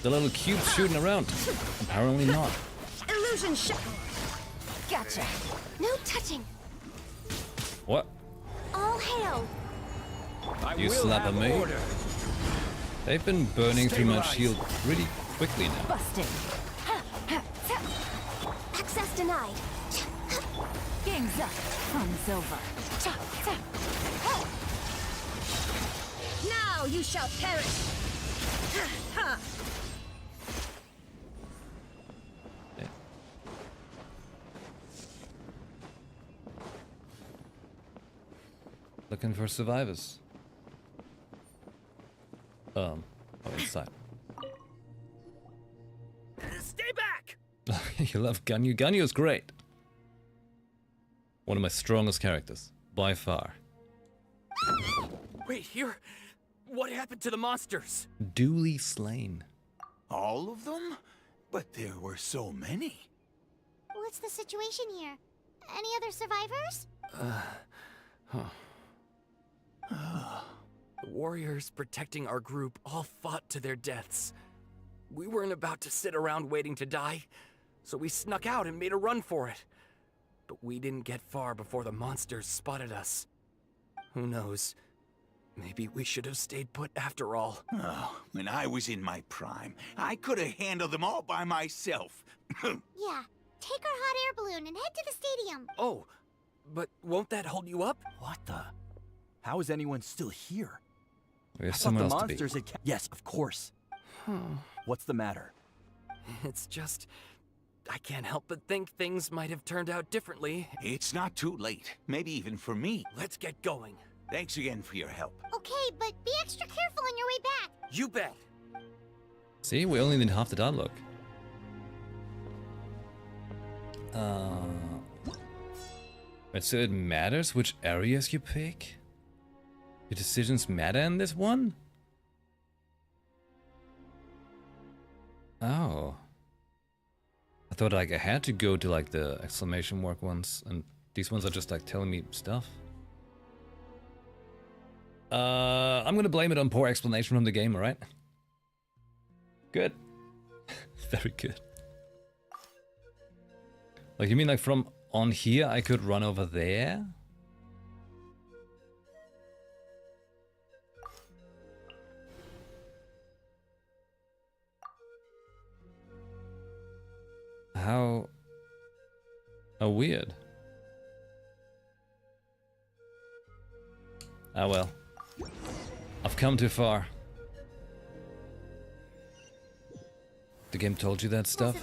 the little cube shooting around. Apparently not. Illusion shot. Gotcha. No touching. What? All hail. You slap at me? Order. They've been burning through my shield really quickly now. Busted. Access denied. Game's up. Fun's over. Now you shall perish. Ha. Looking for survivors. Oh, inside. Stay back! You love Ganyu. Ganyu is great. One of my strongest characters, by far. Wait, here? What happened to the monsters? Duly slain. All of them? But there were so many. What's the situation here? Any other survivors? The warriors protecting our group all fought to their deaths. We weren't about to sit around waiting to die, so we snuck out and made a run for it. But we didn't get far before the monsters spotted us. Who knows? Maybe we should have stayed put after all. Oh, when I was in my prime, I could have handled them all by myself. Yeah. Take our hot air balloon and head to the stadium. Oh, but won't that hold you up? What the? How is anyone still here? We have I thought someone the else to be. monsters had yes, of course. What's the matter? It's just... I can't help but think things might have turned out differently. It's not too late. Maybe even for me. Let's get going. Thanks again for your help. Okay, but be extra careful on your way back. You bet. See, we only need half the dialogue. Right, so it matters which areas you pick? Your decisions matter in this one? Oh. I thought like I had to go to like the exclamation mark ones, and these ones are just like telling me stuff. I'm gonna blame it on poor explanation from the game, alright? Good. Very good. Like, you mean like from on here I could run over there? How weird. Ah well. I've come too far. The game told you that stuff?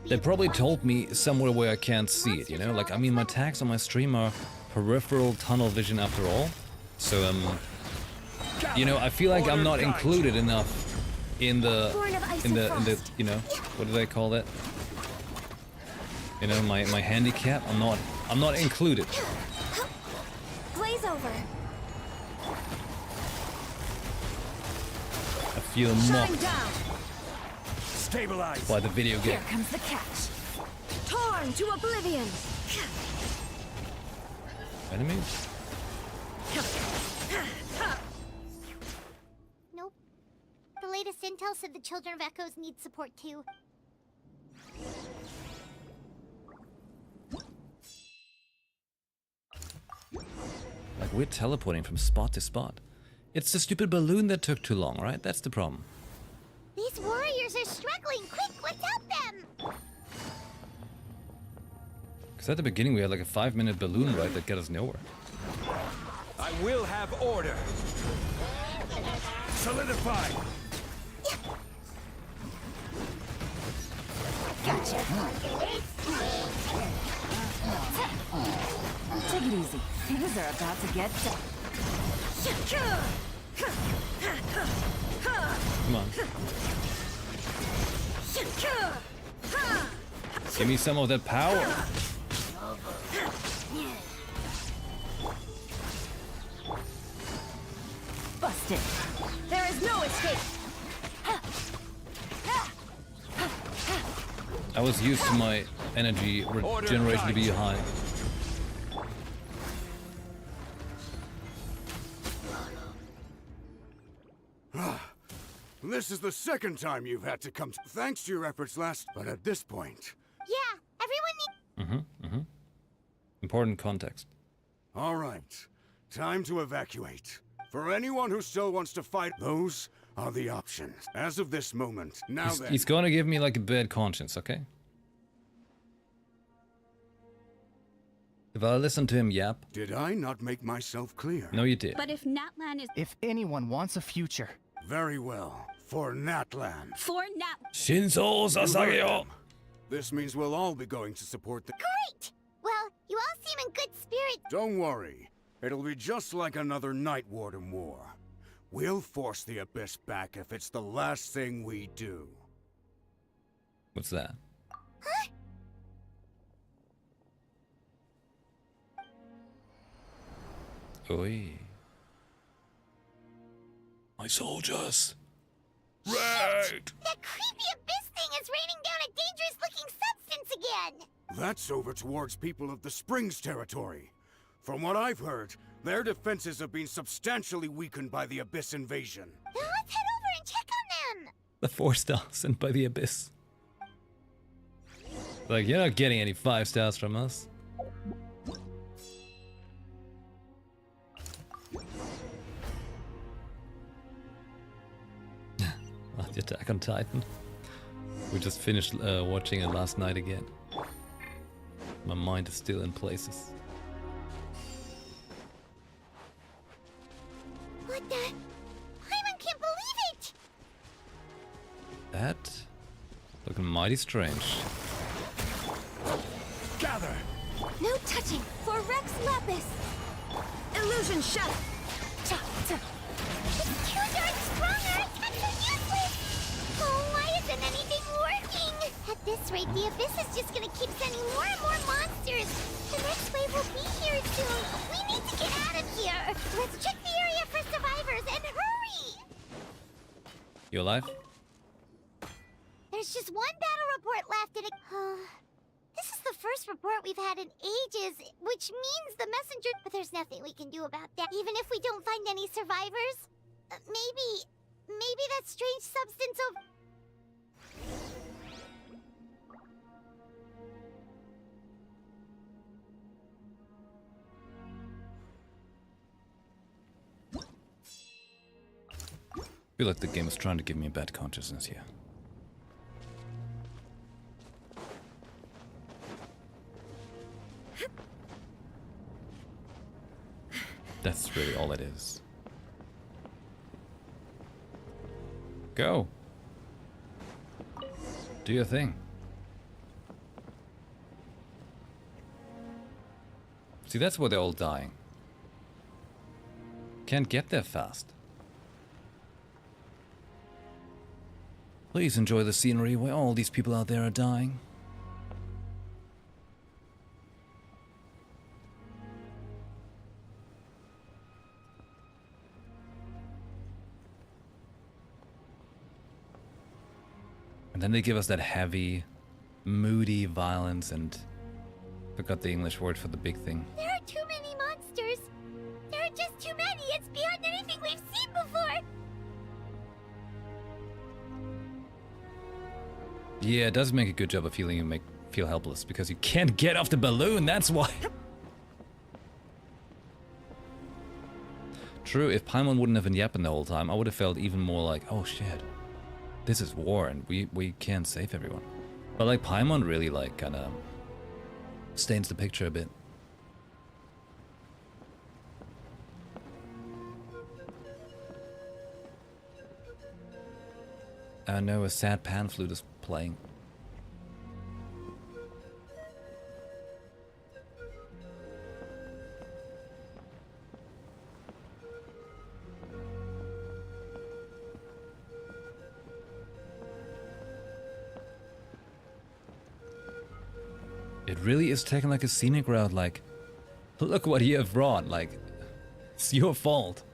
They probably told me somewhere where I can't see it, you know? Like, I mean, my tags on my stream are peripheral tunnel vision after all. So, you know, I feel like I'm not included enough in the, you know, what do they call that? You know, my handicap, I'm not included. Blaze over. I feel mocked Stabilize. by the video game. Here comes the catch. Torn to oblivion. Enemies? Nope. The latest intel said the Children of Echoes need support too. Like, we're teleporting from spot to spot. It's the stupid balloon that took too long, right? That's the problem. These warriors are struggling. Quick, let's help them. Because at the beginning we had like a 5-minute balloon ride that got us nowhere. I will have order. Solidify. Gotcha. Take it easy. Things are about to get Come on. Give me some of that power. Busted. There is no escape. I was used to my energy regeneration to be high. This is the second time you've had to come. Thanks to your efforts last, but at this point. Yeah, everyone needs. Important context. All right, time to evacuate. For anyone who still wants to fight, those are the options. As of this moment, now then. He's gonna give me like a bad conscience, okay? If I listen to him yap. Did I not make myself clear? No, you did. But if Natlan is... If anyone wants a future. Very well. For Natlan. For Nat... Shinzo Sasageyo! This means we'll all be going to support the... Great! Well, you all seem in good spirit. Don't worry. It'll be just like another Night Warden war. We'll force the Abyss back if it's the last thing we do. What's that? Huh? Oi. My soldiers. Right! That creepy Abyss thing is raining down a dangerous-looking substance again! That's over towards people of the Springs territory. From what I've heard, their defenses have been substantially weakened by the Abyss invasion. Now let's head over and check on them! The 4 stars sent by the Abyss. Like, you're not getting any 5 stars from us. The Attack on Titan. We just finished watching it last night again. My mind is still in places. What the? Hyman can't believe it! That looking mighty strange. Gather! No touching! For Rex Lapis! Illusion shut! It's cuter and stronger! Attacks are useless! Oh, why isn't anything working? At this rate, the Abyss is just gonna keep sending more and more monsters! The next wave will be here soon! We need to get out of here! Let's check the area for survivors and hurry! You alive? There's There's just one battle report left and it... This is the first report we've had in ages, which means the messenger... But there's nothing we can do about that, even if we don't find any survivors. Maybe that strange substance over... I feel like the game is trying to give me a bad consciousness here. That's really all it is. Go! Do your thing. See, that's where they're all dying. Can't get there fast. Please enjoy the scenery where all these people out there are dying. And then they give us that heavy, moody violence and... forgot the English word for the big thing. There are too many monsters. There are just too many. It's beyond anything we've seen before. Yeah, it does make a good job of feeling you feel helpless because you can't get off the balloon, that's why. True, if Paimon wouldn't have been yapping the whole time, I would have felt even more like, oh shit, this is war and we can't save everyone. But like Paimon really like kind of stains the picture a bit. I know a sad pan flute is playing. It really is taking like a scenic route, like, look what you have brought, like, it's your fault.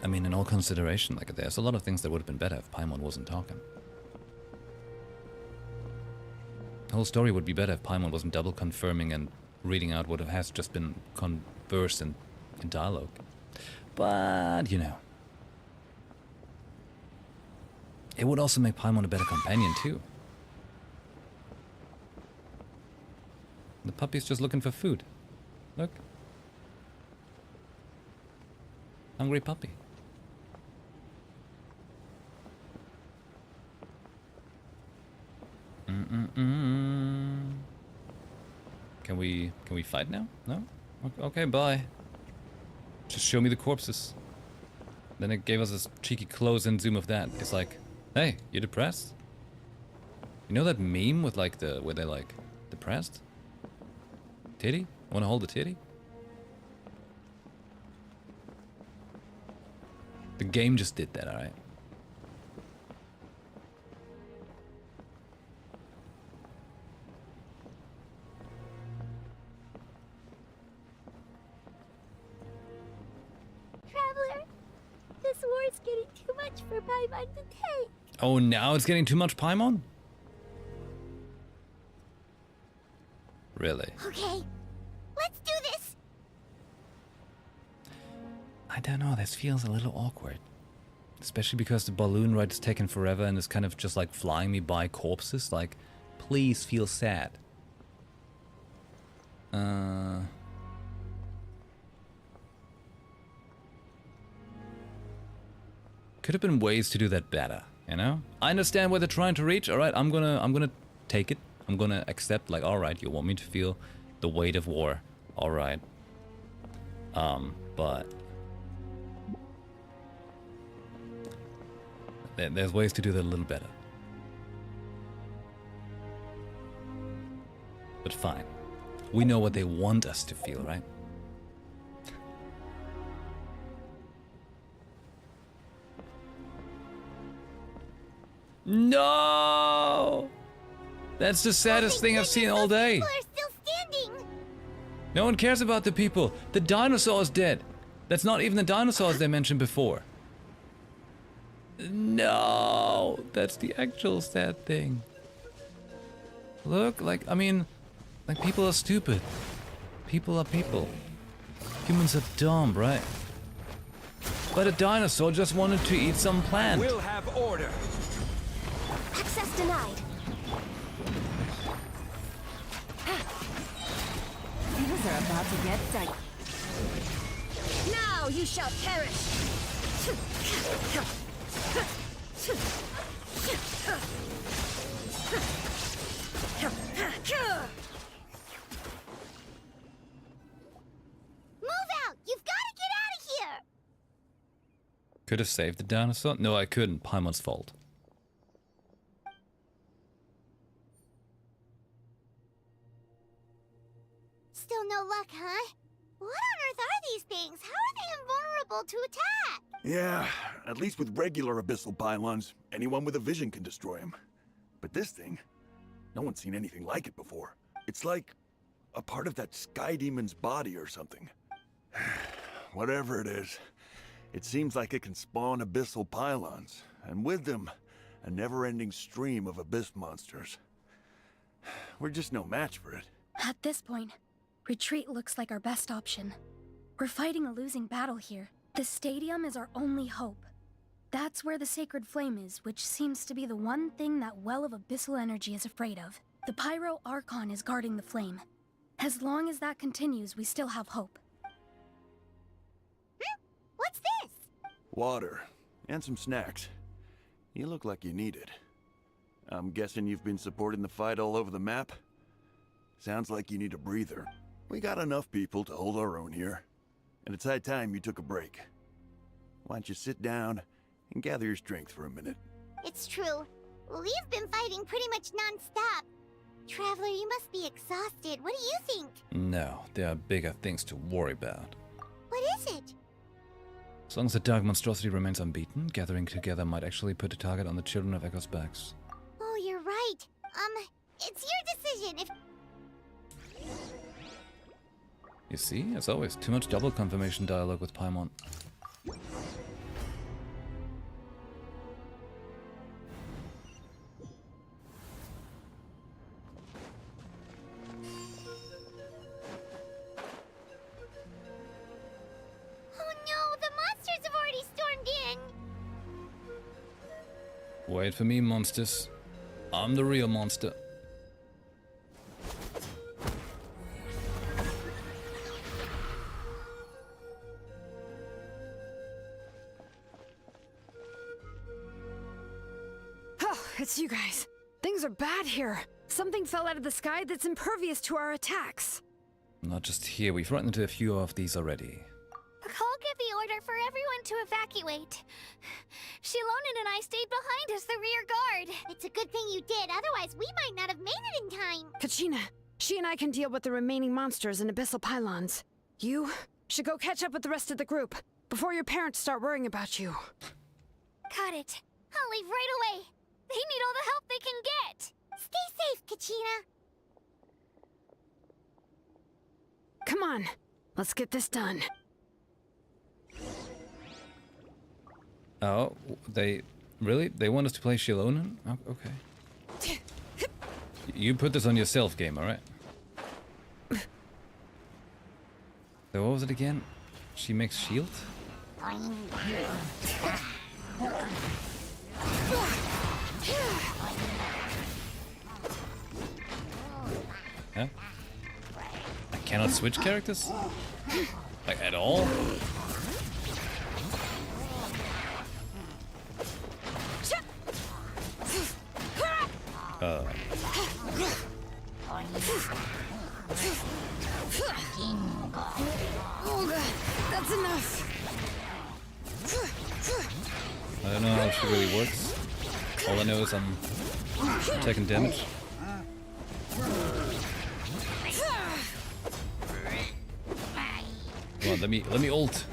I mean, in all consideration, like, there's a lot of things that would have been better if Paimon wasn't talking. The whole story would be better if Paimon wasn't double confirming and reading out what has just been conversed in dialogue. But, you know. It would also make Paimon a better companion, too. The puppy's just looking for food. Look. Hungry puppy. Can we fight now? No? Okay, bye. Just show me the corpses. Then it gave us a cheeky close-in zoom of that. It's like, hey, you depressed? You know that meme with like where they're like depressed? Titty? Wanna hold the titty? The game just did that, alright? Traveler, this war is getting too much for Paimon to take. Oh, now it's getting too much Paimon? Really? Okay, let's do this. I don't know, this feels a little awkward. Especially because the balloon ride is taking forever and is kind of just like flying me by corpses. Like, please feel sad. Could have been ways to do that better, you know? I understand where they're trying to reach, alright, I'm gonna take it. I'm gonna accept, like, alright, you want me to feel the weight of war. Alright. But there's ways to do that a little better. But fine. We know what they want us to feel, right? No! That's the saddest thing I've seen all day. People are still standing. No one cares about the people. The dinosaur is dead. That's not even the dinosaurs they mentioned before. No, that's the actual sad thing. Look, like, I mean, like, people are stupid. People are people. Humans are dumb, right? But a dinosaur just wanted to eat some plant. We'll have order. Access denied. Things are about to get dicey. Now you shall perish. Move out! You've got to get out of here! Could have saved the dinosaur? No, I couldn't. Paimon's fault. Still no luck, huh? What on earth are these things? How are they invulnerable to attack? Yeah, at least with regular abyssal pylons, anyone with a vision can destroy them. But this thing, no one's seen anything like it before. It's like a part of that sky demon's body or something. Whatever it is, it seems like it can spawn abyssal pylons, and with them, a never-ending stream of abyss monsters. We're just no match for it. At this point, retreat looks like our best option. We're fighting a losing battle here. The stadium is our only hope. That's where the sacred flame is, which seems to be the one thing that well of abyssal energy is afraid of. The Pyro Archon is guarding the flame. As long as that continues, we still have hope. What's this? Water, and some snacks. You look like you need it. I'm guessing you've been supporting the fight all over the map? Sounds like you need a breather. We got enough people to hold our own here. And it's high time you took a break. Why don't you sit down and gather your strength for a minute? It's true. We've been fighting pretty much non-stop. Traveler, you must be exhausted. What do you think? No, there are bigger things to worry about. What is it? As long as the dark monstrosity remains unbeaten, gathering together might actually put a target on the children of Echo's backs. Oh, you're right. It's your decision. You see, as always, too much double confirmation dialogue with Paimon. Wait for me, monsters. I'm the real monster. Oh, it's you guys. Things are bad here. Something fell out of the sky that's impervious to our attacks. Not just here, we've run into a few of these already. I'll give the order for everyone to evacuate. Shilonen and I stayed behind as the rear guard. It's a good thing you did, otherwise we might not have made it in time. Kachina, she and I can deal with the remaining monsters and abyssal pylons. You should go catch up with the rest of the group before your parents start worrying about you. Got it. I'll leave right away. They need all the help they can get. Stay safe, Kachina. Come on, let's get this done. Oh, they want us to play Shilonen? Oh, okay. You put this on yourself, game, alright? So what was it again? She makes shield? Huh? I cannot switch characters? Like, at all? Oh god, that's enough. I don't know how she really works. All I know is I'm taking damage. Come on, let me ult.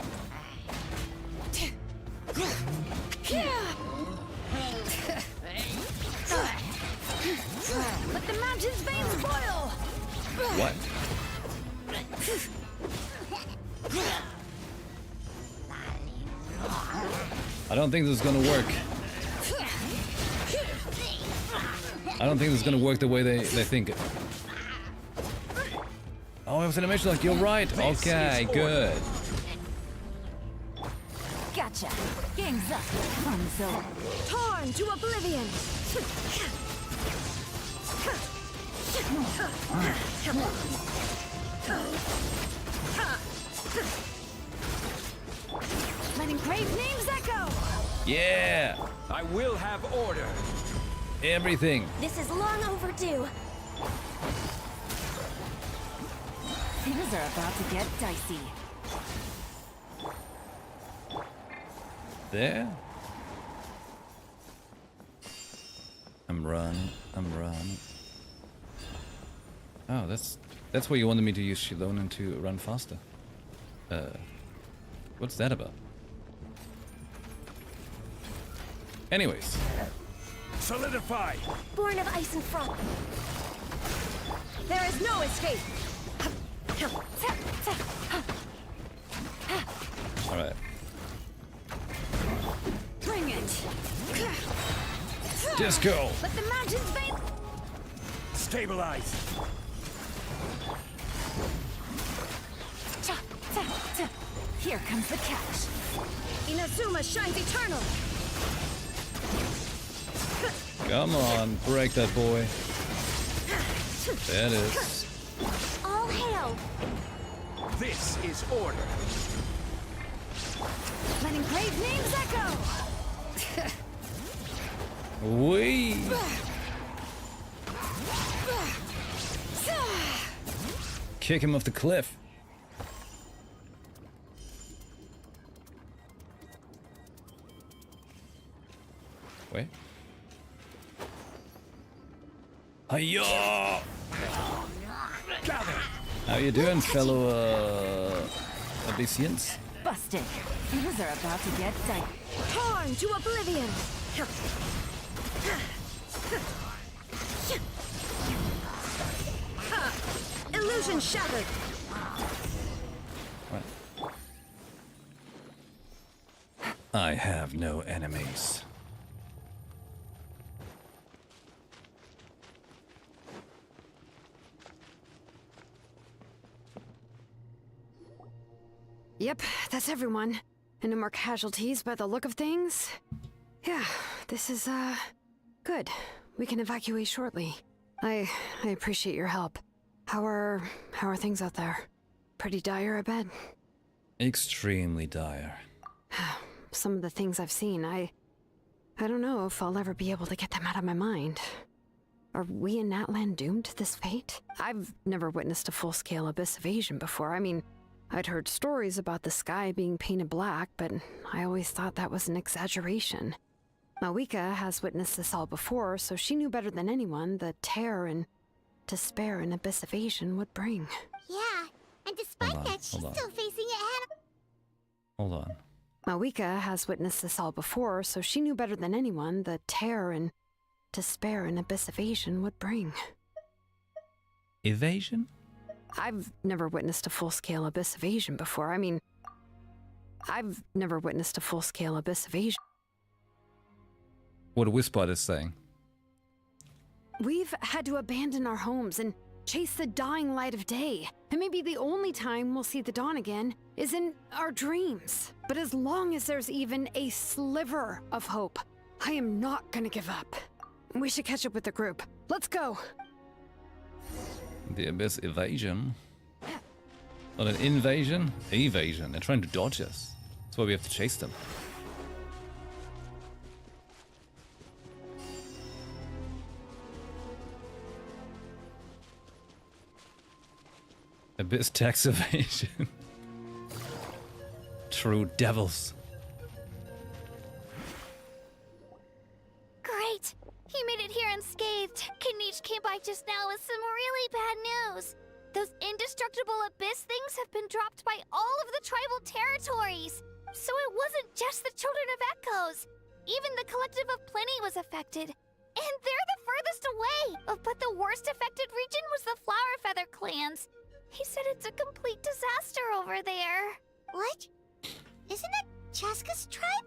Let the mountain's veins boil! What? I don't think this is gonna work. I don't think this is gonna work the way they think it. Oh, it was animation lock. You're right. Okay, good. Gotcha. Gang's up. Fun's over. Torn to oblivion. Letting grave names echo. Yeah. I will have order. Everything. This is long overdue. Things are about to get dicey. There. I'm running. Oh, that's why you wanted me to use Shilonen to run faster. What's that about? Anyways. Solidify! Born of ice and frost. There is no escape. Alright. Bring it. Disco! Let the mountains bathe. Stabilize! Here comes the catch. Inazuma shines eternal. Come on, break that boy. There it is. All hail. This is order. Letting grave names echo. Wee. Kick him off the cliff. Wait. Hiya! How you doing, fellow Abyssians? Busted. Things are about to get tight. Torn to oblivion. Illusion shattered. What? I have no enemies. Yep, that's everyone. And no more casualties by the look of things. Yeah, this is, good. We can evacuate shortly. I appreciate your help. How are things out there? Pretty dire, I bet. Extremely dire. Some of the things I've seen, I don't know if I'll ever be able to get them out of my mind. Are we in Natlan doomed to this fate? I've never witnessed a full-scale abyss invasion before. I mean, I'd heard stories about the sky being painted black, but I always thought that was an exaggeration. Mawika has witnessed this all before, so she knew better than anyone the terror and despair an abyss invasion would bring. Yeah, and despite that, she's still facing it head. Hold on. Mawika has witnessed this all before, so she knew better than anyone the terror and despair an abyss invasion would bring. Evasion? I've never witnessed a full-scale abyss invasion before. I mean, I've never witnessed a full-scale abyss invasion. What Whisper is saying. We've had to abandon our homes and chase the dying light of day. And maybe the only time we'll see the dawn again is in our dreams. But as long as there's even a sliver of hope, I am not gonna give up. We should catch up with the group. Let's go! The Abyss Evasion. Not an invasion? Evasion. They're trying to dodge us. That's why we have to chase them. Abyss tax evasion. True devils. Great! He made it here unscathed. Knish came by just now with some really bad news. Those indestructible abyss things have been dropped by all of the tribal territories. So it wasn't just the Children of Echoes. Even the Collective of Plenty was affected. And they're the furthest away. But the worst affected region was the Flower Feather clans. He said it's a complete disaster over there. What? Isn't that Chaska's tribe?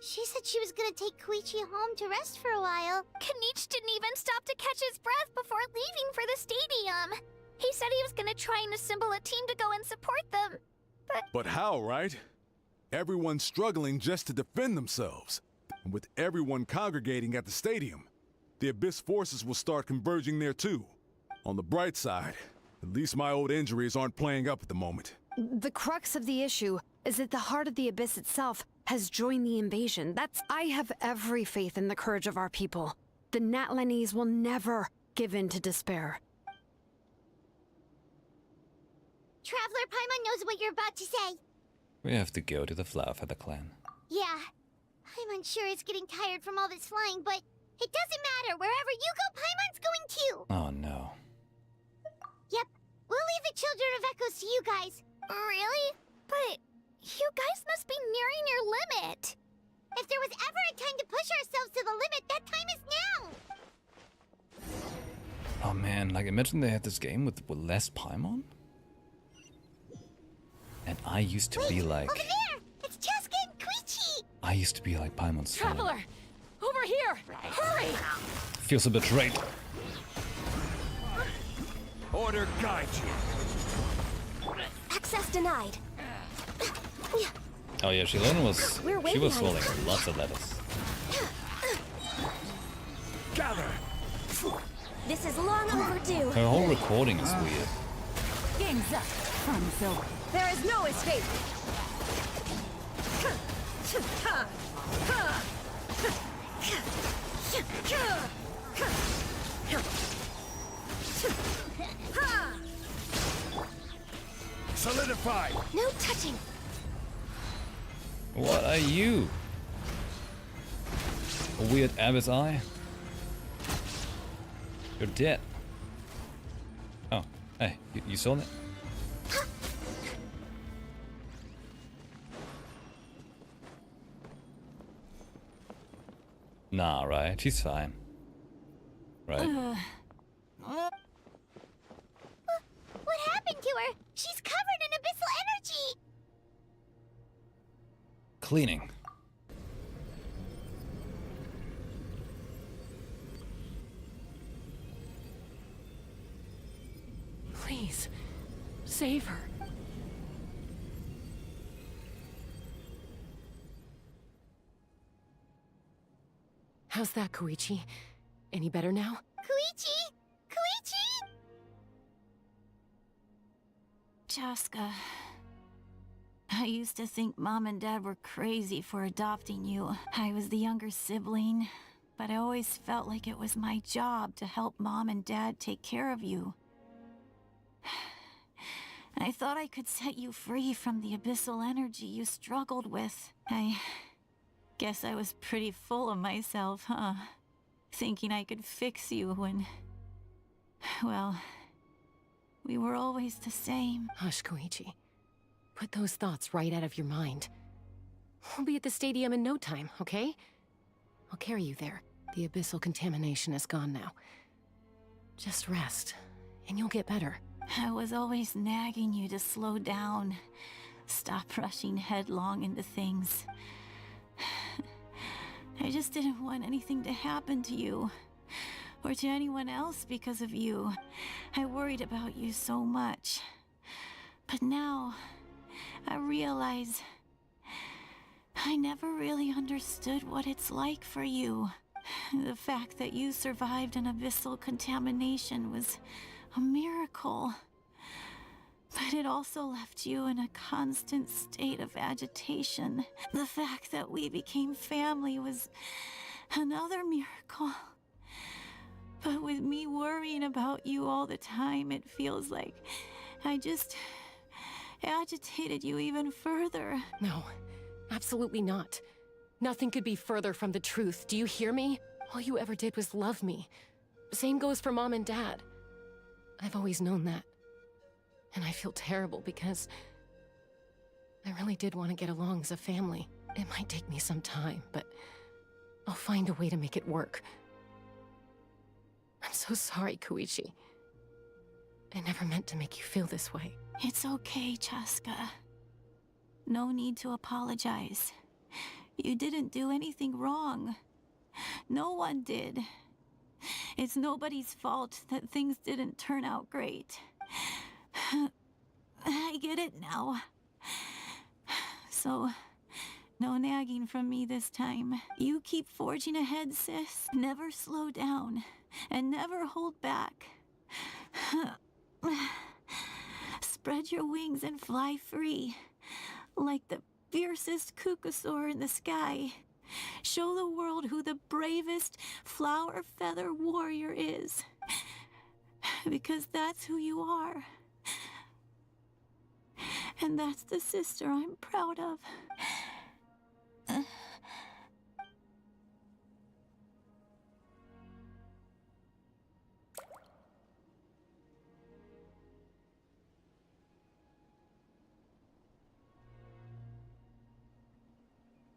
She said she was gonna take Koichi home to rest for a while. Kanich didn't even stop to catch his breath before leaving for the stadium. He said he was gonna try and assemble a team to go and support them. But how, right? Everyone's struggling just to defend themselves. And with everyone congregating at the stadium, the Abyss forces will start converging there too. On the bright side, at least my old injuries aren't playing up at the moment. The crux of the issue is that the heart of the Abyss itself has joined the invasion. I have every faith in the courage of our people. The Natlanese will never give in to despair. Traveler Paimon knows what you're about to say. We have to go to the Flower Feather clan. Yeah. Paimon sure is getting tired from all this flying, but it doesn't matter. Wherever you go, Paimon's going too. Oh no. Yep. We'll leave the Children of Echoes to you guys. Really? But you guys must be nearing your limit. If there was ever a time to push ourselves to the limit, that time is now. Oh man, like imagine they had this game with less Paimon? And I used to be like... Over there! It's Cheska and Koichi! I used to be like Paimon's fan. Traveler! Over here! Hurry! Feels a betrayed. Order guide you. Access denied. Oh yeah, she was swallowing behind. lots of lettuce. Gather! This is long overdue. Her whole recording is weird. Game's up. Fun's over. There is no escape. Solidify! No touching. What are you? A weird Abyss eye? You're dead. Oh, hey, you saw that? Nah, right? She's fine. Right? What happened to her? She's covered in abyssal energy! Cleaning. Please, save her. How's that, Koichi? Any better now? Koichi! Koichi! Cheska, I used to think Mom and Dad were crazy for adopting you. I was the younger sibling, but I always felt like it was my job to help Mom and Dad take care of you. I thought I could set you free from the abyssal energy you struggled with. I guess I was pretty full of myself, huh? Thinking I could fix you when... well, we were always the same. Hush, Koichi. Put those thoughts right out of your mind. We'll be at the stadium in no time, okay? I'll carry you there. The abyssal contamination is gone now. Just rest, and you'll get better. I was always nagging you to slow down. Stop rushing headlong into things. I just didn't want anything to happen to you. Or to anyone else because of you. I worried about you so much. But now, I realize... I never really understood what it's like for you. The fact that you survived an abyssal contamination was a miracle. But it also left you in a constant state of agitation. The fact that we became family was another miracle. But with me worrying about you all the time, it feels like I just agitated you even further. No, absolutely not. Nothing could be further from the truth. Do you hear me? All you ever did was love me. Same goes for Mom and Dad. I've always known that. And I feel terrible because I really did want to get along as a family. It might take me some time, but I'll find a way to make it work. I'm so sorry, Koichi. I never meant to make you feel this way. It's okay, Cheska. No need to apologize. You didn't do anything wrong. No one did. It's nobody's fault that things didn't turn out great. I get it now. So, no nagging from me this time. You keep forging ahead, sis. Never slow down, and never hold back. Spread your wings and fly free, like the fiercest kukasaur in the sky. Show the world who the bravest flower feather warrior is. Because that's who you are. And that's the sister I'm proud of.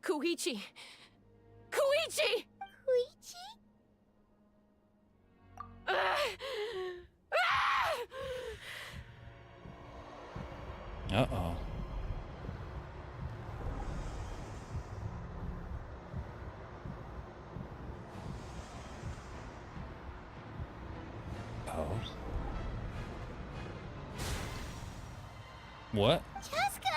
Koichi! Koichi! Koichi? Uh-oh. Oh. What? Chaska!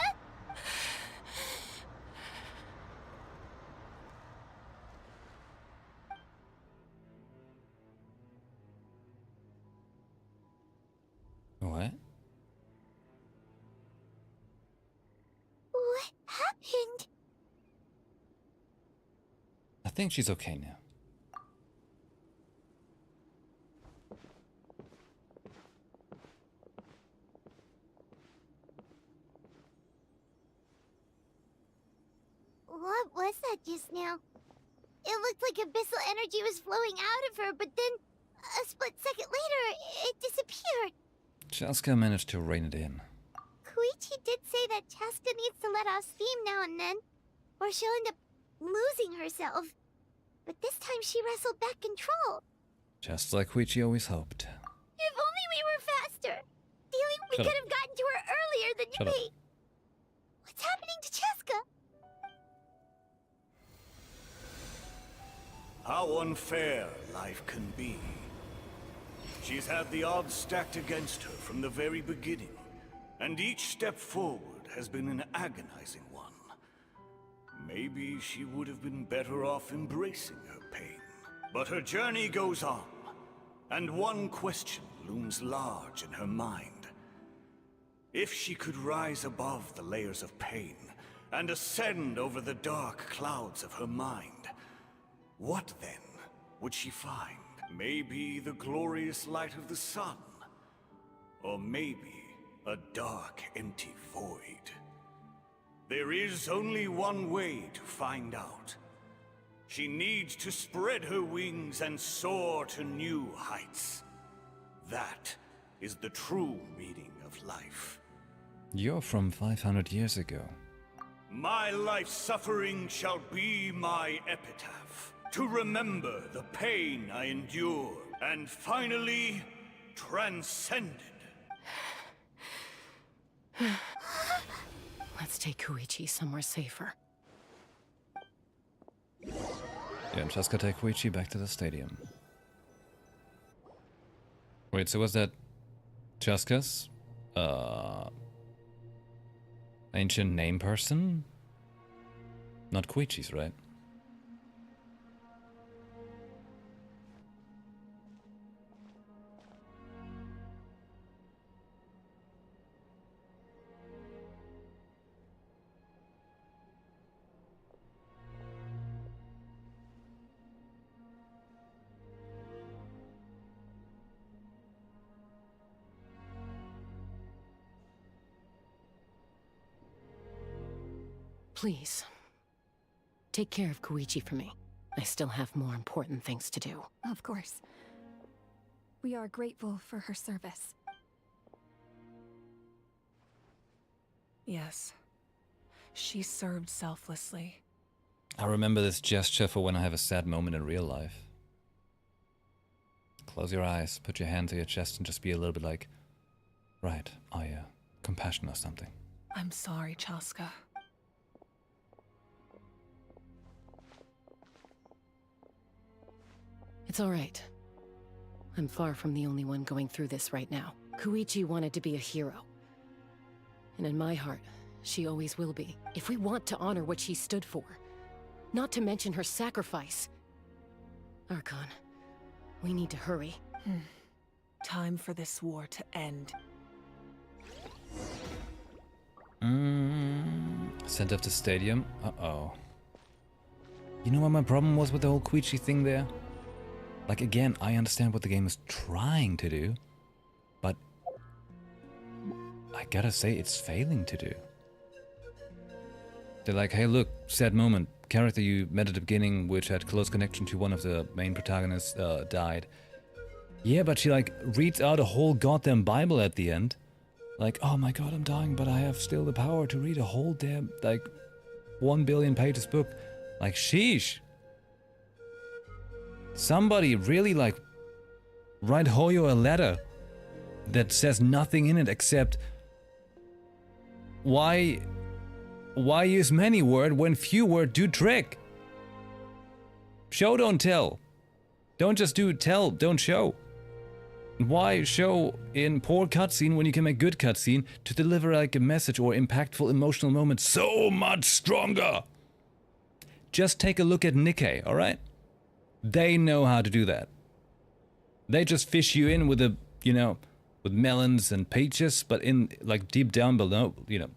What? What happened? I think she's okay now. What was that just now? It looked like abyssal energy was flowing out of her, but then a split second later, it disappeared. Chaska managed to rein it in. Koichi did say that Chaska needs to let off steam now and then, or she'll end up losing herself. But this time she wrestled back control. Just like Koichi always hoped. If only we were faster. We Shut could up. have gotten to her earlier than Shut up. me. What's happening to Chaska? How unfair life can be. She's had the odds stacked against her from the very beginning, and each step forward has been an agonizing one. Maybe she would have been better off embracing her pain. But her journey goes on, and one question looms large in her mind. If she could rise above the layers of pain and ascend over the dark clouds of her mind, what then would she find? Maybe the glorious light of the sun, or maybe a dark, empty void. There is only one way to find out. She needs to spread her wings and soar to new heights. That is the true meaning of life. You're from 500 years ago. My life's suffering shall be my epitaph, to remember the pain I endured, and finally transcended. Let's take Koichi somewhere safer. Yeah, and Chaska take Koichi back to the stadium. Wait, so was that Chaska's ancient name person? Not Koichi's, right? Please, take care of Koichi for me. I still have more important things to do. Of course. We are grateful for her service. Yes. She served selflessly. I remember this gesture for when I have a sad moment in real life. Close your eyes, put your hand to your chest, and just be a little bit like, right, compassion or something. I'm sorry, Chaska. It's all right. I'm far from the only one going through this right now. Koichi wanted to be a hero. And in my heart, she always will be. If we want to honor what she stood for, not to mention her sacrifice. Archon, we need to hurry. Time for this war to end. Sent off the stadium. Uh-oh. You know what my problem was with the whole Koichi thing there? Like, again, I understand what the game is trying to do, but I gotta say, it's failing to do. They're like, hey, look, sad moment. Character you met at the beginning, which had close connection to one of the main protagonists, died. Yeah, but she, like, reads out a whole goddamn Bible at the end. Like, oh my god, I'm dying, but I have still the power to read a whole damn, like, 1 billion pages book. Like, sheesh. Somebody really, like, write Hoyo a letter that says nothing in it except why use many word when few word do trick? Show, don't tell. Don't just do tell, don't show. Why show in poor cutscene when you can make good cutscene to deliver like a message or impactful emotional moment so much stronger? Just take a look at Nikkei, alright? They know how to do that. They just fish you in with with melons and peaches, but in like deep down below,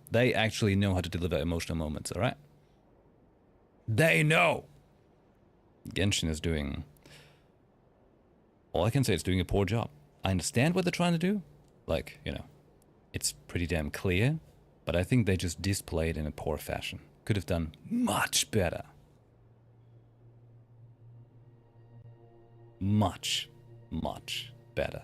they actually know how to deliver emotional moments, alright? They know! Genshin is doing... all I can say is doing a poor job. I understand what they're trying to do. Like, it's pretty damn clear, but I think they just displayed in a poor fashion. Could have done much better. Much, much better.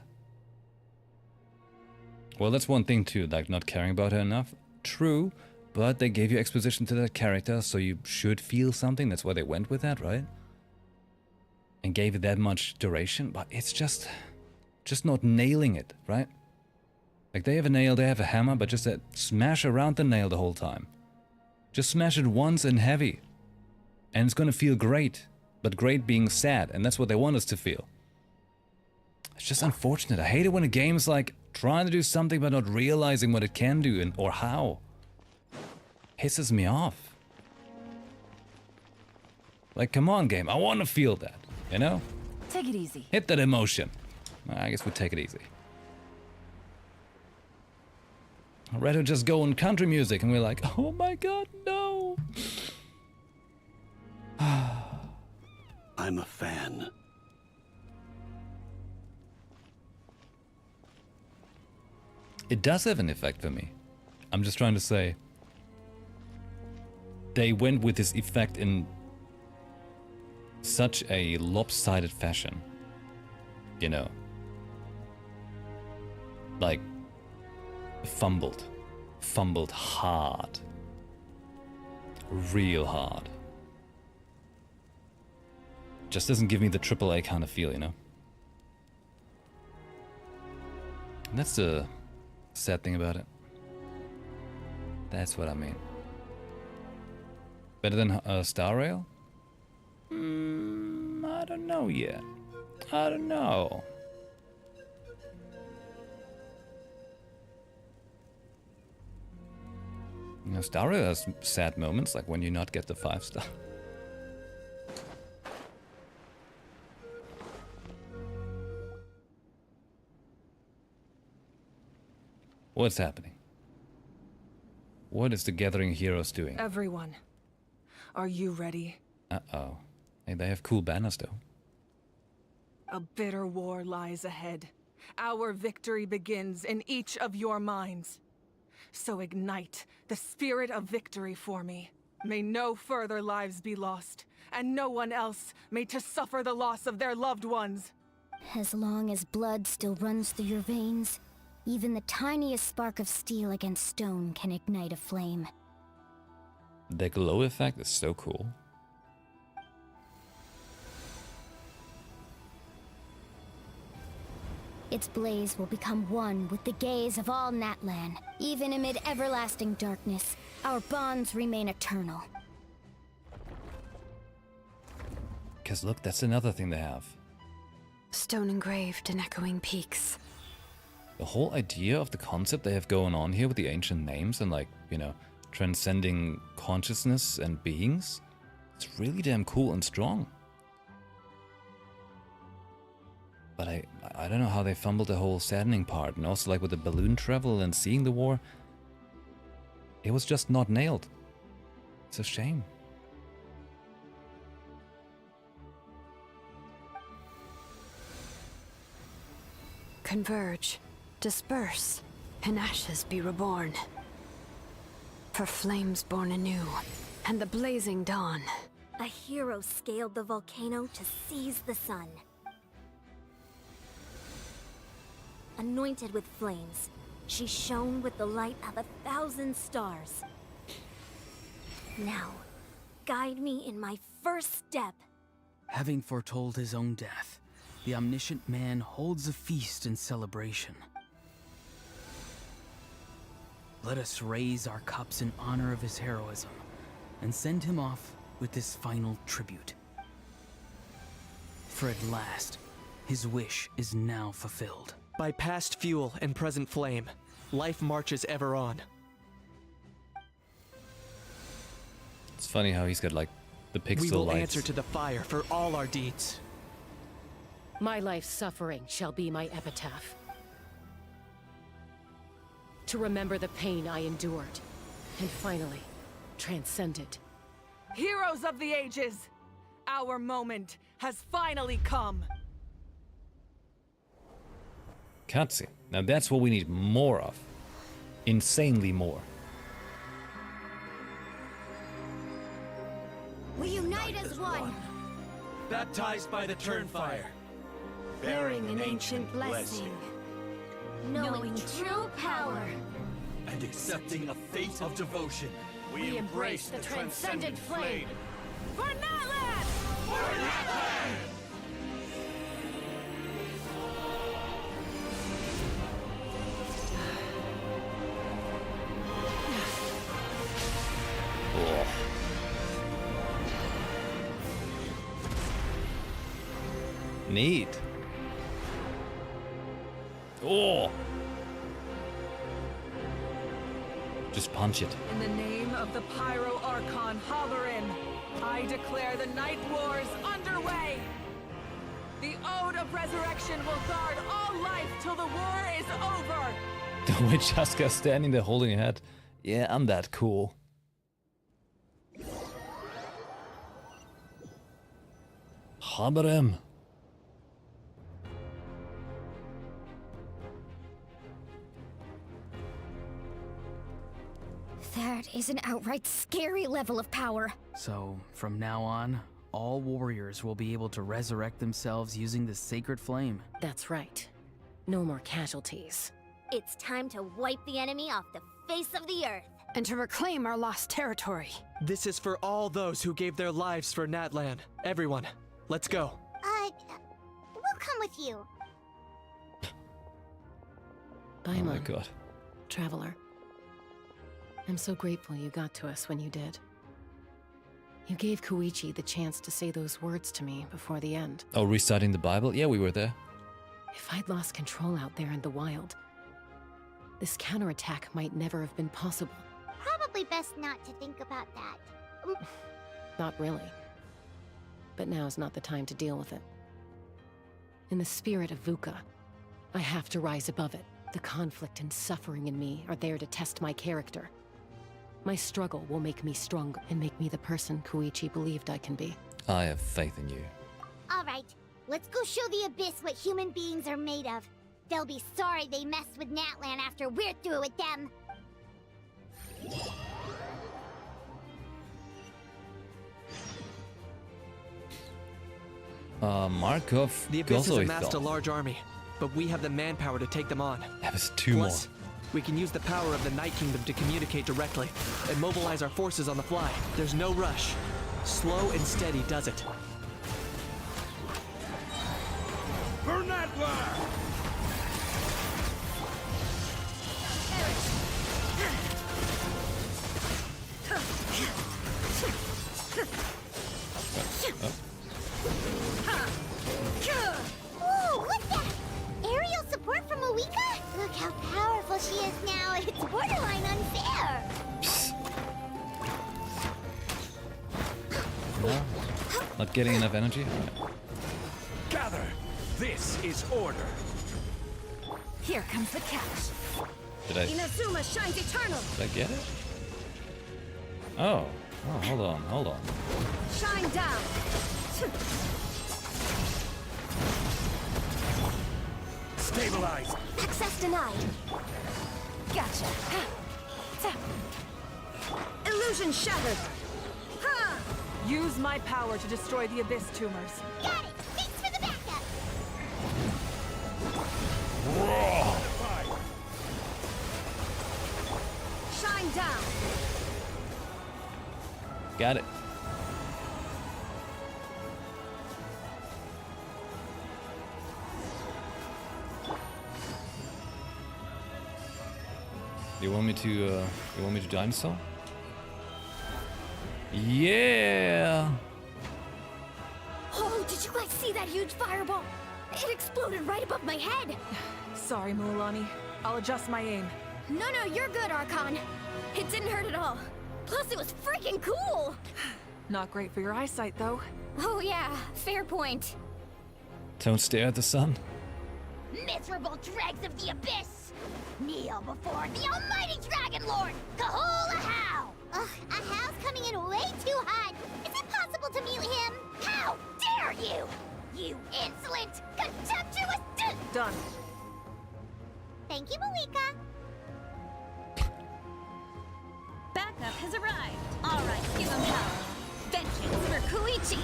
Well, that's one thing too, like not caring about her enough. True, but they gave you exposition to that character, so you should feel something. That's why they went with that, right? And gave it that much duration, but it's just not nailing it, right? Like they have a nail, they have a hammer, but just that smash around the nail the whole time. Just smash it once and heavy. And it's gonna feel great, but great being sad, and that's what they want us to feel. It's just unfortunate. I hate it when a game's like trying to do something but not realizing what it can do or how. Pisses me off. Like, come on, game, I want to feel that, Take it easy. Hit that emotion. I guess we take it easy. I'd rather just go on country music and we're like, oh my god, no! I'm a fan. It does have an effect for me. I'm just trying to say, they went with this effect in such a lopsided fashion. Like, fumbled hard. Real hard. Just doesn't give me the AAA kind of feel, And that's the sad thing about it. That's what I mean. Better than Star Rail? I don't know yet. I don't know. Star Rail has sad moments, like when you not get the 5-star. What's happening? What is the Gathering Heroes doing? Everyone, are you ready? Uh-oh. Hey, they have cool banners though. A bitter war lies ahead. Our victory begins in each of your minds. So ignite the spirit of victory for me. May no further lives be lost, and no one else may to suffer the loss of their loved ones. As long as blood still runs through your veins, even the tiniest spark of steel against stone can ignite a flame. The glow effect is so cool. Its blaze will become one with the gaze of all Natlan. Even amid everlasting darkness, our bonds remain eternal. Because look, that's another thing they have. Stone engraved in echoing peaks. The whole idea of the concept they have going on here with the ancient names and, like, you know, transcending consciousness and beings, it's really damn cool and strong. But I don't know how they fumbled the whole saddening part, and also like with the balloon travel and seeing the war. It was just not nailed. It's a shame. Converge, disperse, and ashes be reborn. For flames born anew, and the blazing dawn. A hero scaled the volcano to seize the sun. Anointed with flames, she shone with the light of 1,000 stars. Now, guide me in my first step. Having foretold his own death, the omniscient man holds a feast in celebration. Let us raise our cups in honor of his heroism, and send him off with this final tribute. For at last, his wish is now fulfilled. By past fuel and present flame, life marches ever on. It's funny how he's got like the pixel We will lights. answer to the fire for all our deeds. My life's suffering shall be my epitaph. To remember the pain I endured, and finally, transcended. Heroes of the ages! Our moment has finally come! Cutscene. Now that's what we need more of. Insanely more. We unite as one, Baptized by the Turnfire. bearing an ancient blessing, knowing true power. And accepting a fate of devotion. We embrace the transcendent flame. For Natlan! For Natlan! Neat. Oh. Just punch it. In the name of the Pyro Archon Halloran, I declare the Night Wars underway! The Ode of Resurrection will guard all life till the war is over! The witch Husker standing there holding her head. Yeah, I'm that cool. Haberem. That is an outright scary level of power. So, from now on, all warriors will be able to resurrect themselves using the sacred flame. That's right. No more casualties. It's time to wipe the enemy off the face of the earth. And to reclaim our lost territory. This is for all those who gave their lives for Natlan. Everyone, let's go. We'll come with you. Bye, Oh my Mom. god. Traveler. I'm so grateful you got to us when you did. You gave Koichi the chance to say those words to me before the end. Oh, reciting the Bible? Yeah, we were there. If I'd lost control out there in the wild, this counterattack might never have been possible. Probably best not to think about that. Not really. But now's not the time to deal with it. In the spirit of VUCA, I have to rise above it. The conflict and suffering in me are there to test my character. My struggle will make me stronger and make me the person Koichi believed I can be. I have faith in you. All right, let's go show the Abyss what human beings are made of. They'll be sorry they messed with Natlan after we're through with them. Markov The Abyss has Gozoithon. amassed a large army, but we have the manpower to take them on. That was two Plus, we can use the power of the Night Kingdom to communicate directly and mobilize our forces on the fly. There's no rush. Slow and steady does it. For Natlan! No? Not getting enough energy? Okay. Gather! This is order! Here comes the catch. Did I Inazuma shines eternal. get it? Oh. Oh, hold on. Shine down. Stabilize! Access denied. Gotcha. Illusion shattered. Ha! Use my power to destroy the Abyss tumors. Got it! Thanks for the backup! Shine down. Got it. You want me to dinosaur? Yeah. Oh, did you guys see that huge fireball? It exploded right above my head. Sorry, Mualani. I'll adjust my aim. No, you're good, Archon. It didn't hurt at all. Plus, it was freaking cool. Not great for your eyesight, though. Oh yeah, fair point. Don't stare at the sun. Miserable dregs of the Abyss! Kneel before the almighty Dragon Lord, Kahula How! Ugh, Ahal's coming in way too hot. Is it possible to mute him? How dare you! You insolent, contemptuous Done. Thank you, Malika. Backup has arrived. All right, give him power. Vengeance for Koichi.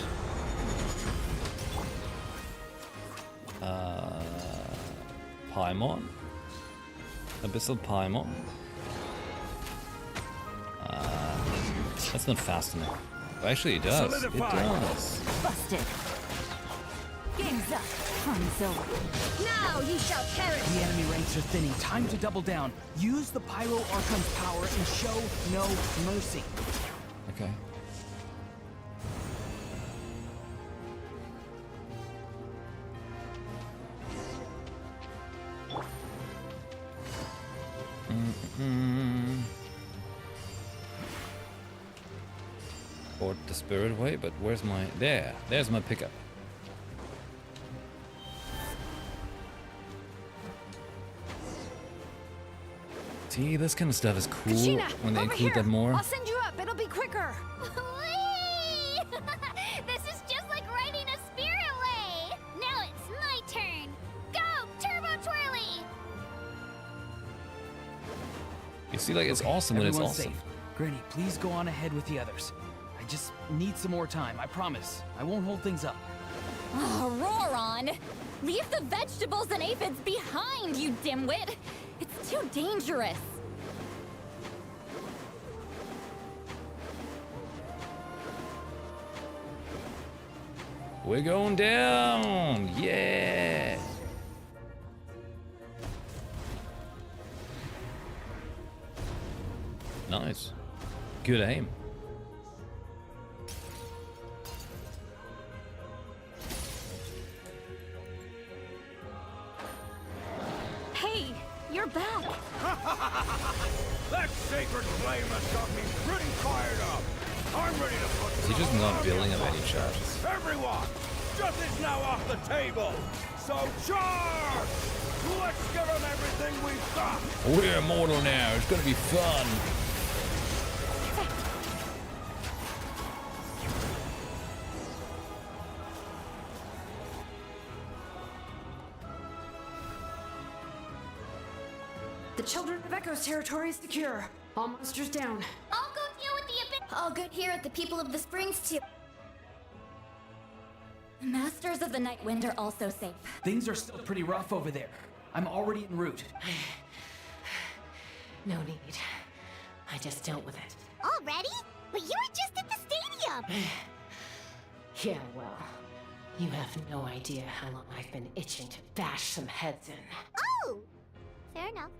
Paimon? Abyssal Paimon? That's not fast enough. Oh, actually, it does. Solidify. It does. Busted. Game's up. Fun's over. Now you shall perish. The enemy ranks are thinning. Time to double down. Use the Pyro Archon's power and show no mercy. Okay. Or the spirit way, but where's my... There's my pickup. See, this kind of stuff is cool Kachina, when they over include here. that more. I'll send you up. It'll be quicker. Whee! This is just like riding a spirit way. Now it's my turn. Go, Turbo Twirly! You see, like, it's awesome when it's Everyone's awesome. safe. Granny, please go on ahead with the others. I just need some more time, I promise. I won't hold things up. Oh, Roron! Leave the vegetables and aphids behind, you dimwit! It's too dangerous. We're going down! Yeah! Nice. Good aim. Hey, you're back. That sacred flame has got me pretty fired up. I'm ready to put Is he just not building up any charges? everyone! Justice now off the table! So charge! Let's give them everything we've got! We're immortal now. It's gonna be fun. The Children of Echo's territory is secure. All monsters down. I'll go deal with the Abyss. All good here at the People of the Springs too. Masters of the Night Wind are also safe. Things are still pretty rough over there. I'm already en route. No need. I just dealt with it. Already? But you were just at the stadium! Yeah, well, you have no idea how long I've been itching to bash some heads in. Oh! Fair enough.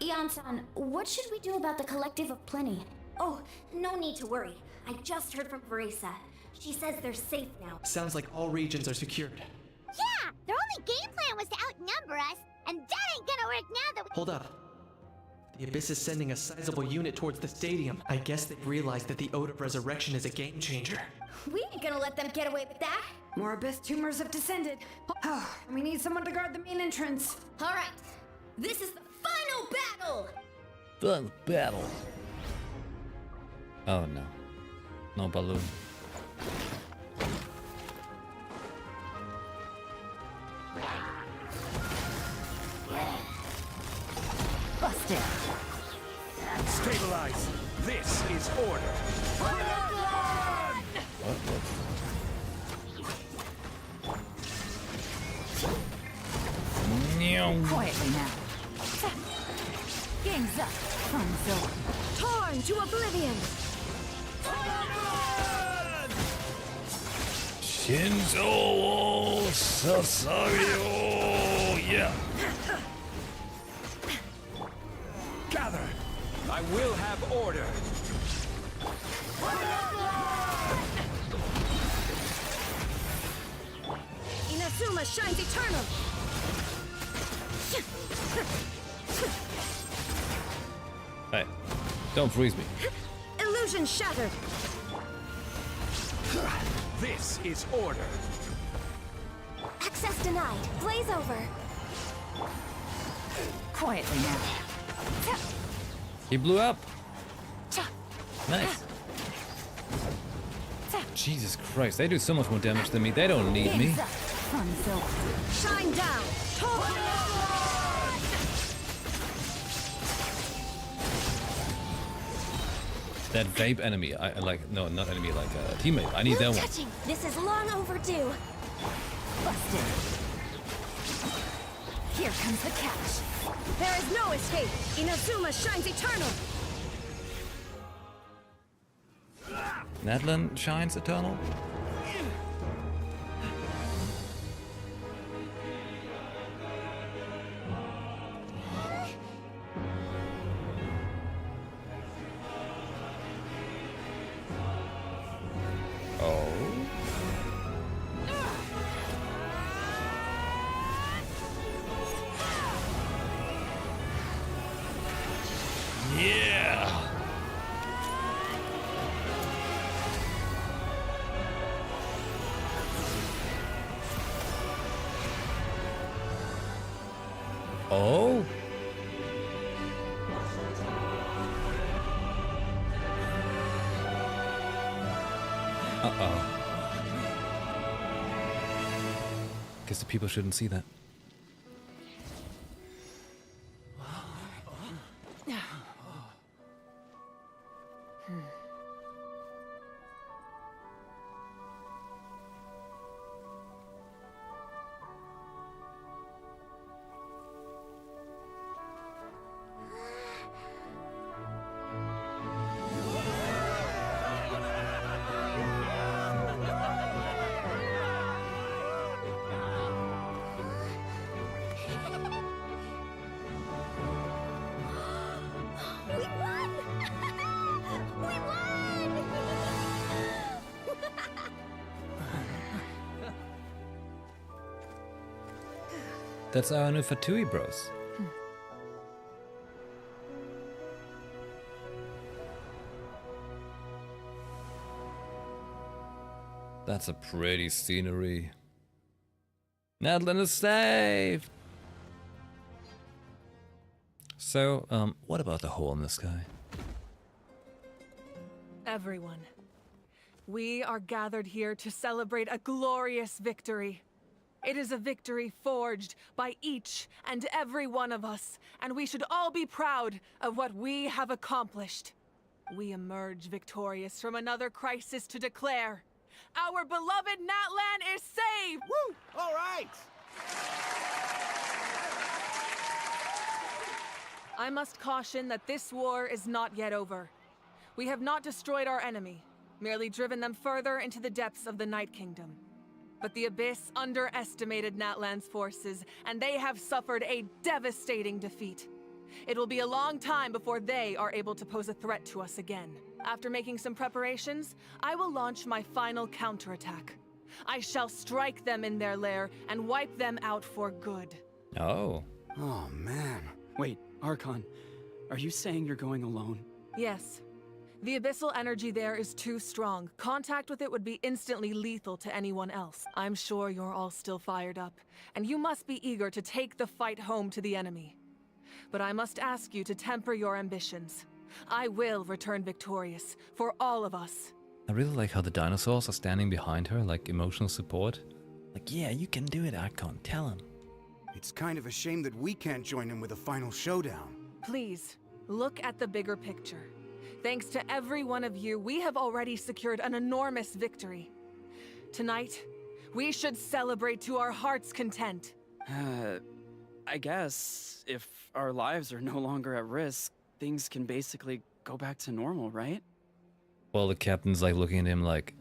Ian-san, what should we do about the Collective of Plenty? Oh, no need to worry. I just heard from Verisa. She says they're safe now. Sounds like all regions are secured. Yeah! Their only game plan was to outnumber us, and that ain't gonna work now that we— Hold up. The Abyss is sending a sizable unit towards the stadium. I guess they've realized that the Ode of Resurrection is a game changer. We ain't gonna let them get away with that. More Abyss tumors have descended. Oh, we need someone to guard the main entrance. All right, this is the final battle. The battle. Oh no. No balloon. Busted. Stabilize. This is order. Quietly now. Game's up. Fun's over. Torn to oblivion. Shinzo Sasario. Yeah. Gather. I will have order. Inazuma shines eternal. Hey, don't freeze me. Illusion shattered. This is order. Access denied. Blaze over. Quietly now. He blew up. Nice. Jesus Christ, they do so much more damage than me. They don't need me. Shine down. That vape enemy, I like, no, not enemy, like teammate. I need that one. Touching. This is long overdue. Busted. Here comes the catch. There is no escape. Inazuma shines eternal. Natlan shines eternal. Oh? Uh-oh. Guess the people shouldn't see that. That's our new Fatui bros. That's a pretty scenery. Natlan is saved! So, what about the hole in the sky? Everyone, we are gathered here to celebrate a glorious victory. It is a victory forged by each and every one of us, and we should all be proud of what we have accomplished. We emerge victorious from another crisis to declare, our beloved Natlan is saved! Woo! All right! I must caution that this war is not yet over. We have not destroyed our enemy, merely driven them further into the depths of the Night Kingdom. But the Abyss underestimated Natlan's forces, and they have suffered a devastating defeat. It will be a long time before they are able to pose a threat to us again. After making some preparations, I will launch my final counterattack. I shall strike them in their lair and wipe them out for good. Oh. Oh, man. Wait, Archon, Are you saying you're going alone? Yes. The abyssal energy there is too strong. Contact with it would be instantly lethal to anyone else. I'm sure you're all still fired up, and you must be eager to take the fight home to the enemy. But I must ask you to temper your ambitions. I will return victorious, for all of us. I really like how the dinosaurs are standing behind her, like emotional support. Like, yeah, you can do it, Archon. Tell him. It's kind of a shame that we can't join him with a final showdown. Please, look at the bigger picture. Thanks to every one of you, we have already secured an enormous victory. Tonight, we should celebrate to our heart's content. I guess if our lives are no longer at risk, things can basically go back to normal, right? Well, the captain's like looking at him like,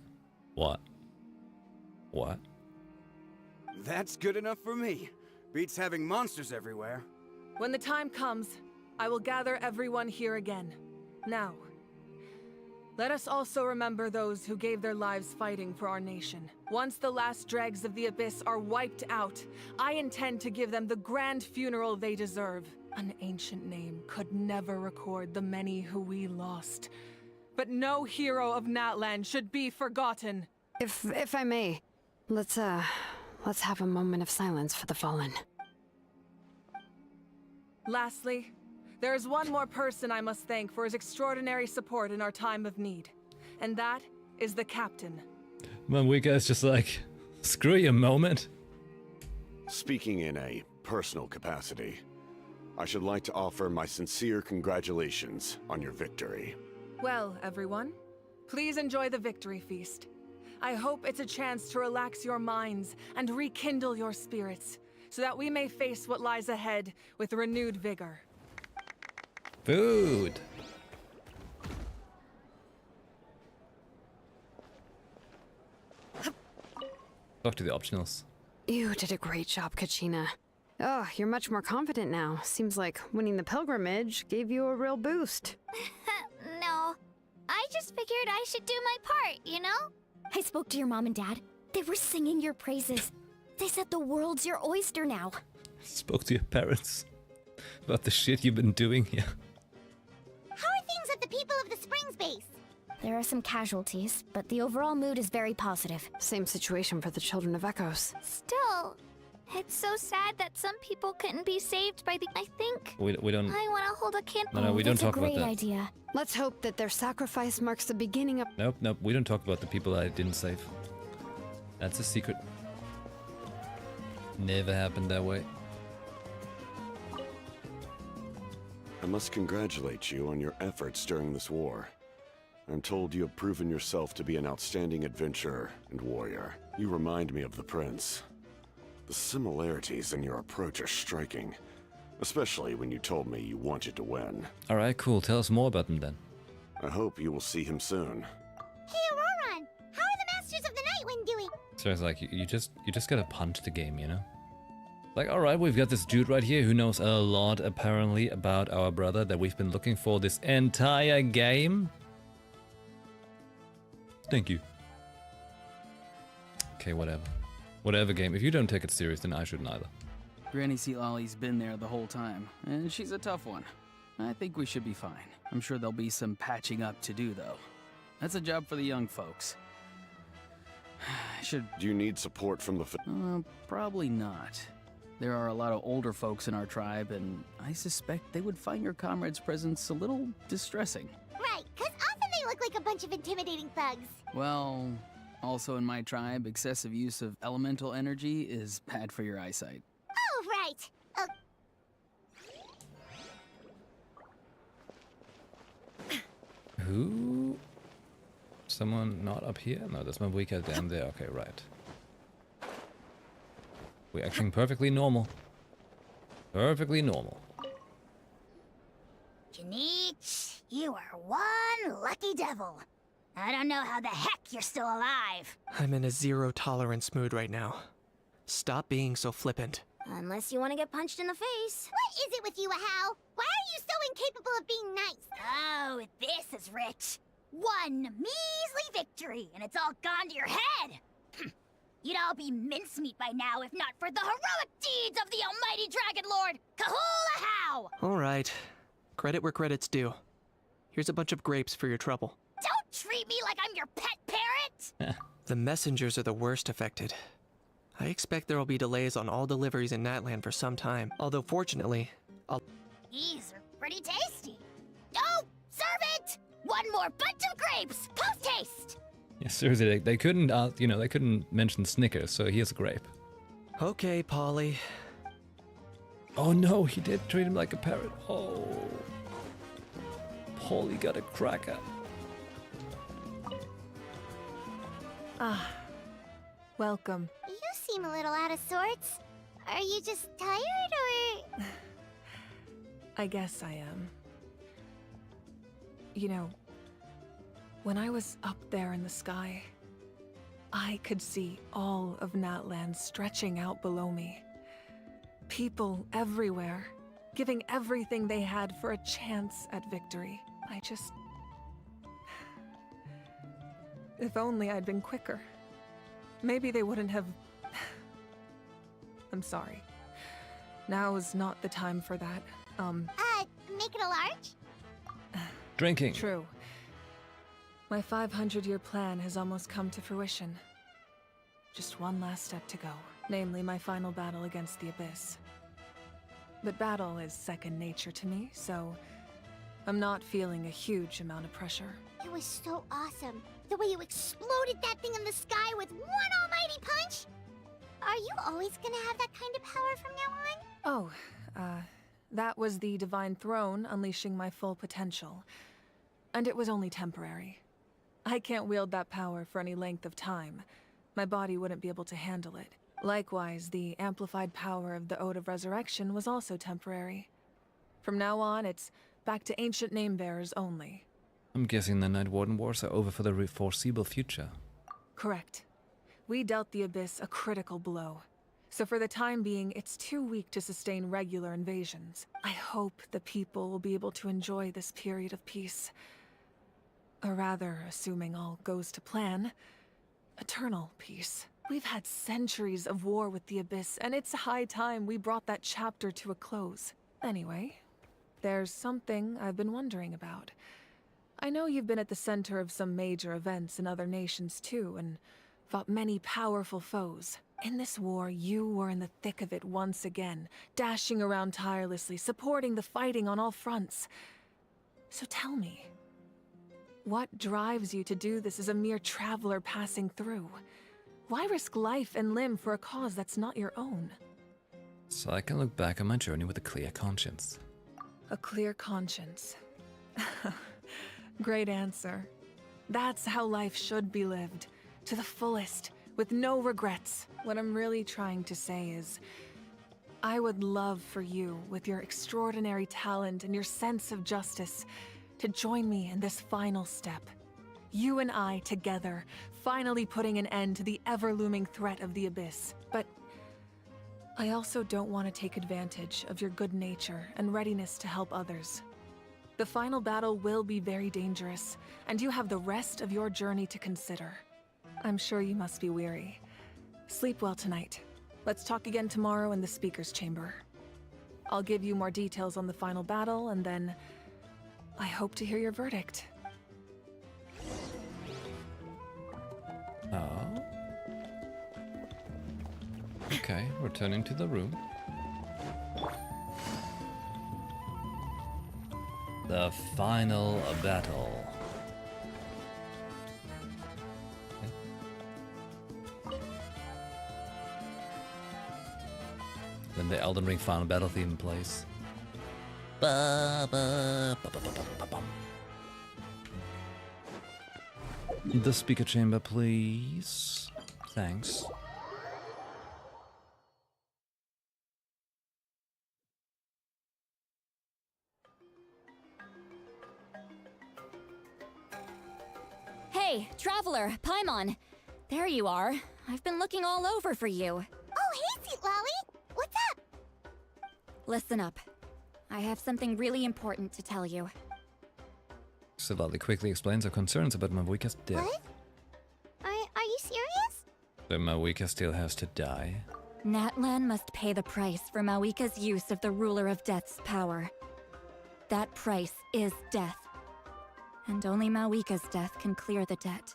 what? What? That's good enough for me. Beats having monsters everywhere. When the time comes, I will gather everyone here again. Now, let us also remember those who gave their lives fighting for our nation. Once the last dregs of the Abyss are wiped out, I intend to give them the grand funeral they deserve. An ancient name could never record the many who we lost. But no hero of Natlan should be forgotten. If I may, let's have a moment of silence for the fallen. Lastly, there is one more person I must thank for his extraordinary support in our time of need. And that is the captain. Manwika is just like, screw your moment. Speaking in a personal capacity, I should like to offer my sincere congratulations on your victory. Well, everyone, please enjoy the victory feast. I hope it's a chance to relax your minds and rekindle your spirits, so that we may face what lies ahead with renewed vigor. Food. Talk to the optionals. You did a great job, Kachina. Oh, you're much more confident now. Seems like winning the pilgrimage gave you a real boost. No, I just figured I should do my part, you know? I spoke to your mom and dad. They were singing your praises. They said the world's your oyster now. Spoke to your parents about the shit you've been doing here. How are things at the People of the Springs base? There are some casualties, but the overall mood is very positive. Same situation for the Children of Echoes. Still, it's so sad that some people couldn't be saved by the... I think... We don't... I want to hold a candle. No, we don't talk about that. That's a great idea. Let's hope that their sacrifice marks the beginning of... Nope, we don't talk about the people I didn't save. That's a secret. Never happened that way. I must congratulate you on your efforts during this war. I'm told you have proven yourself to be an outstanding adventurer and warrior. You remind me of the Prince. The similarities in your approach are striking, especially when you told me you wanted to win. Alright, cool. Tell us more about them then. I hope you will see him soon. Hey, Auroran! How are the Masters of the Nightwind doing? So it's like, you just gotta punch the game, you know? Like, alright, we've got this dude right here who knows a lot, apparently, about our brother that we've been looking for this entire game. Thank you. Okay, whatever. Whatever game. If you don't take it serious, then I shouldn't either. Granny Sealolly's been there the whole time, and she's a tough one. I think we should be fine. I'm sure there'll be some patching up to do, though. That's a job for the young folks. Do you need support from the Probably not. There are a lot of older folks in our tribe, and I suspect they would find your comrade's presence a little distressing. Right, because often they look like a bunch of intimidating thugs. Well, also in my tribe, excessive use of elemental energy is bad for your eyesight. Oh, right. Who? Someone not up here? No, that's my weaker down there. Okay, right. We're acting perfectly normal. Perfectly normal. Janich, you are one lucky devil. I don't know how the heck you're still alive. I'm in a zero-tolerance mood right now. Stop being so flippant. Unless you want to get punched in the face. What is it with you, Ahau? Why are you so incapable of being nice? Oh, this is rich. One measly victory, and it's all gone to your head. You'd all be mincemeat by now if not for the heroic deeds of the almighty Dragon Lord, Kahul Ahau! All right. Credit where credit's due. Here's a bunch of grapes for your trouble. Don't treat me like I'm your pet parrot! The messengers are the worst affected. I expect there will be delays on all deliveries in Natlan for some time, although fortunately, These are pretty tasty. Oh, serve it! One more bunch of grapes, post-haste! Yeah, seriously, they couldn't, they couldn't mention Snickers, so here's a grape. Okay, Polly. Oh no, he did treat him like a parrot. Oh. Polly got a cracker. Ah, welcome. You seem a little out of sorts. Are you just tired, or...? I guess I am. You know, when I was up there in the sky, I could see all of Natlan stretching out below me. People everywhere, giving everything they had for a chance at victory. I just... If only I'd been quicker. Maybe they wouldn't have... I'm sorry. Now is not the time for that. Make it a large? Drinking. True. My 500-year plan has almost come to fruition. Just one last step to go, namely my final battle against the Abyss. But battle is second nature to me, so I'm not feeling a huge amount of pressure. It was so awesome. The way you exploded that thing in the sky with one almighty punch! Are you always gonna have that kind of power from now on? Oh, that was the Divine Throne unleashing my full potential. And it was only temporary. I can't wield that power for any length of time. My body wouldn't be able to handle it. Likewise, the amplified power of the Ode of Resurrection was also temporary. From now on, it's back to ancient name-bearers only. I'm guessing the Night Warden Wars are over for the foreseeable future. Correct. We dealt the Abyss a critical blow. So for the time being, it's too weak to sustain regular invasions. I hope the people will be able to enjoy this period of peace. Or rather, assuming all goes to plan, eternal peace. We've had centuries of war with the Abyss, and it's high time we brought that chapter to a close. Anyway, there's something I've been wondering about. I know you've been at the center of some major events in other nations too, and fought many powerful foes. In this war, you were in the thick of it once again, dashing around tirelessly, supporting the fighting on all fronts. So tell me, what drives you to do this as a mere traveler passing through? Why risk life and limb for a cause that's not your own? So I can look back on my journey with a clear conscience. A clear conscience. Great answer. That's how life should be lived, to the fullest, with no regrets. What I'm really trying to say is, I would love for you, with your extraordinary talent and your sense of justice, to join me in this final step. You and I together, finally putting an end to the ever-looming threat of the Abyss. But I also don't want to take advantage of your good nature and readiness to help others. The final battle will be very dangerous, and you have the rest of your journey to consider. I'm sure you must be weary. Sleep well tonight. Let's talk again tomorrow in the speaker's chamber. I'll give you more details on the final battle, and then I hope to hear your verdict. Oh. Okay, returning to the room. The final battle. Okay. Then the Elden Ring final battle theme plays. Ba, ba, ba, ba, ba, ba, ba, ba. The speaker chamber, please. Thanks. Hey, Traveler, Paimon. There you are. I've been looking all over for you. Oh, hey, Sweet Lolly! What's up? Listen up. I have something really important to tell you. Silali quickly explains her concerns about Mavuika's death. What? Are you serious? But Mavuika still has to die. Natlan must pay the price for Mawika's use of the Ruler of Death's power. That price is death. And only Mawika's death can clear the debt.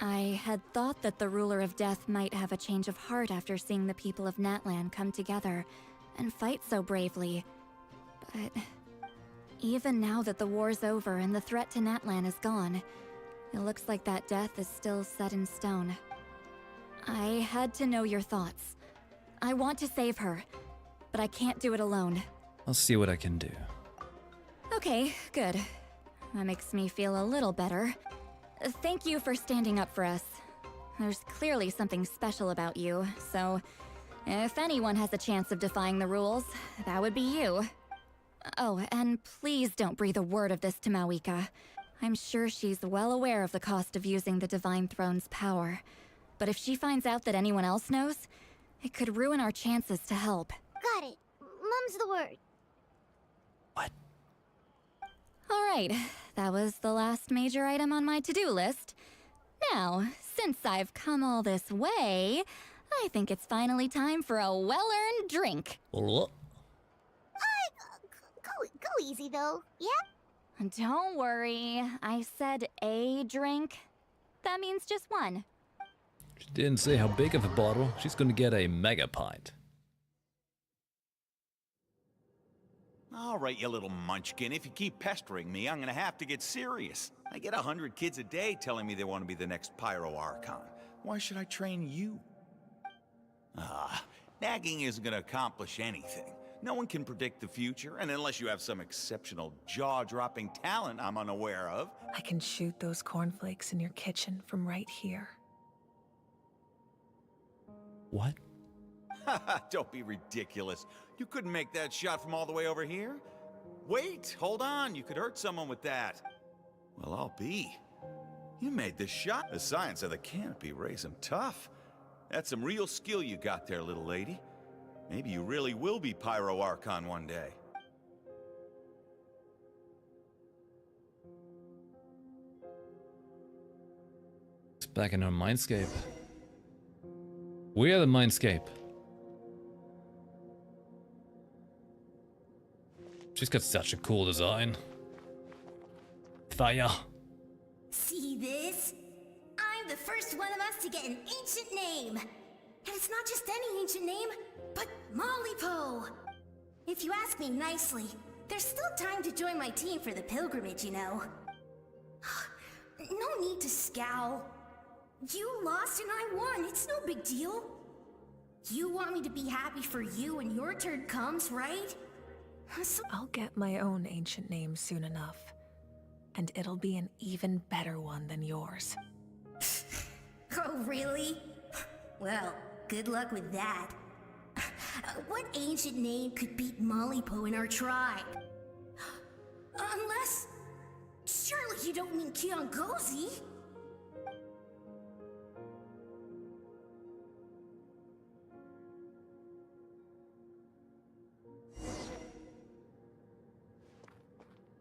I had thought that the ruler of death might have a change of heart after seeing the people of Natlan come together and fight so bravely. But even now that the war's over and the threat to Natlan is gone, it looks like that death is still set in stone. I had to know your thoughts. I want to save her, but I can't do it alone. I'll see what I can do. Okay, good. That makes me feel a little better. Thank you for standing up for us. There's clearly something special about you, so if anyone has a chance of defying the rules, that would be you. Oh, and please don't breathe a word of this to Mawika. I'm sure she's well aware of the cost of using the Divine Throne's power. But if she finds out that anyone else knows, it could ruin our chances to help. Got it. Mum's the word. Alright, that was the last major item on my to-do list. Now, since I've come all this way, I think it's finally time for a well-earned drink. Go easy though, yeah? Don't worry, I said a drink. That means just one. She didn't say how big of a bottle. She's gonna get a mega pint. All right, you little munchkin. If you keep pestering me, I'm gonna have to get serious. I get 100 kids a day telling me they want to be the next Pyro Archon. Why should I train you? Nagging isn't gonna accomplish anything. No one can predict the future, and unless you have some exceptional jaw-dropping talent I'm unaware of. I can shoot those cornflakes in your kitchen from right here. What? Don't be ridiculous. You couldn't make that shot from all the way over here? Wait, hold on. You could hurt someone with that. Well, I'll be. You made this shot. The science of the canopy raised him tough. That's some real skill you got there, little lady. Maybe you really will be Pyro Archon one day. It's back in our mindscape. We are the mindscape. She's got such a cool design. Fire. See this? I'm the first one of us to get an ancient name. And it's not just any ancient name, but Mollypo. If you ask me nicely, there's still time to join my team for the pilgrimage, you know. No need to scowl. You lost and I won, it's no big deal. You want me to be happy for you when your turn comes, right? So I'll get my own ancient name soon enough. And it'll be an even better one than yours. Oh, really? Well, good luck with that. What ancient name could beat Mollypo in our tribe? Unless... surely you don't mean Kiangozi?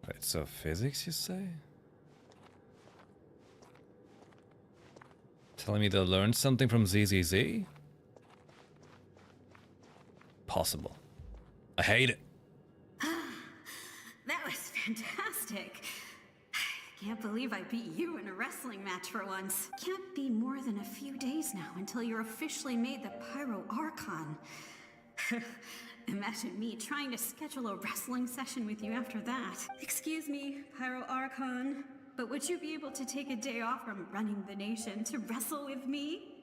Wait, so physics, you say? Telling me they'll learn something from ZZZ? Possible. I hate it. That was fantastic. Can't believe I beat you in a wrestling match for once. Can't be more than a few days now until you're officially made the Pyro Archon. Imagine me trying to schedule a wrestling session with you after that. Excuse me, Pyro Archon, but would you be able to take a day off from running the nation to wrestle with me?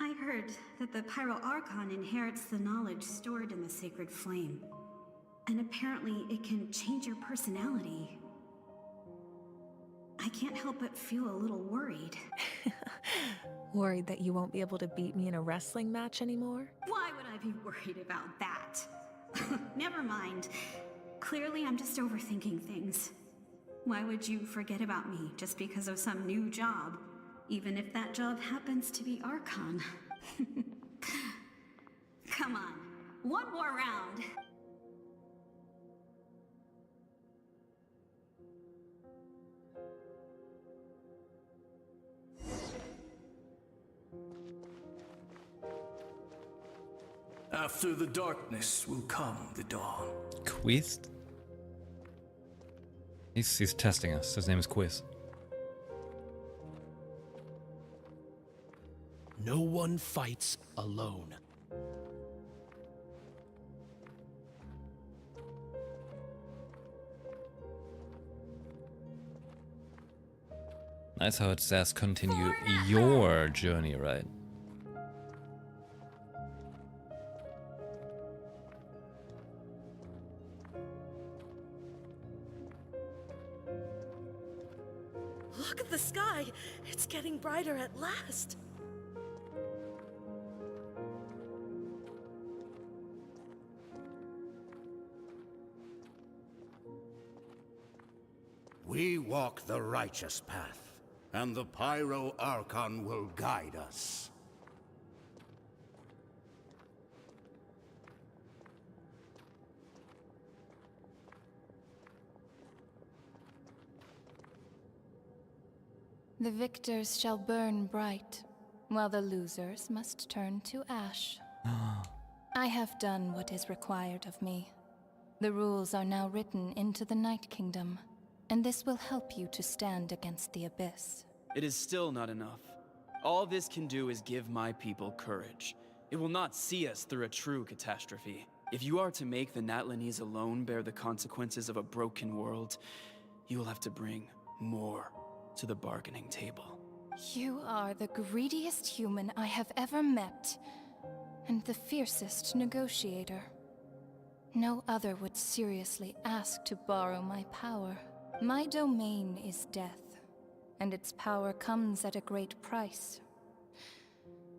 I heard that the Pyro Archon inherits the knowledge stored in the sacred flame. And apparently it can change your personality. I can't help but feel a little worried. Worried that you won't be able to beat me in a wrestling match anymore? Why would I be worried about that? Never mind. Clearly I'm just overthinking things. Why would you forget about me just because of some new job? Even if that job happens to be Archon. Come on, one more round. After the darkness will come the dawn. Quest? He's testing us. His name is Quiz. No one fights alone. Nice how it says continue your journey, right? Look at the sky! It's getting brighter at last! We walk the righteous path, and the Pyro Archon will guide us. The victors shall burn bright, while the losers must turn to ash. I have done what is required of me. The rules are now written into the Night Kingdom, and this will help you to stand against the Abyss. It is still not enough. All this can do is give my people courage. It will not see us through a true catastrophe. If you are to make the Natlanese alone bear the consequences of a broken world, you will have to bring more to the bargaining table. You are the greediest human I have ever met, and the fiercest negotiator. No other would seriously ask to borrow my power. My domain is death, and its power comes at a great price.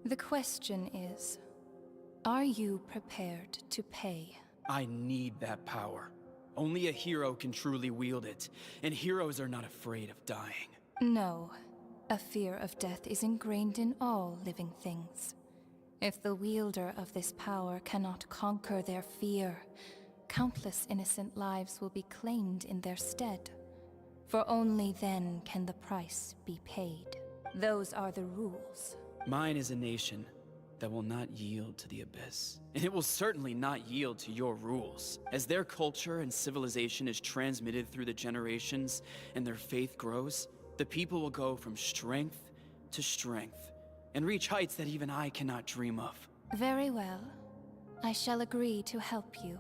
The question is, are you prepared to pay? I need that power. Only a hero can truly wield it, and heroes are not afraid of dying. No. A fear of death is ingrained in all living things. If the wielder of this power cannot conquer their fear, countless innocent lives will be claimed in their stead. For only then can the price be paid. Those are the rules. Mine is a nation that will not yield to the Abyss. And it will certainly not yield to your rules. As their culture and civilization is transmitted through the generations and their faith grows, the people will go from strength to strength and reach heights that even I cannot dream of. Very well. I shall agree to help you.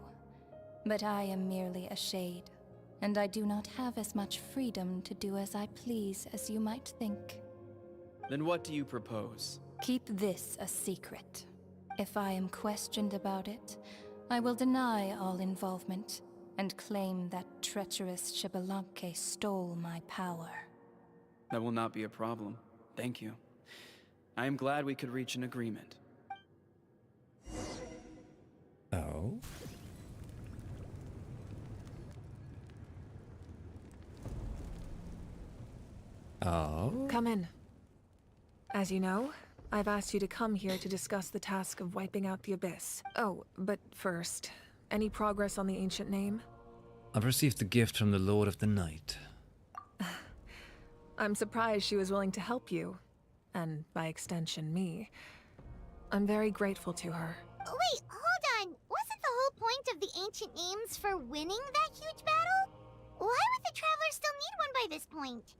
But I am merely a shade, and I do not have as much freedom to do as I please as you might think. Then what do you propose? Keep this a secret. If I am questioned about it, I will deny all involvement and claim that treacherous Xbalanque stole my power. That will not be a problem. Thank you. I am glad we could reach an agreement. Oh? Oh? Come in. As you know, I've asked you to come here to discuss the task of wiping out the Abyss. Oh, but first, any progress on the ancient name? I've received a gift from the Lord of the Night. I'm surprised she was willing to help you. And by extension, me. I'm very grateful to her. Wait, hold on. Wasn't the whole point of the ancient names for winning that huge battle? Why would the Traveler still need one by this point?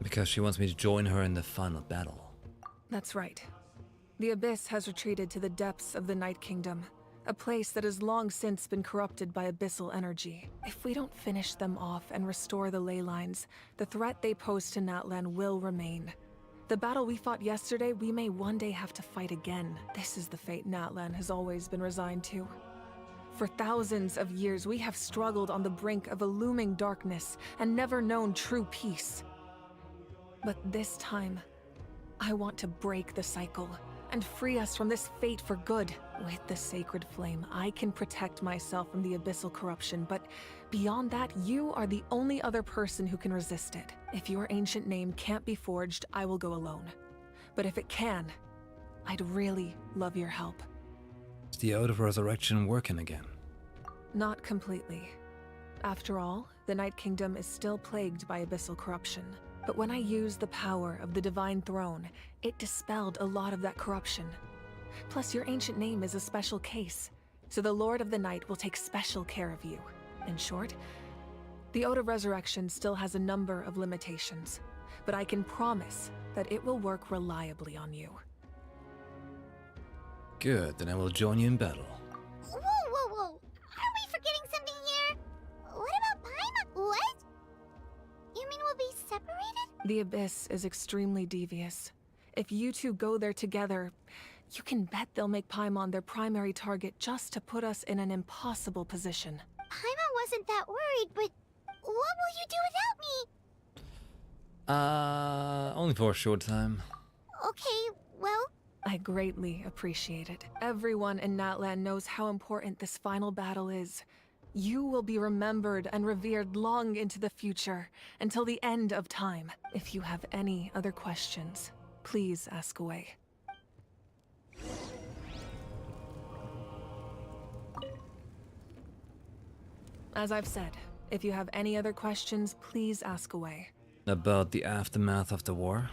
Because she wants me to join her in the final battle. That's right. The Abyss has retreated to the depths of the Night Kingdom, a place that has long since been corrupted by abyssal energy. If we don't finish them off and restore the ley lines, the threat they pose to Natlan will remain. The battle we fought yesterday, we may one day have to fight again. This is the fate Natlan has always been resigned to. For thousands of years, we have struggled on the brink of a looming darkness and never known true peace. But this time, I want to break the cycle and free us from this fate for good. With the sacred flame, I can protect myself from the abyssal corruption, but beyond that, you are the only other person who can resist it. If your ancient name can't be forged, I will go alone. But if it can, I'd really love your help. Is the Oath of Resurrection working again? Not completely. After all, the Night Kingdom is still plagued by abyssal corruption. But when I used the power of the Divine Throne, it dispelled a lot of that corruption. Plus, your ancient name is a special case, so the Lord of the Night will take special care of you. In short, The Ode of Resurrection still has a number of limitations, but I can promise that it will work reliably on you. Good, then I will join you in battle. Whoa, whoa, whoa! Are we forgetting something here? What about Paimon? What? You mean we'll be separated? The Abyss is extremely devious. If you two go there together, you can bet they'll make Paimon their primary target just to put us in an impossible position. Paimon wasn't that worried, but what will you do without me? Only for a short time. Okay, well... I greatly appreciate it. Everyone in Natlan knows how important this final battle is. You will be remembered and revered long into the future, until the end of time. If you have any other questions, please ask away. As I've said, if you have any other questions, please ask away. About the aftermath of the war?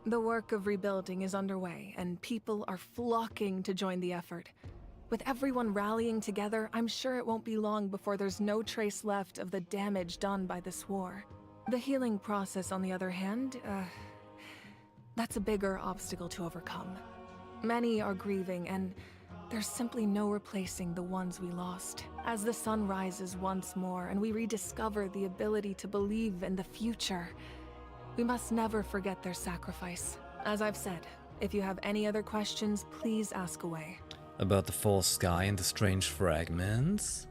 The work of rebuilding is underway, and people are flocking to join the effort. With everyone rallying together, I'm sure it won't be long before there's no trace left of the damage done by this war. The healing process, on the other hand, that's a bigger obstacle to overcome. Many are grieving, and there's simply no replacing the ones we lost. As the sun rises once more and we rediscover the ability to believe in the future, we must never forget their sacrifice. As I've said, if you have any other questions, please ask away. About the false sky and the strange fragments?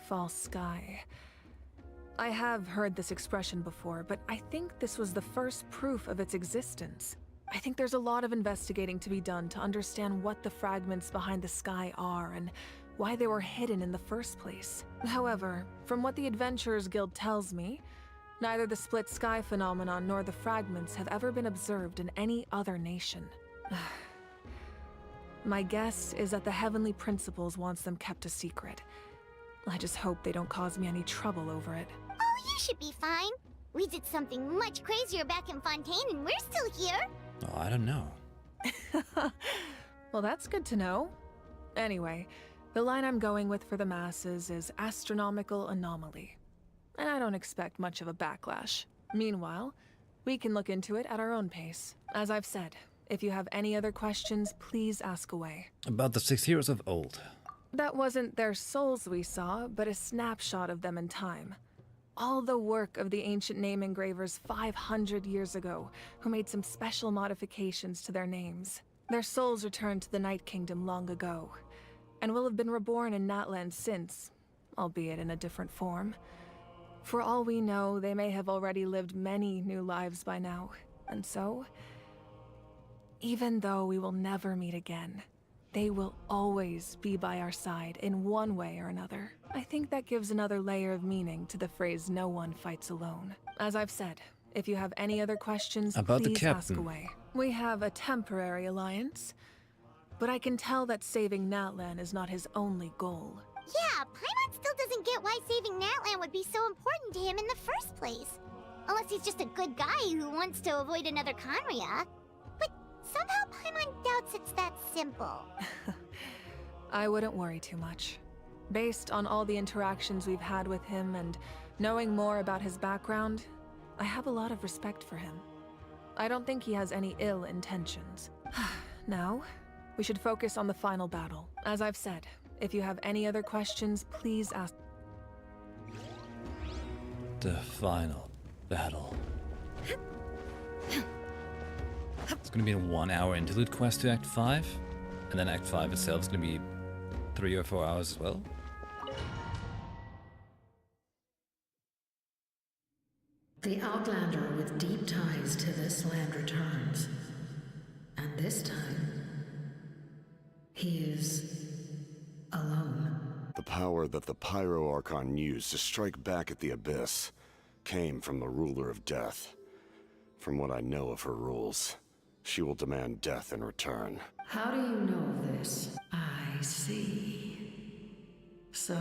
False sky. I have heard this expression before, but I think this was the first proof of its existence. I think there's a lot of investigating to be done to understand what the fragments behind the sky are and why they were hidden in the first place. However, from what the Adventurers Guild tells me, neither the split sky phenomenon nor the fragments have ever been observed in any other nation. My guess is that the Heavenly Principles wants them kept a secret. I just hope they don't cause me any trouble over it. Oh, you should be fine. We did something much crazier back in Fontaine and we're still here. Oh, I don't know. Well, that's good to know. Anyway, the line I'm going with for the masses is astronomical anomaly. And I don't expect much of a backlash. Meanwhile, we can look into it at our own pace. As I've said, if you have any other questions, please ask away. About the 6 heroes of old. That wasn't their souls we saw, but a snapshot of them in time. All the work of the ancient name engravers 500 years ago, who made some special modifications to their names. Their souls returned to the Night Kingdom long ago, and will have been reborn in Natlan since, albeit in a different form. For all we know, they may have already lived many new lives by now, and so, even though we will never meet again, they will always be by our side in one way or another. I think that gives another layer of meaning to the phrase "no one fights alone." As I've said, if you have any other questions, About the please ask captain. away. We have a temporary alliance, but I can tell that saving Natlan is not his only goal. Yeah, Paimon still doesn't get why saving Natlan would be so important to him in the first place. Unless he's just a good guy who wants to avoid another Conria. But somehow Paimon doubts it's that simple. I wouldn't worry too much. Based on all the interactions we've had with him and knowing more about his background, I have a lot of respect for him. I don't think he has any ill intentions. Now, we should focus on the final battle. As I've said, if you have any other questions, please ask. The final battle. It's gonna be a 1 hour interlude quest to Act 5, and then Act 5 itself is gonna be 3 or 4 hours as well. The Outlander with deep ties to this land returns. And this time, he is alone. The power that the Pyro Archon used to strike back at the Abyss came from the Ruler of Death. From what I know of her rules, she will demand death in return. How do you know this? I see. So,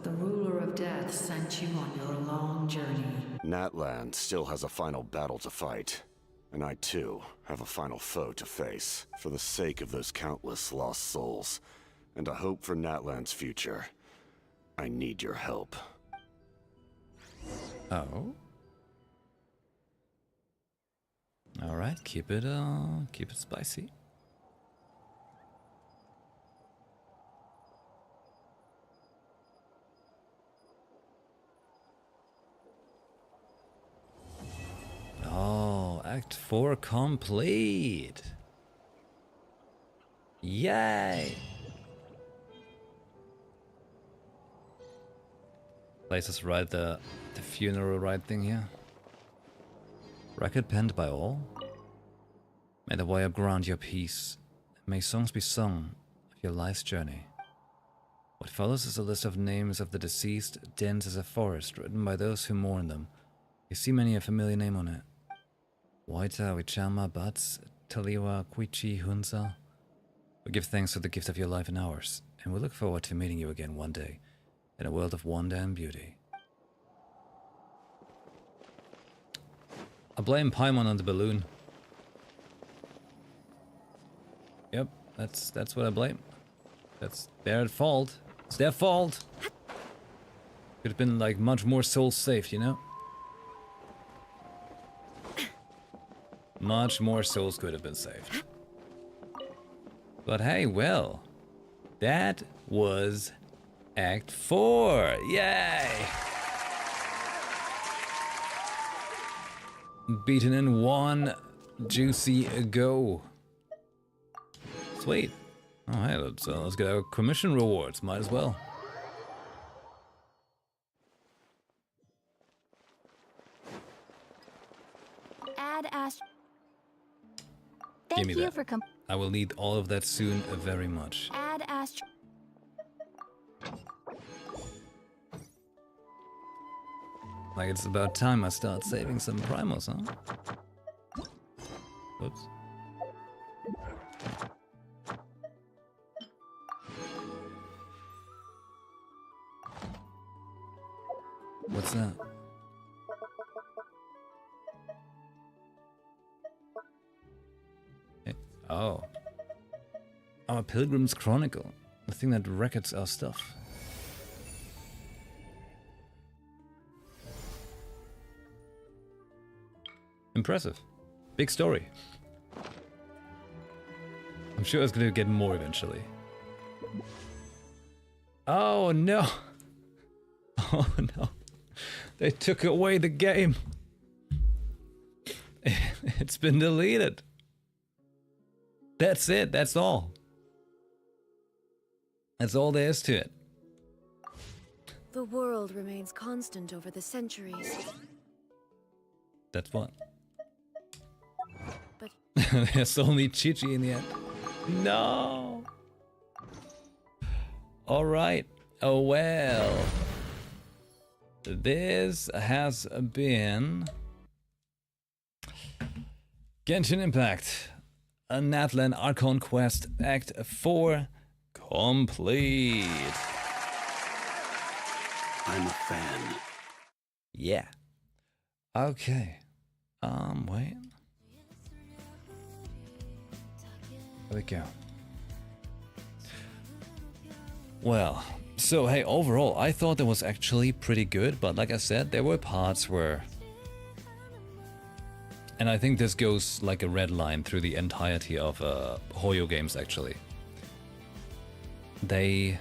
the Ruler of Death sent you on your long journey. Natlan still has a final battle to fight, and I too have a final foe to face. For the sake of those countless lost souls, and a hope for Natlan's future, I need your help. Oh. All right, keep it spicy. Oh, Act 4 complete. Yay! Let's just write the funeral rite thing here. Record penned by all. May the warrior grant your peace. May songs be sung of your life's journey. What follows is a list of names of the deceased, dense as a forest, written by those who mourn them. You see many a familiar name on it. Waita, Wichama, Bats, Taliwa, Quichi, Hunza. We give thanks for the gift of your life and ours, and we look forward to meeting you again one day, in a world of wonder and beauty. I blame Paimon on the balloon. Yep, that's what I blame. That's their fault. It's their fault. Could have been like much more souls saved, you know? Much more souls could have been saved. But hey, well, that was Act 4. Yay! Beaten in one juicy go. Sweet. Alright, let's get our commission rewards. Might as well. Add Ash. Give Thank me you that. for I will need all of that soon, very much. Add Ash. Like it's about time I start saving some primos, huh? Oops. What's that? Oh. Our Pilgrim's Chronicle. The thing that records our stuff. Impressive. Big story. I'm sure it's gonna get more eventually. Oh no! Oh no. They took away the game. It's been deleted. That's it, that's all. That's all there is to it. The world remains constant over the centuries. That's what. But there's only Chichi in the end. No! Alright. Oh well. This has been Genshin Impact. A Natlan Archon Quest Act 4 complete. I'm a fan. Yeah. Okay. Wait. There we go. Well, so hey, overall, I thought that was actually pretty good, but like I said, there were parts where... And I think this goes like a red line through the entirety of Hoyo games, actually. They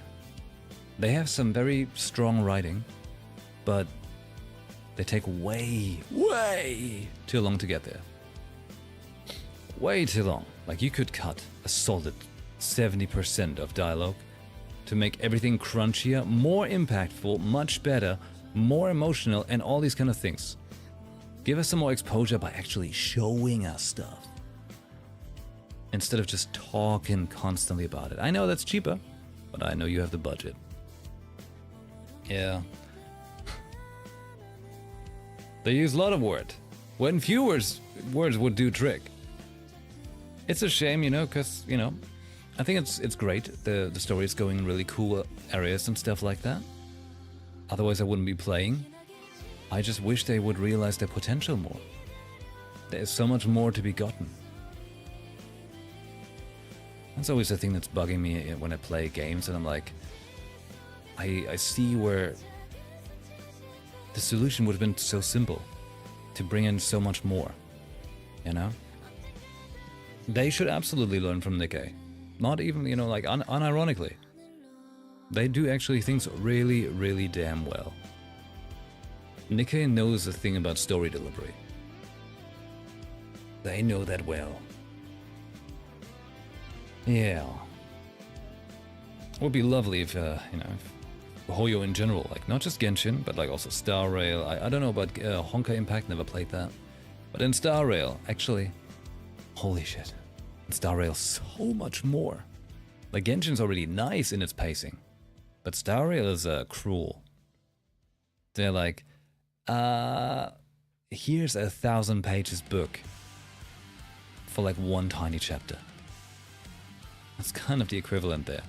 have some very strong writing, but they take way too long to get there. Way too long. Like, you could cut a solid 70% of dialogue to make everything crunchier, more impactful, much better, more emotional, and all these kind of things. Give us some more exposure by actually showing us stuff, instead of just talking constantly about it. I know that's cheaper, but I know you have the budget. Yeah. They use a lot of words, when few words would do trick. It's a shame, you know, because, you know, I think it's great. The story is going in really cool areas and stuff like that. Otherwise I wouldn't be playing. I just wish they would realize their potential more. There's so much more to be gotten. That's always the thing that's bugging me when I play games, and I'm like, I see where the solution would have been so simple. To bring in so much more. You know? They should absolutely learn from Nikkei. Not even, you know, like unironically. They do actually things really, really damn well. Nikkei knows a thing about story delivery. They know that well. Yeah. It would be lovely if, you know, if Hoyo in general, like not just Genshin, but like also Star Rail. I don't know about Honkai Impact, never played that. But in Star Rail, actually, holy shit. In Star Rail, so much more. Like Genshin's already nice in its pacing. But Star Rail is cruel. They're like, here's a 1,000 pages book for like one tiny chapter. That's kind of the equivalent there.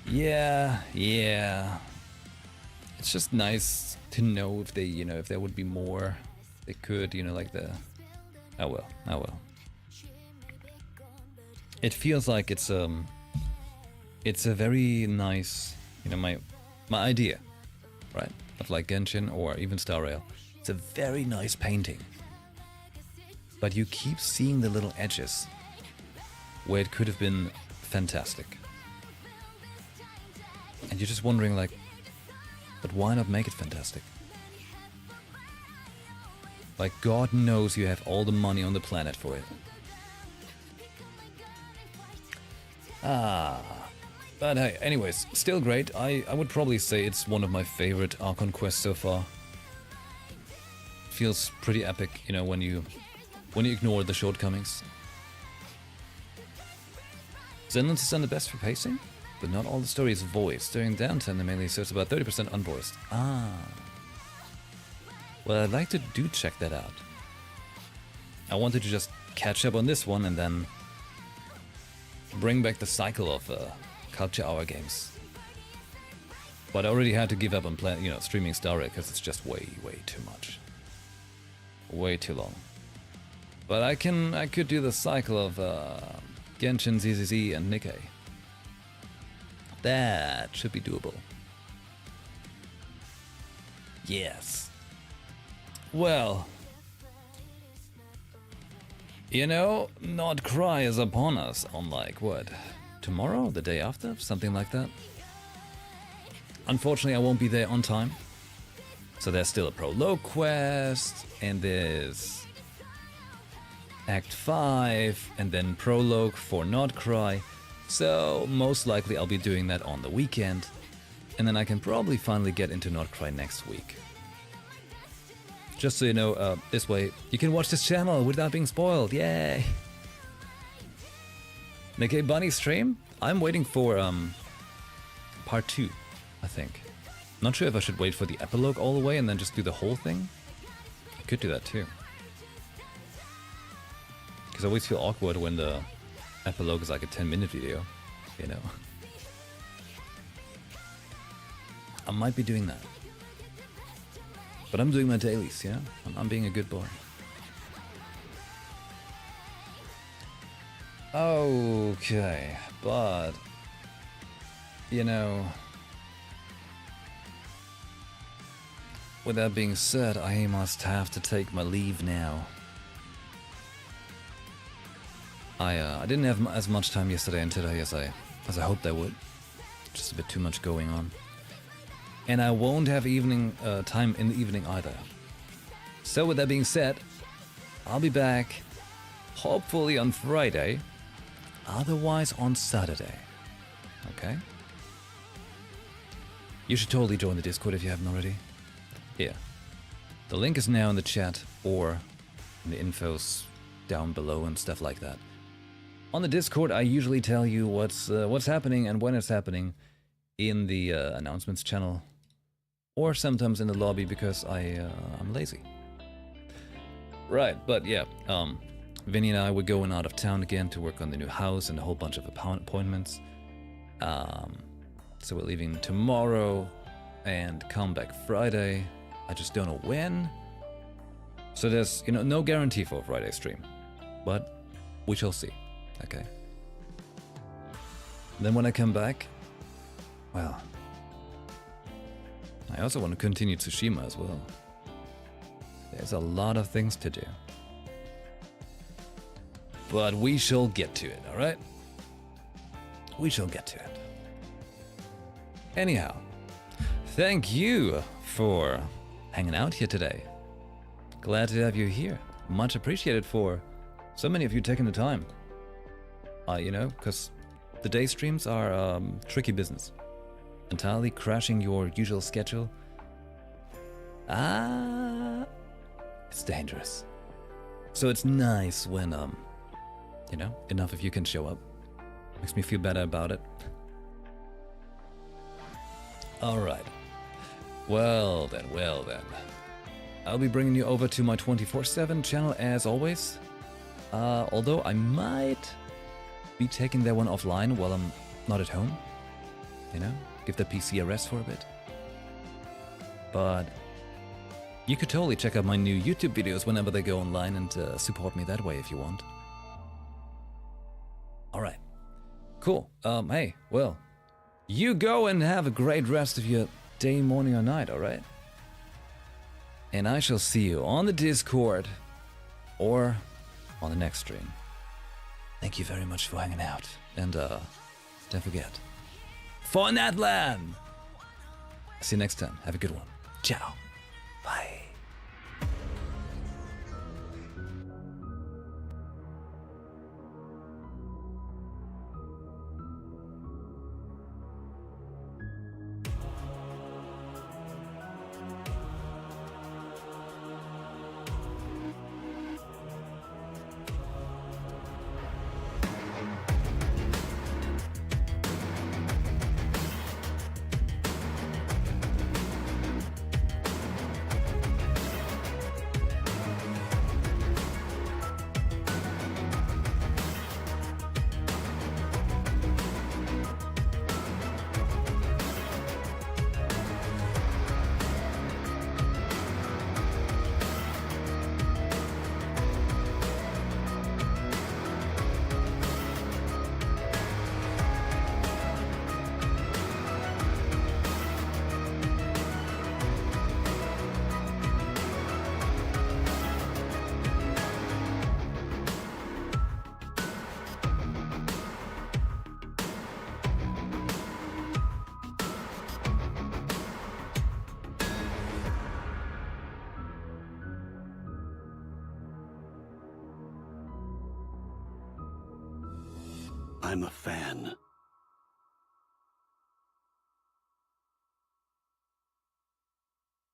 Yeah. It's just nice to know if they, you know, if there would be more, they could, you know, like the... Oh well. It feels like it's a very nice, you know, my idea, right? Of like Genshin or even Star Rail. It's a very nice painting. But you keep seeing the little edges where it could have been fantastic. And you're just wondering like, but why not make it fantastic? Like God knows you have all the money on the planet for it. But hey, anyways, still great. I would probably say it's one of my favorite Archon quests so far. Feels pretty epic, you know, when you ignore the shortcomings. Zenland's is done the best for pacing, but not all the story is voiced. During downtime, the melee so it's about 30% unvoiced. Well, I'd like to do check that out. I wanted to just catch up on this one and then bring back the cycle of Culture Hour games. But I already had to give up on streaming Star Rail because it's just way too much. Way too long. But I could do the cycle of Genshin, ZZZ, and Nikkei. That should be doable. Yes. Well, you know, Not Cry is upon us on like, what, tomorrow? The day after? Something like that. Unfortunately, I won't be there on time. So there's still a prologue quest, and there's Act 5, and then prologue for Not Cry. So most likely I'll be doing that on the weekend, and then I can probably finally get into Not Cry next week. Just so you know, this way you can watch this channel without being spoiled. Yay! Nikkei Bunny stream? I'm waiting for part 2, I think. Not sure if I should wait for the epilogue all the way and then just do the whole thing. I could do that too. Because I always feel awkward when the epilogue is like a 10-minute video, you know. I might be doing that. But I'm doing my dailies, yeah? I'm being a good boy. Okay, but... You know... With that being said, I must have to take my leave now. I didn't have as much time yesterday and today as I hoped I would. Just a bit too much going on. And I won't have evening time in the evening either. So with that being said, I'll be back hopefully on Friday, otherwise on Saturday. Okay? You should totally join the Discord if you haven't already. Here. The link is now in the chat or in the infos down below and stuff like that. On the Discord, I usually tell you what's happening and when it's happening in the announcements channel, or sometimes in the lobby because I'm lazy. Right, but yeah, Vinny and I were going out of town again to work on the new house and a whole bunch of appointments. So we're leaving tomorrow and come back Friday. I just don't know when. So there's, you know, no guarantee for a Friday stream, but we shall see. Okay. Then when I come back, well, I also want to continue Tsushima as well. There's a lot of things to do. But we shall get to it, alright? We shall get to it. Anyhow, thank you for hanging out here today. Glad to have you here. Much appreciated for so many of you taking the time. You know, because the day streams are tricky business. Entirely crashing your usual schedule. It's dangerous. So it's nice when, you know, enough of you can show up. Makes me feel better about it. Alright. Well then. I'll be bringing you over to my 24/7 channel as always. Although I might be taking that one offline while I'm not at home. You know, give the PC a rest for a bit. But you could totally check out my new YouTube videos whenever they go online and support me that way if you want. Alright. Cool. Hey, well, you go and have a great rest of your day, morning, or night, alright? And I shall see you on the Discord or on the next stream. Thank you very much for hanging out. And don't forget, for Natlan! See you next time. Have a good one. Ciao. Bye. I'm a fan.